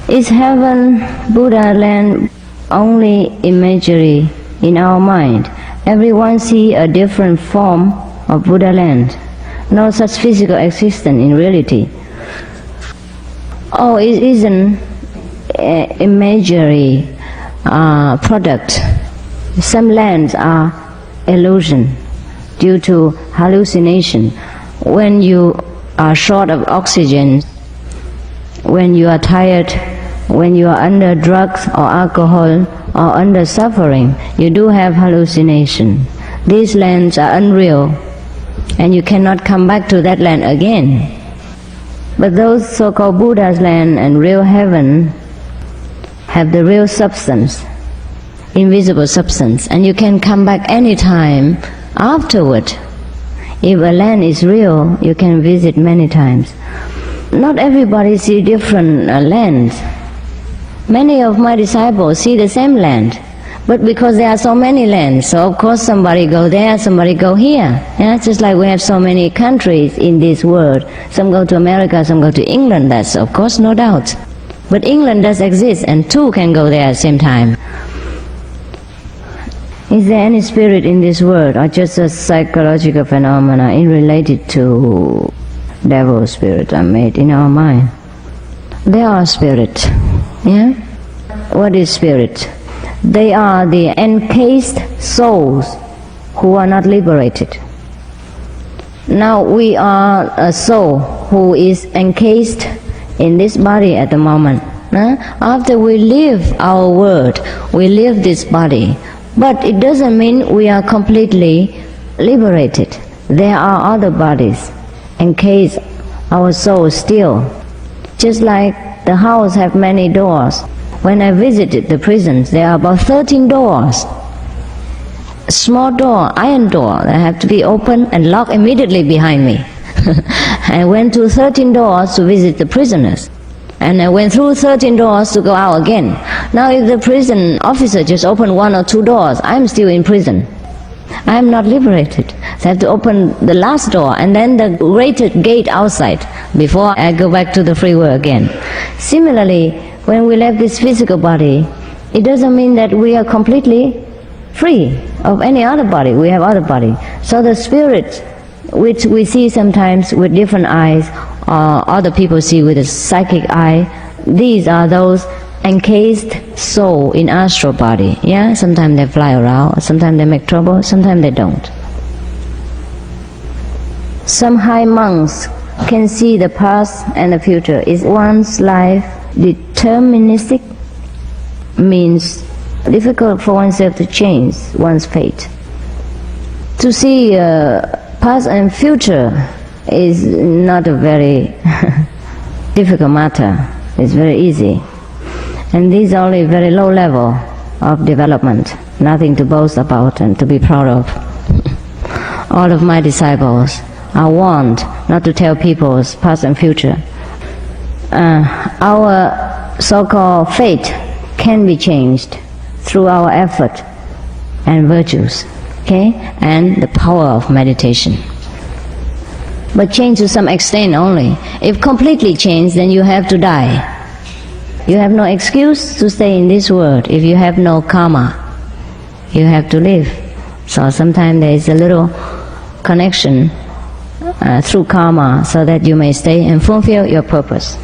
Is heaven, Buddha land, only imagery in our mind? Everyone see a different form of Buddha land. No such physical existence in reality. Oh, it isn't. imagery product. Some lands are illusion due to hallucination. When you are short of oxygen, when you are tired, when you are under drugs or alcohol or under suffering, you do have hallucination. These lands are unreal, and you cannot come back to that land again. But those so-called Buddha's land and real heaven have the real substance, invisible substance, and you can come back anytime afterward. If a land is real, you can visit many times. Not everybody see different lands. Many of my disciples see the same land, but because there are so many lands, so of course somebody go there, somebody go here. Yeah, just like we have so many countries in this world. Some go to America, some go to England. That's of course no doubt. But England does exist, and two can go there at the same time. Is there any spirit in this world, or just a psychological phenomena related to devil spirit are made in our mind? There are spirits. Yeah? What is spirit? They are the encased souls who are not liberated. Now we are a soul who is encased in this body at the moment. After we leave our world, we leave this body. But it doesn't mean we are completely liberated. There are other bodies encased our soul still. Just like the house have many doors. When I visited the prisons, there are about 13 doors. A small door, iron door, that have to be opened and locked immediately behind me. I went to 13 doors to visit the prisoners. And I went through 13 doors to go out again. Now if the prison officer just opened 1 or 2 doors, I'm still in prison. I am not liberated. So I have to open the last door and then the rated gate outside before I go back to the free world again. Similarly, when we left this physical body, it doesn't mean that we are completely free of any other body. We have other body. So the spirit, which we see sometimes with different eyes, or other people see with a psychic eye, these are those encased soul in astral body. Yeah, sometimes they fly around, sometimes they make trouble, sometimes they don't. Some high monks can see the past and the future. Is one's life deterministic? Means difficult for oneself to change one's fate. To see past and future is not a very difficult matter. It's very easy. And this is only very low level of development, nothing to boast about and to be proud of. All of my disciples are warned not to tell people's past and future. Our so-called fate can be changed through our effort and virtues, okay, and the power of meditation. But change to some extent only. If completely changed, then you have to die. You have no excuse to stay in this world. If you have no karma, you have to live. So sometimes there is a little connection through karma so that you may stay and fulfill your purpose.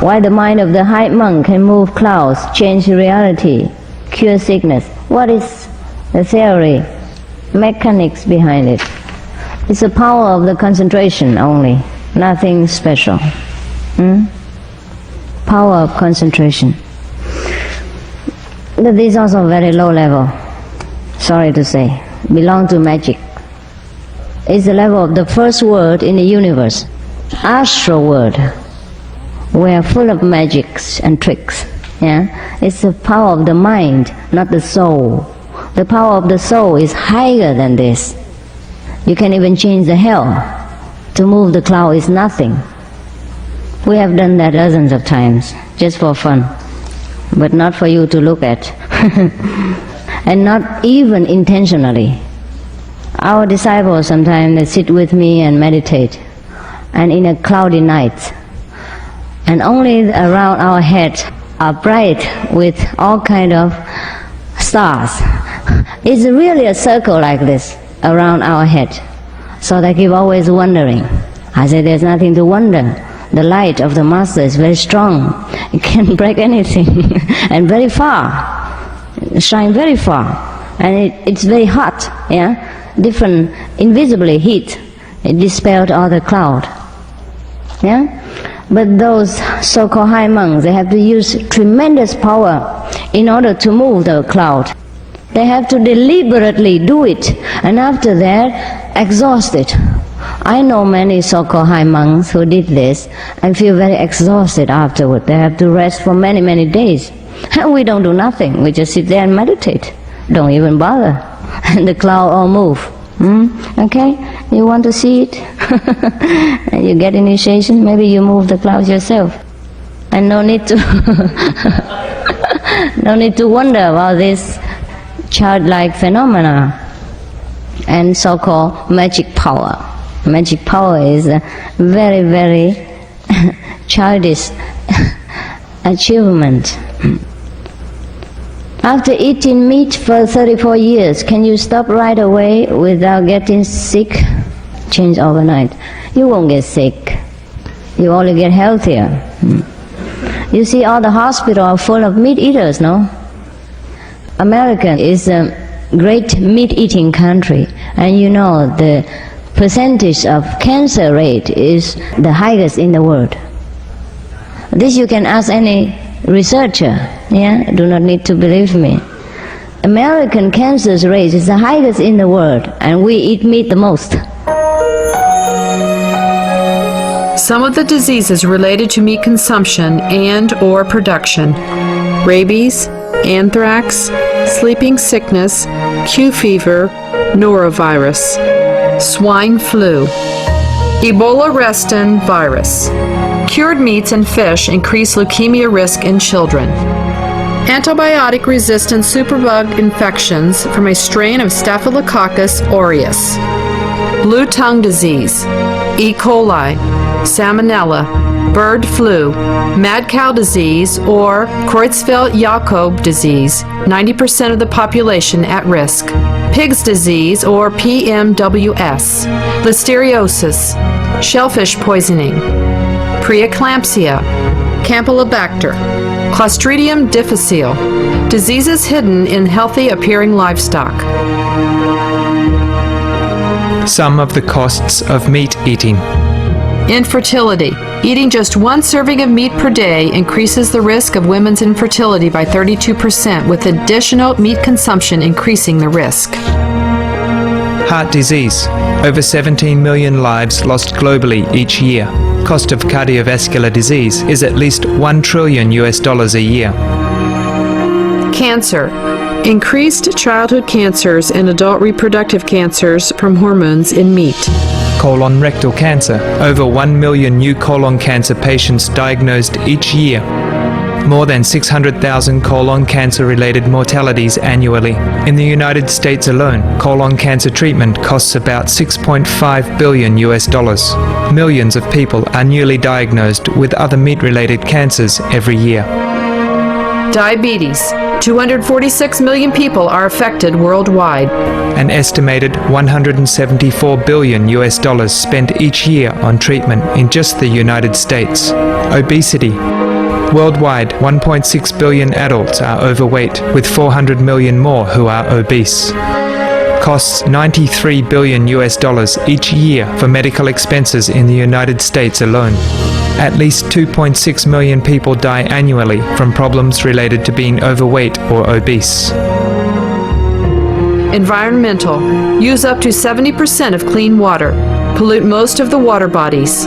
Why the mind of the high monk can move clouds, change reality, cure sickness? What is the theory, mechanics behind it? It's the power of the concentration only, nothing special. Power of concentration. But this is also very low level, sorry to say, belong to magic. It's the level of the first world in the universe, astral world. We are full of magics and tricks. Yeah? It's the power of the mind, not the soul. The power of the soul is higher than this. You can even change the hell. To move the cloud is nothing. We have done that dozens of times, just for fun, but not for you to look at, and not even intentionally. Our disciples sometimes they sit with me and meditate, and in a cloudy night, and only around our head are bright with all kind of stars. It's really a circle like this around our head, so they keep always wondering. I say there's nothing to wonder. the light of the Master is very strong. It can break anything and very far, shine very far, and it's very hot, yeah, different, invisibly heat. It dispelled all the cloud, yeah. But those so-called high monks, they have to use tremendous power in order to move the cloud. They have to deliberately do it, and after that, exhausted. I know many so-called high monks who did this and feel very exhausted afterward. They have to rest for many, many days. And we don't do nothing. We just sit there and meditate. Don't even bother. And the cloud all move. Okay? You want to see it? And you get initiation, maybe you move the clouds yourself. And no need to no need to wonder about this childlike phenomena and so-called magic power. Magic power is a very, very childish achievement. After eating meat for 34 years, can you stop right away without getting sick? Change overnight. You won't get sick. You only get healthier. You see, all the hospitals are full of meat eaters, no? America is a great meat-eating country, and you know the percentage of cancer rate is the highest in the world. This you can ask any researcher, yeah? Do not need to believe me. American cancer rate is the highest in the world, and we eat meat the most. Some of the diseases related to meat consumption and or production: rabies, anthrax, sleeping sickness, Q fever, norovirus, swine flu, Ebola restin virus. Cured meats and fish increase leukemia risk in children. Antibiotic-resistant superbug infections from a strain of Staphylococcus aureus. Blue tongue disease, E. coli, salmonella, bird flu, mad cow disease, or Creutzfeldt-Jakob disease, 90% of the population at risk. Pig's disease, or PMWS, listeriosis, shellfish poisoning, preeclampsia, Campylobacter, Clostridium difficile, diseases hidden in healthy-appearing livestock. Some of the costs of meat eating. Infertility. Eating just one serving of meat per day increases the risk of women's infertility by 32%, with additional meat consumption increasing the risk. Heart disease. Over 17 million lives lost globally each year. Cost of cardiovascular disease is at least $1 trillion a year. Cancer. Increased childhood cancers and adult reproductive cancers from hormones in meat. Colon rectal cancer. Over 1 million new colon cancer patients diagnosed each year. More than 600,000 colon cancer-related mortalities annually. In the United States alone, colon cancer treatment costs about $6.5 billion. Millions of people are newly diagnosed with other meat-related cancers every year. Diabetes. 246 million people are affected worldwide. An estimated $174 billion spent each year on treatment in just the United States. Obesity. Worldwide, 1.6 billion adults are overweight, with 400 million more who are obese. Costs $93 billion each year for medical expenses in the United States alone. At least 2.6 million people die annually from problems related to being overweight or obese. Environmental. Use up to 70% of clean water. Pollute most of the water bodies.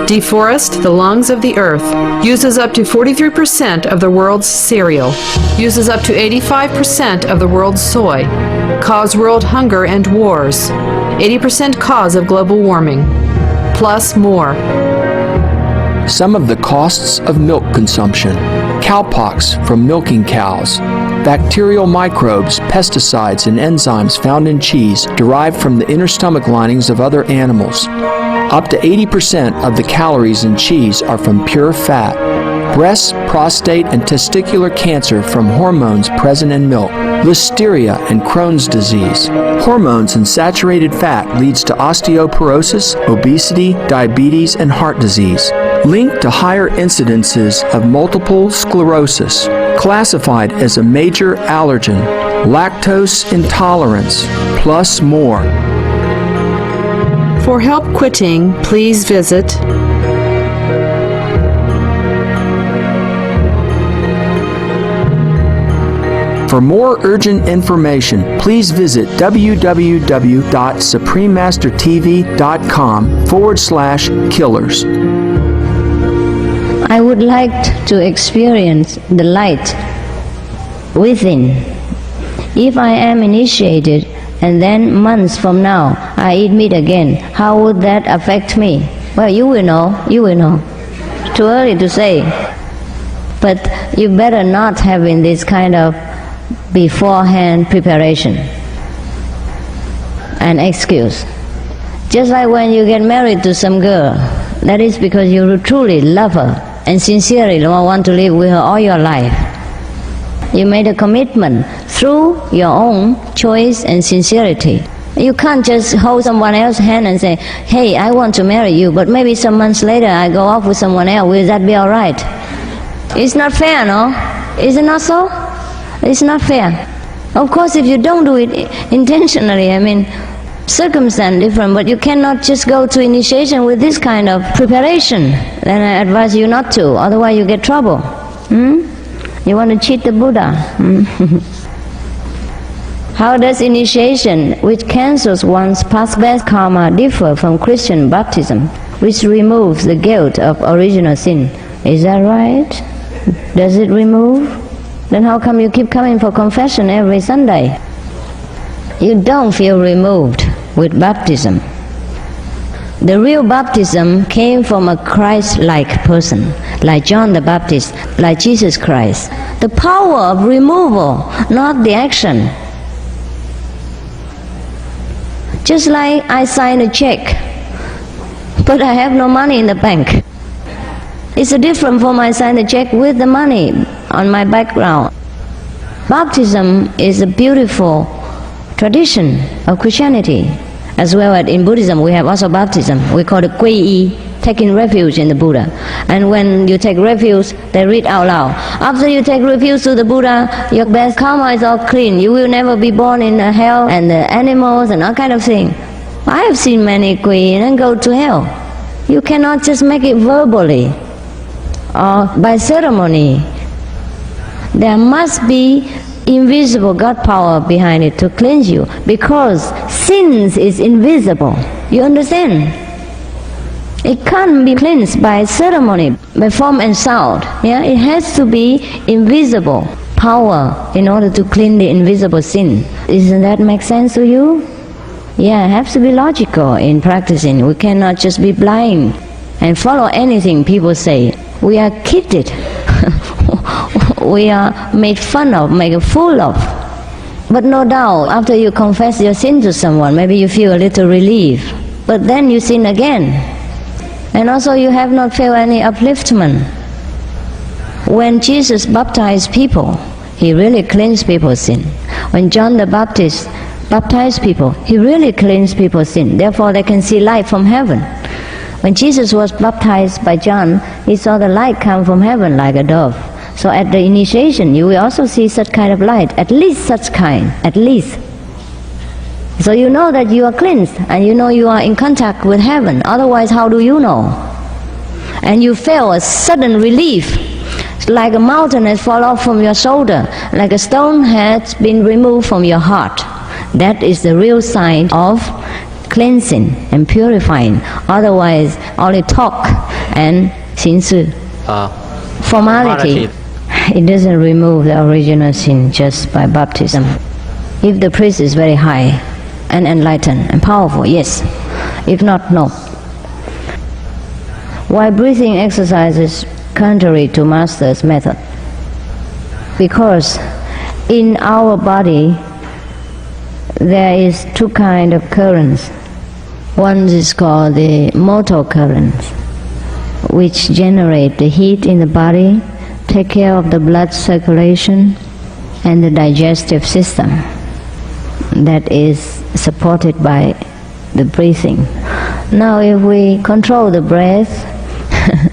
Deforest the lungs of the earth. Uses up to 43% of the world's cereal. Uses up to 85% of the world's soy. Cause world hunger and wars. 80% cause of global warming. Plus more. Some of the costs of milk consumption: cowpox from milking cows, bacterial microbes, pesticides, and enzymes found in cheese derived from the inner stomach linings of other animals. Up to 80% of the calories in cheese are from pure fat. Breast, prostate, and testicular cancer from hormones present in milk. Listeria and Crohn's disease. Hormones and saturated fat leads to osteoporosis, obesity, diabetes, and heart disease. linked to higher incidences of multiple sclerosis, classified as a major allergen, lactose intolerance, plus more. For help quitting, please visit For more urgent information, please visit www.suprememastertv.com/killers. I would like to experience the light within. If I am initiated and then months from now I eat meat again, how would that affect me? Well, you will know. Too early to say. But you better not having this kind of beforehand preparation and excuse. Just like when you get married to some girl, that is because you truly love her and sincerely want to live with her all your life. You made a commitment through your own choice and sincerity. You can't just hold someone else's hand and say, hey, I want to marry you, but maybe some months later I go off with someone else. Will that be all right? It's not fair, no? Is it not so? It's not fair. Of course, if you don't do it intentionally, circumstance different, but you cannot just go to initiation with this kind of preparation. Then I advise you not to, otherwise you get trouble. You want to cheat the Buddha. How does initiation, which cancels one's past bad karma, differ from Christian baptism, which removes the guilt of original sin? Is that right? Does it remove? Then how come you keep coming for confession every Sunday? You don't feel removed with baptism. The real baptism came from a Christ-like person, like John the Baptist, like Jesus Christ. The power of removal, not the action. Just like I sign a check, but I have no money in the bank. It's different from I sign a check with the money on my background. Baptism is a beautiful tradition of Christianity. As well as in Buddhism, we have also baptism. We call it Kui Yi, taking refuge in the Buddha. And when you take refuge, they read out loud. After you take refuge to the Buddha, your bad karma is all clean. You will never be born in hell and the animals and all kind of thing. I have seen many Kui Yi and go to hell. You cannot just make it verbally or by ceremony. There must be invisible God power behind it to cleanse you, because sins is invisible. You understand? It can't be cleansed by ceremony, by form and sound. Yeah, it has to be invisible power in order to clean the invisible sin. Doesn't that make sense to you? Yeah, it has to be logical in practicing. We cannot just be blind and follow anything people say. We are kidded. We are made fun of, made a fool of. But no doubt, after you confess your sin to someone, maybe you feel a little relief. But then you sin again. And also you have not felt any upliftment. When Jesus baptized people, he really cleansed people's sin. When John the Baptist baptized people, he really cleansed people's sin. Therefore they can see light from heaven. When Jesus was baptized by John, he saw the light come from heaven like a dove. So at the initiation, you will also see such kind of light, at least such kind, at least. So you know that you are cleansed, and you know you are in contact with heaven. Otherwise, how do you know? And you feel a sudden relief, like a mountain has fallen off from your shoulder, like a stone has been removed from your heart. That is the real sign of cleansing and purifying. Otherwise, only talk and 形式, formality. It doesn't remove the original sin just by baptism. If the priest is very high and enlightened and powerful, yes. If not, no. Why breathing exercise is contrary to Master's method? Because in our body there is two kinds of currents. One is called the motor currents, which generate the heat in the body, take care of the blood circulation and the digestive system. That is supported by the breathing. Now if we control the breath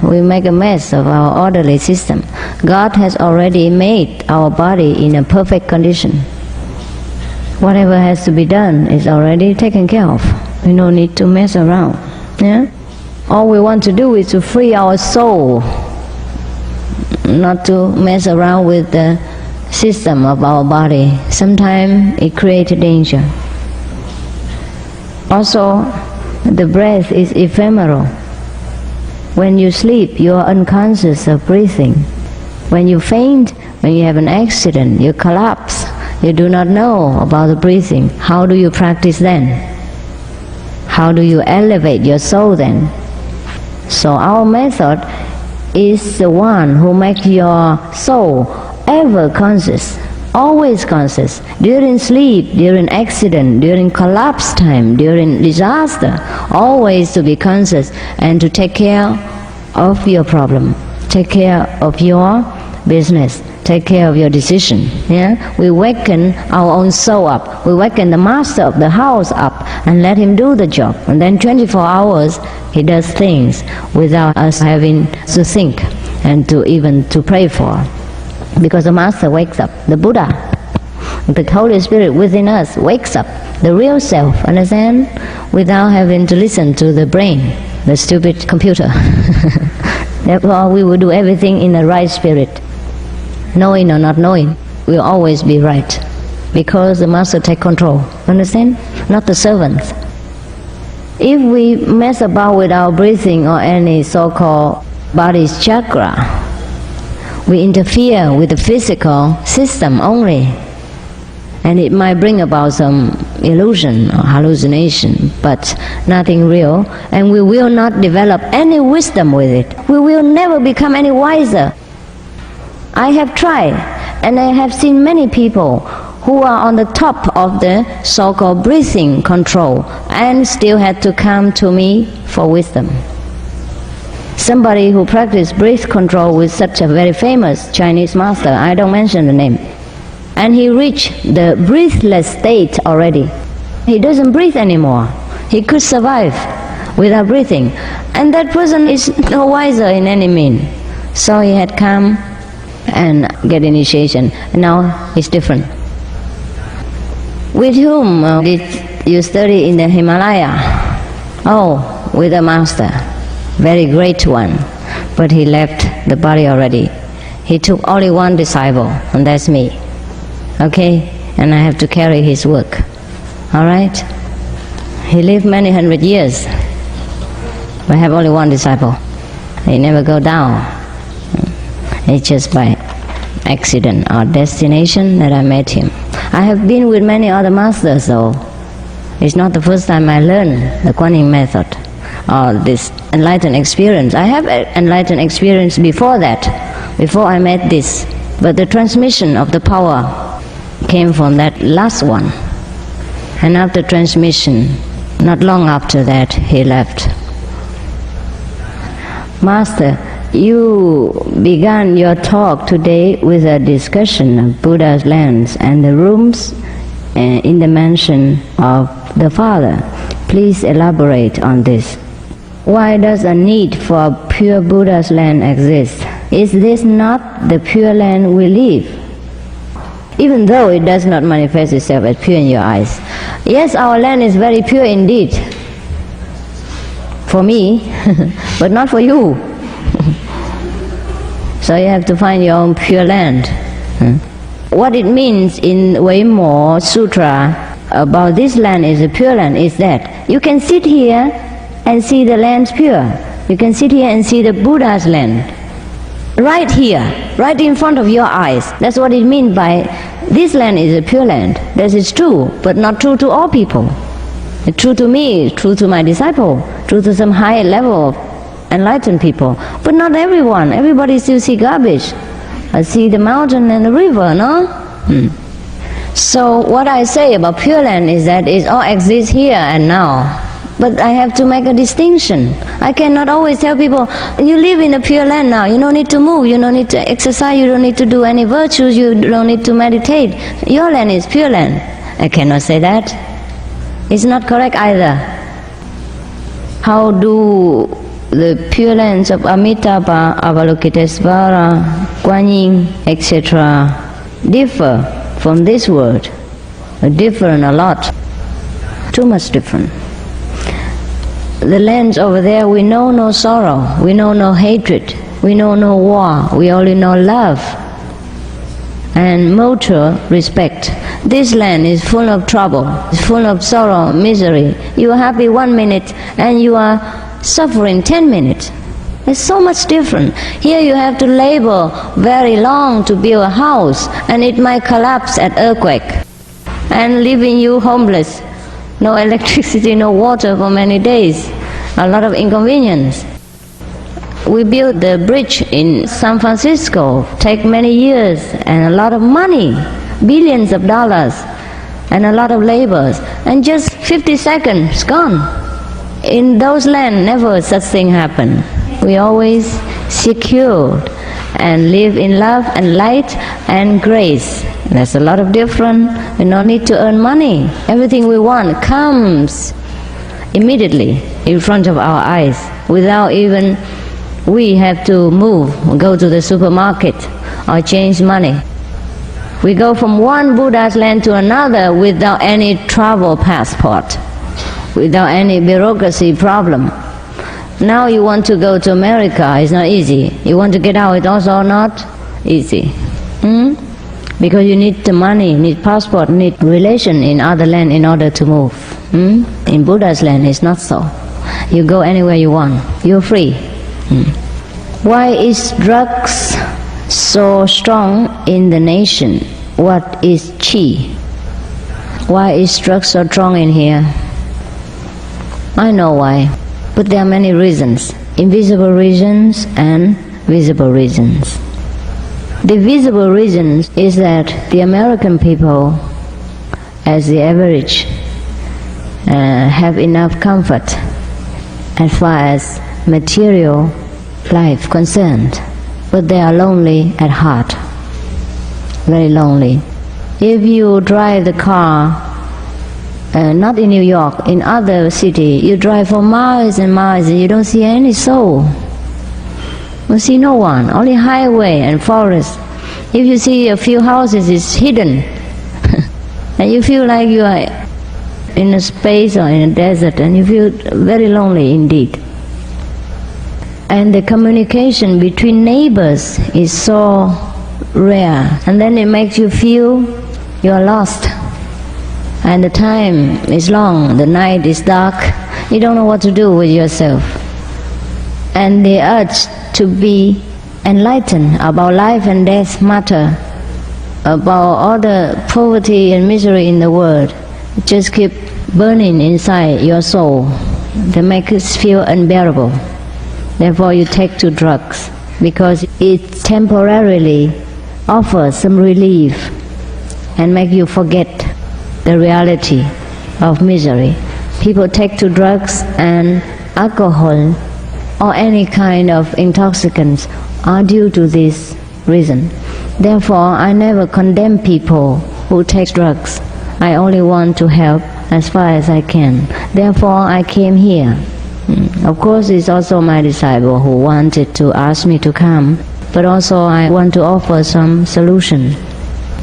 We make a mess of our orderly system. God has already made our body in a perfect condition. Whatever has to be done is already taken care of. We no need to mess around. Yeah? All we want to do is to free our soul, not to mess around with the system of our body. Sometimes it creates danger. Also, the breath is ephemeral. When you sleep, you are unconscious of breathing. When you faint, when you have an accident, you collapse, you do not know about the breathing. How do you practice then? How do you elevate your soul then? So our method is the one who makes your soul ever conscious, always conscious, during sleep, during accident, during collapse time, during disaster, always to be conscious and to take care of your problem, take care of your business, take care of your decision. Yeah? We waken our own soul up, we waken the master of the house up and let him do the job. And then 24 hours he does things without us having to think and to even to pray for. Because the master wakes up, the Buddha, the Holy Spirit within us wakes up, the real self, understand? Without having to listen to the brain, the stupid computer. Therefore we will do everything in the right spirit. Knowing or not knowing, we'll always be right. Because the master takes control, understand? Not the servants. If we mess about with our breathing or any so-called body's chakra, we interfere with the physical system only, and it might bring about some illusion or hallucination, but nothing real, and we will not develop any wisdom with it. We will never become any wiser. I have tried, and I have seen many people who are on the top of the so-called breathing control and still had to come to me for wisdom. Somebody who practiced breath control with such a very famous Chinese master, I don't mention the name, and he reached the breathless state already. He doesn't breathe anymore. He could survive without breathing, and that person is no wiser in any mean. So he had come and get initiation. Now it's different. With whom did you study in the Himalaya? Oh, with a master. Very great one, but he left the body already. He took only one disciple, and that's me. Okay? And I have to carry his work. Alright? He lived many hundred years, but I have only one disciple. He never go down. It's just by accident or destination that I met him. I have been with many other masters though. It's not the first time I learned the Kuan Yin method or this enlightened experience. I have enlightened experience before that, before I met this. But the transmission of the power came from that last one. And after transmission, not long after that, he left. Master, you began your talk today with a discussion of Buddha's lands and the rooms in the mansion of the Father. Please elaborate on this. Why does a need for pure Buddha's land exist? Is this not the pure land we live? Even though it does not manifest itself as pure in your eyes. Yes, our land is very pure indeed. For me, but not for you. So you have to find your own pure land. What it means in Wei Mo Sutra about this land is a pure land is that you can sit here and see the land's pure. You can sit here and see the Buddha's land. Right here, right in front of your eyes. That's what it means by this land is a pure land. That is true, but not true to all people. It's true to me, true to my disciple, true to some high level of enlightened people. But not everyone. Everybody still see garbage. I see the mountain and the river, no? So what I say about Pure Land is that it all exists here and now. But I have to make a distinction. I cannot always tell people, you live in a Pure Land now, you don't need to move, you don't need to exercise, you don't need to do any virtues, you don't need to meditate. Your land is Pure Land. I cannot say that. It's not correct either. How do the Pure Lands of Amitabha, Avalokitesvara, Kuan Yin, etc. differ from this world. Different a lot. Too much different. The lands over there, we know no sorrow, we know no hatred, we know no war, we only know love and mutual respect. This land is full of trouble, it's full of sorrow, misery. You are happy 1 minute and you are suffering 10 minutes. It's so much different. Here you have to labor very long to build a house and it might collapse at earthquake and leaving you homeless. No electricity, no water for many days. A lot of inconvenience. We built the bridge in San Francisco, take many years and a lot of money, billions of dollars and a lot of labors, and just 50 seconds gone. In those lands, never such thing happened. We always secured and live in love and light and grace. There's a lot of difference. We don't need to earn money. Everything we want comes immediately in front of our eyes without even we have to move, go to the supermarket or change money. We go from one Buddha's land to another without any travel passport, without any bureaucracy problem. Now you want to go to America, it's not easy. You want to get out, it's also not easy. Because you need the money, you need passport, you need relation in other land in order to move. In Buddha's land, it's not so. You go anywhere you want, you're free. Why is drugs so strong in the nation? What is Qi? Why is drugs so strong in here? I know why, but there are many reasons. Invisible reasons and visible reasons. The visible reason is that the American people, as the average, have enough comfort as far as material life concerned, but they are lonely at heart, very lonely. If you drive the car, not in New York, in other city, you drive for miles and miles and you don't see any soul. You see no one, only highway and forest. If you see a few houses, it's hidden. And you feel like you are in a space or in a desert and you feel very lonely indeed. And the communication between neighbors is so rare, and then it makes you feel you are lost. And the time is long, the night is dark, you don't know what to do with yourself. And the urge to be enlightened about life and death matter, about all the poverty and misery in the world, just keep burning inside your soul. They make us feel unbearable. Therefore you take to drugs, because it temporarily offers some relief and make you forget the reality of misery. People take to drugs and alcohol or any kind of intoxicants are due to this reason. Therefore, I never condemn people who take drugs. I only want to help as far as I can. Therefore, I came here. Of course, it's also my disciple who wanted to ask me to come, but also I want to offer some solution.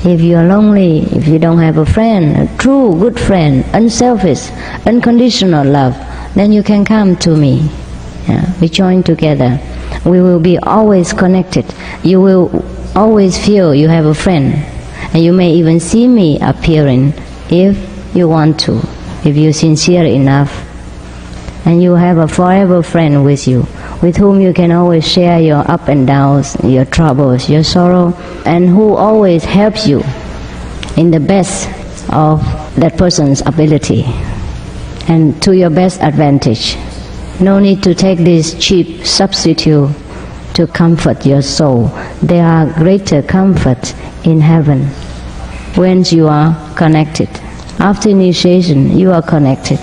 If you are lonely, if you don't have a friend, a true good friend, unselfish, unconditional love, then you can come to me. We join together. We will be always connected. You will always feel you have a friend. And you may even see me appearing if you want to, if you're sincere enough. And you have a forever friend with you, with whom you can always share your up and downs, your troubles, your sorrow, and who always helps you in the best of that person's ability and to your best advantage. No need to take this cheap substitute to comfort your soul. There are greater comfort in heaven when you are connected. After initiation, you are connected.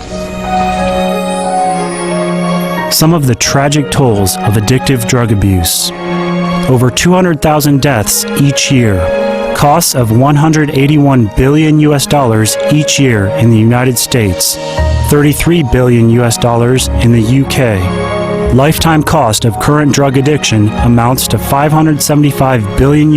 Some of the tragic tolls of addictive drug abuse. Over 200,000 deaths each year. Costs of $181 billion each year in the United States. $33 billion in the UK. Lifetime cost of current drug addiction amounts to $575 billion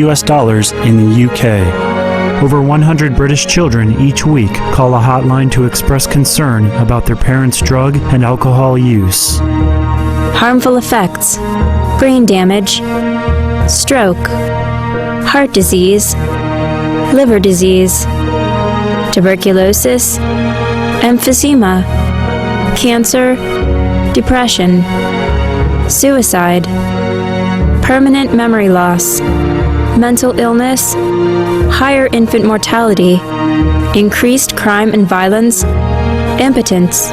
in the UK. Over 100 British children each week call a hotline to express concern about their parents' drug and alcohol use. Harmful effects: brain damage, stroke, heart disease, liver disease, tuberculosis, emphysema, cancer, depression, suicide, permanent memory loss, mental illness, higher infant mortality, increased crime and violence, impotence.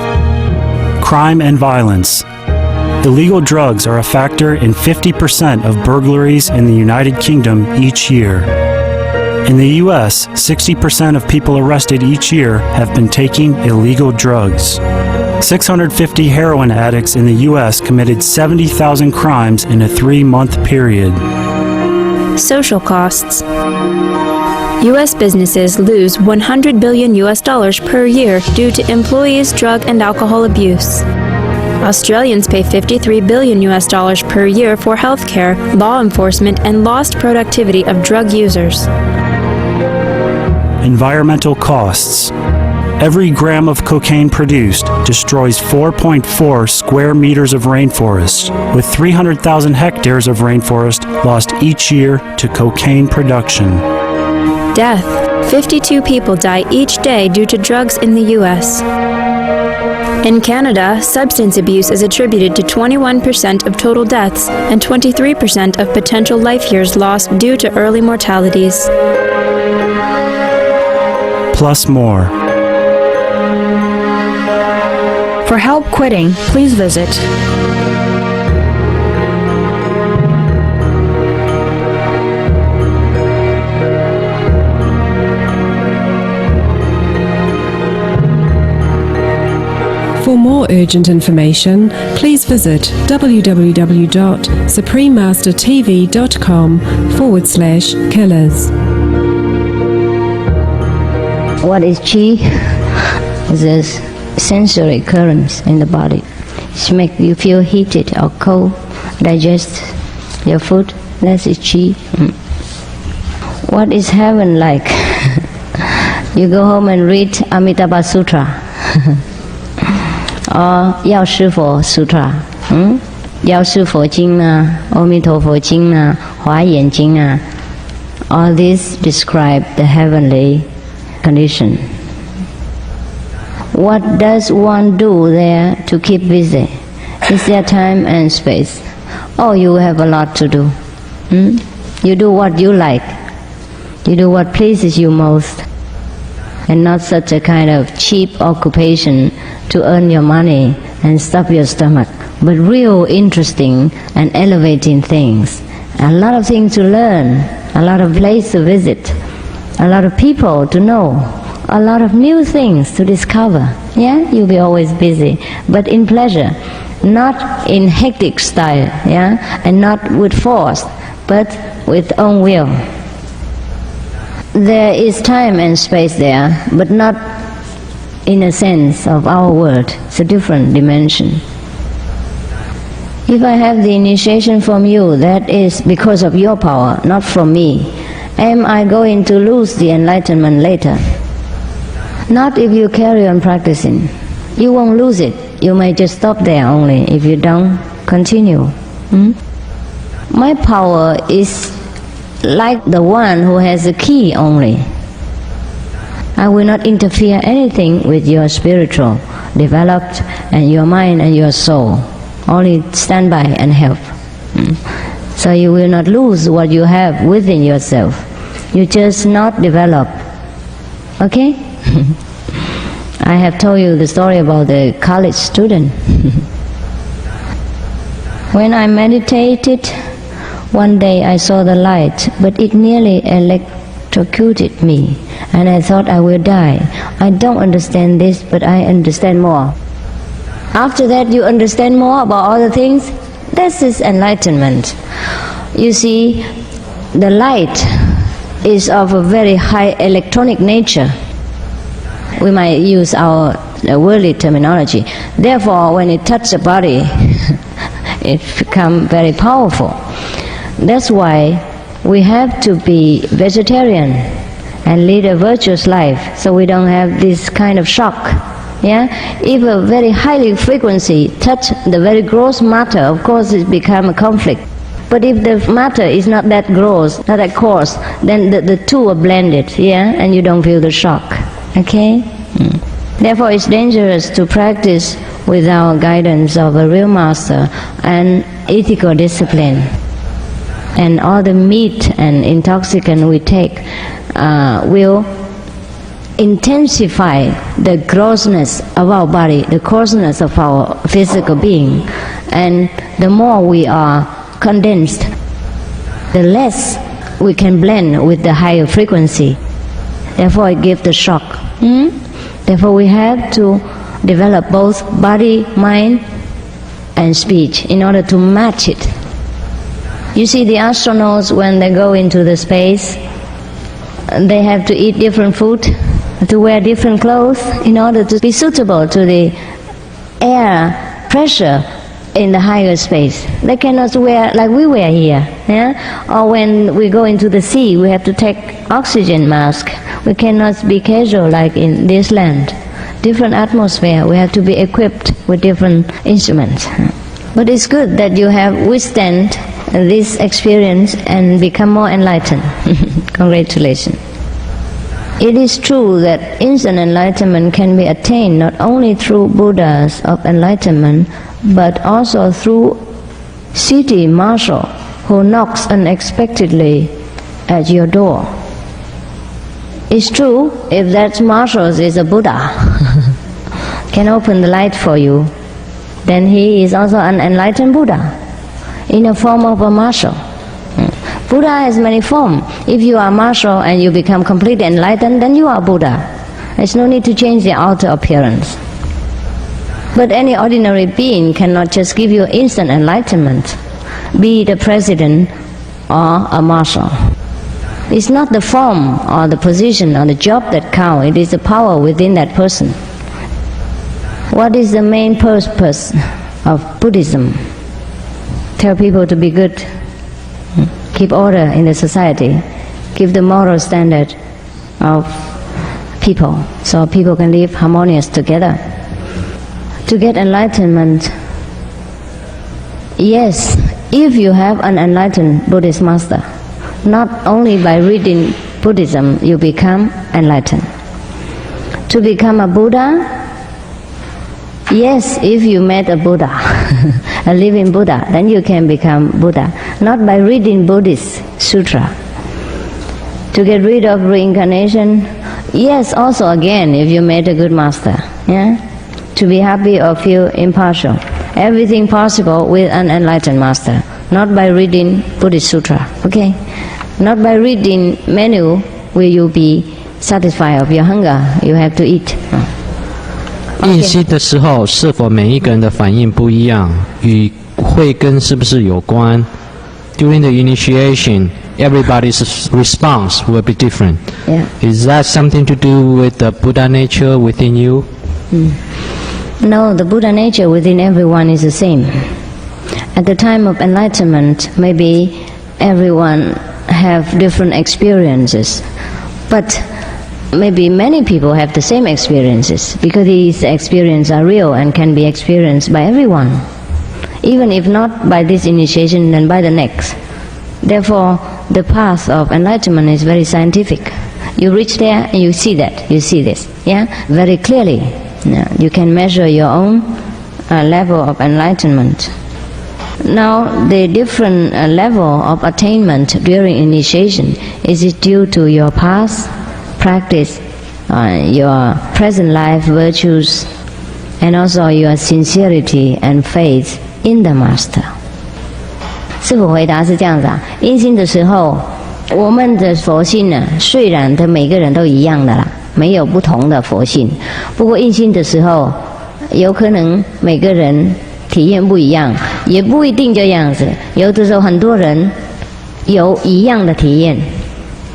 Crime and violence. Illegal drugs are a factor in 50% of burglaries in the United Kingdom each year. In the U.S., 60% of people arrested each year have been taking illegal drugs. 650 heroin addicts in the U.S. committed 70,000 crimes in a 3-month period. Social costs. U.S. businesses lose $100 billion per year due to employees' drug and alcohol abuse. Australians pay $53 billion per year for healthcare, law enforcement, and lost productivity of drug users. Environmental costs. Every gram of cocaine produced destroys 4.4 square meters of rainforest, with 300,000 hectares of rainforest lost each year to cocaine production. Death. 52 people die each day due to drugs in the U.S. In Canada, substance abuse is attributed to 21% of total deaths and 23% of potential life years lost due to early mortalities. Plus more. For help quitting, please visit For more urgent information, please visit www.suprememastertv.com/killers. What is Qi? It's a sensory currents in the body. It makes you feel heated or cold, digest your food. That is Qi. What is heaven like? You go home and read Amitabha Sutra. Or 药师佛 Sutra， 药师佛经啊，阿弥陀佛经啊，华严经啊 all these describe the heavenly condition. What does one do there to keep busy? Is there time and space? Oh, you have a lot to do. You do what you like. You do what pleases you most. And not such a kind of cheap occupation to earn your money and stuff your stomach, but real interesting and elevating things. A lot of things to learn, a lot of places to visit, a lot of people to know, a lot of new things to discover. Yeah, you'll be always busy, but in pleasure, not in hectic style, yeah, and not with force, but with own will. There is time and space there, but not in a sense of our world. It's a different dimension. If I have the initiation from you, that is because of your power, not from me. Am I going to lose the enlightenment later? Not if you carry on practicing. You won't lose it. You may just stop there only if you don't continue. My power is like the one who has the key only. I will not interfere anything with your spiritual developed and your mind and your soul. Only stand by and help. So you will not lose what you have within yourself. You just not develop. Okay? I have told you the story about the college student. When I meditated, one day I saw the light, but it nearly electrocuted me, and I thought I will die. I don't understand this, but I understand more. After that you understand more about other things. This is enlightenment. You see, the light is of a very high electronic nature. We might use our worldly terminology. Therefore, when it touches the body, it become very powerful. That's why we have to be vegetarian and lead a virtuous life, so we don't have this kind of shock. Yeah, if a very highly frequency touch the very gross matter, of course it become a conflict. But if the matter is not that gross, not that coarse, then the two are blended, yeah, and you don't feel the shock. Okay? Therefore it's dangerous to practice without guidance of a real master and ethical discipline. And all the meat and intoxicant we take will intensify the grossness of our body, the coarseness of our physical being. And the more we are condensed, the less we can blend with the higher frequency. Therefore it gives the shock. Therefore we have to develop both body, mind and speech in order to match it. You see, the astronauts, when they go into the space, they have to eat different food, to wear different clothes in order to be suitable to the air pressure in the higher space. They cannot wear like we wear here. Yeah? Or when we go into the sea, we have to take oxygen mask. We cannot be casual like in this land. Different atmosphere, we have to be equipped with different instruments. But it's good that you have withstand this experience and become more enlightened. Congratulations. It is true that instant enlightenment can be attained not only through Buddhas of enlightenment, but also through city marshal who knocks unexpectedly at your door. It's true, if that marshal is a Buddha, can open the light for you, then he is also an enlightened Buddha in a form of a marshal. Buddha has many forms. If you are marshal and you become completely enlightened, then you are Buddha. There's no need to change the outer appearance. But any ordinary being cannot just give you instant enlightenment, be it a president or a marshal. It's not the form or the position or the job that count, it is the power within that person. What is the main purpose of Buddhism? Tell people to be good, keep order in the society, give the moral standard of people, so people can live harmonious together. To get enlightenment, yes, if you have an enlightened Buddhist master, not only by reading Buddhism you become enlightened. To become a Buddha, yes, if you met a Buddha, a living Buddha, then you can become Buddha, not by reading Buddhist sutra. To get rid of reincarnation, yes, also again, if you met a good master, yeah? To be happy or feel impartial. Everything possible with an enlightened master, not by reading Buddhist sutra, okay? Not by reading menu will you be satisfied of your hunger, you have to eat. 印心的时候，是否每一个人的反应不一样，与慧根是不是有关 ？During the initiation, everybody's response will be different. Yeah. Is that something to do with the Buddha nature within you? No, the Buddha nature within everyone is the same. At the time of enlightenment, maybe everyone have different experiences, but maybe many people have the same experiences because these experiences are real and can be experienced by everyone, even if not by this initiation, then by the next. Therefore, the path of enlightenment is very scientific. You reach there and you see that, you see this, yeah, very clearly. You can measure your own level of enlightenment. Now, the different level of attainment during initiation, is it due to your past practice, your present life virtues, and also your sincerity and faith in the Master? 师父回答是这样子啊，印心的时候，我们的佛性呢，虽然的每个人都一样的啦，没有不同的佛性，不过印心的时候，有可能每个人体验不一样，也不一定这样子。有的时候很多人有一样的体验，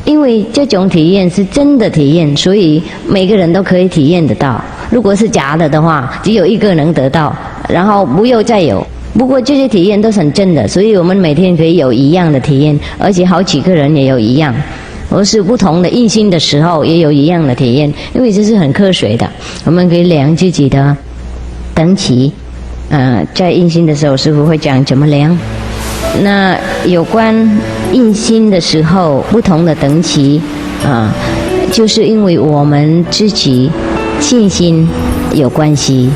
因为这种体验是真的体验，所以每个人都可以体验得到。如果是假的的话，只有一个能得到，然后不又再有，不过这些体验都是很真的，所以我们每天可以有一样的体验，而且好几个人也有一样，或是不同的印心的时候也有一样的体验，因为这是很科学的，我们可以量自己的等级。在印心的时候，师父会讲怎么量。那有关印心的时候不同的等级就是因为我们自己信心有关系。